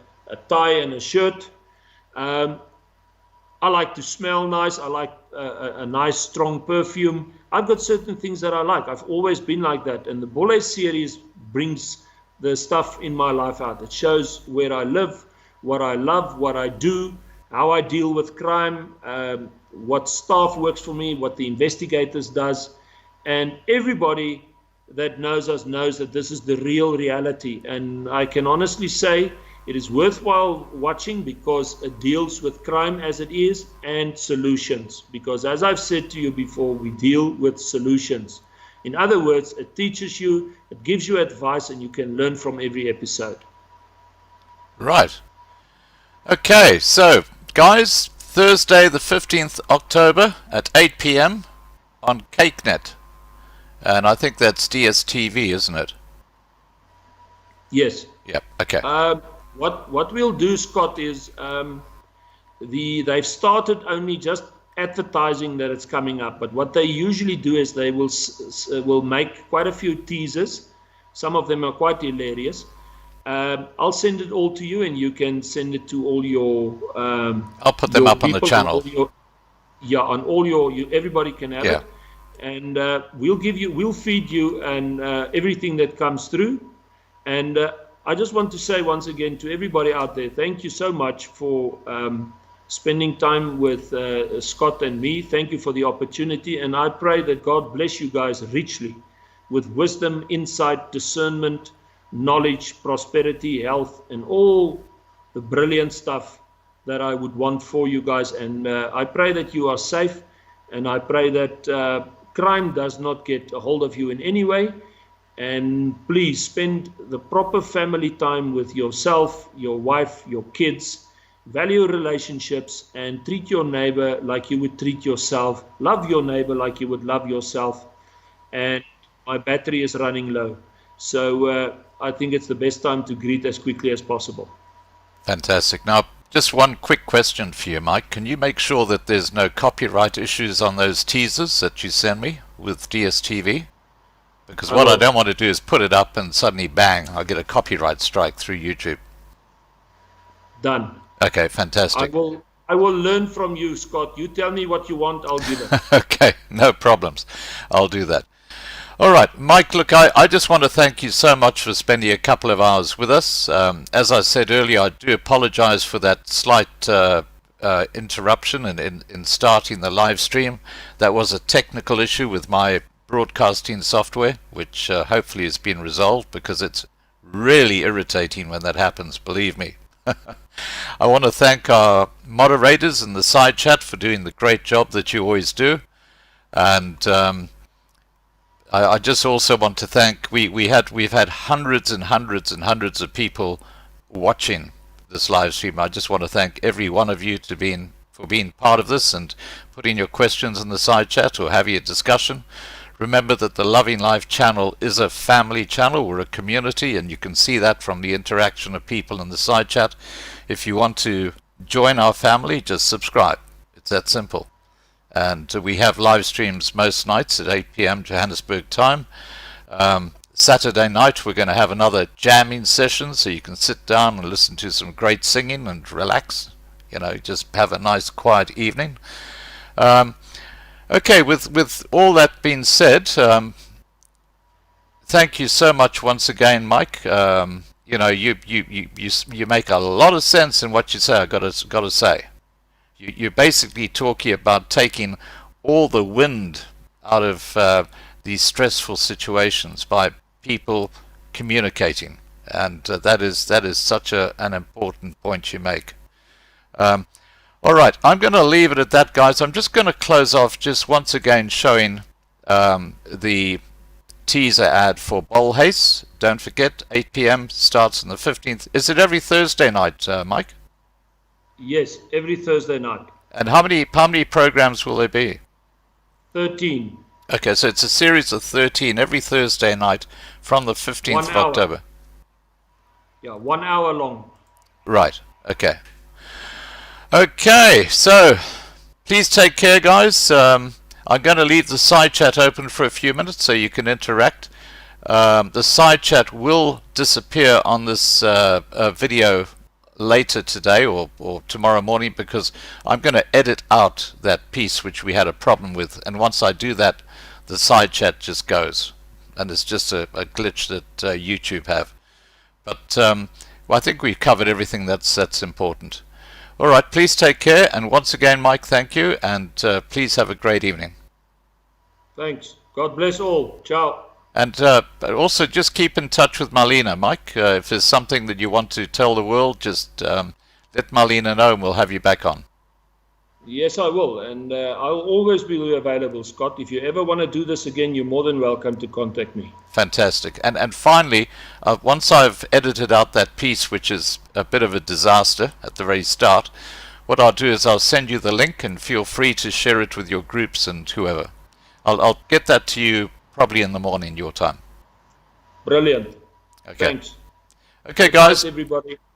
D: tie and a shirt. I like to smell nice. I like a nice, strong perfume. I've got certain things that I like. I've always been like that. And the Bolhuis series brings the stuff in my life out. It shows where I live, what I love, what I do, how I deal with crime, what staff works for me, what the investigators does. And everybody that knows us knows that this is the real reality. And I can honestly say it is worthwhile watching because it deals with crime as it is and solutions. Because as I've said to you before, we deal with solutions. In other words, it teaches you, it gives you advice, and you can learn from every episode.
A: Right. Okay, so guys, Thursday the 15th October at 8 p.m. on Kyknet. And I think that's DSTV, isn't it?
D: Yes.
A: Yep, okay.
D: What we'll do, Scott, is they've started only just advertising that it's coming up, but what they usually do is they will make quite a few teasers. Some of them are quite hilarious. I'll send it all to you, and you can send it to all your.
A: I'll put them up on the channel.
D: On all your everybody can have it, and we'll feed you and everything that comes through. And I just want to say once again to everybody out there, thank you so much for spending time with Scott and me. Thank you for the opportunity, and I pray that God bless you guys richly with wisdom, insight, discernment, knowledge, prosperity, health, and all the brilliant stuff that I would want for you guys. And I pray that you are safe, and I pray that crime does not get a hold of you in any way. And please spend the proper family time with yourself, your wife, your kids. Value relationships and treat your neighbor like you would treat yourself. Love your neighbor like you would love yourself. And my battery is running low. So I think it's the best time to greet as quickly as possible.
A: Fantastic. Now, just one quick question for you, Mike. Can you make sure that there's no copyright issues on those teasers that you send me with DSTV? Because what I don't want to do is put it up and suddenly, bang, I'll get a copyright strike through YouTube.
D: Done.
A: Okay, fantastic.
D: I will learn from you, Scott. You tell me what you want, I'll give it.
A: Okay, no problems. I'll do that. All right, Mike, look, I just want to thank you so much for spending a couple of hours with us. As I said earlier, I do apologize for that slight interruption in starting the live stream. That was a technical issue with my broadcasting software, which hopefully has been resolved, because it's really irritating when that happens, believe me. I want to thank our moderators in the side chat for doing the great job that you always do, and I just also want to thank we've had hundreds and hundreds and hundreds of people watching this live stream. I just want to thank every one of you for being part of this and putting your questions in the side chat or having a discussion. Remember that the Loving Life channel is a family channel. We're a community, and you can see that from the interaction of people in the side chat. If you want to join our family, just subscribe. It's that simple. And we have live streams most nights at 8 p.m. Johannesburg time. Saturday night we're going to have another jamming session, so you can sit down and listen to some great singing and relax. You know, just have a nice quiet evening. Okay, with all that being said, thank you so much once again, Mike. You know, you make a lot of sense in what you say. I got to say, you're basically talking about taking all the wind out of these stressful situations by people communicating, and that is such an important point you make. All right, I'm going to leave it at that, guys. I'm just going to close off just once again showing the teaser ad for Bolhuis. Don't forget, 8 p.m. starts on the 15th. Is it every Thursday night, Mike?
D: Yes, every Thursday night.
A: And how many programs will there be?
D: 13.
A: Okay, so it's a series of 13 every Thursday night from the 15th of October.
D: Yeah, 1 hour long.
A: Right, okay. Okay, so please take care, guys. I'm going to leave the side chat open for a few minutes so you can interact. The side chat will disappear on this video later today or tomorrow morning, because I'm going to edit out that piece which we had a problem with, and once I do that, the side chat just goes, and it's just a glitch that YouTube have. But well, I think we've covered everything that's important. All right, please take care, and once again, Mike, thank you, and please have a great evening.
D: Thanks. God bless all. Ciao.
A: And also just keep in touch with Marlena, Mike. If there's something that you want to tell the world, just let Marlena know and we'll have you back on.
D: Yes, I will. And I'll always be available, Scott. If you ever want to do this again, you're more than welcome to contact me.
A: Fantastic. And finally, once I've edited out that piece, which is a bit of a disaster at the very start, what I'll do is I'll send you the link, and feel free to share it with your groups and whoever. I'll get that to you probably in the morning, your time.
D: Brilliant.
A: Okay.
D: Thanks.
A: Okay, guys.
D: Everybody.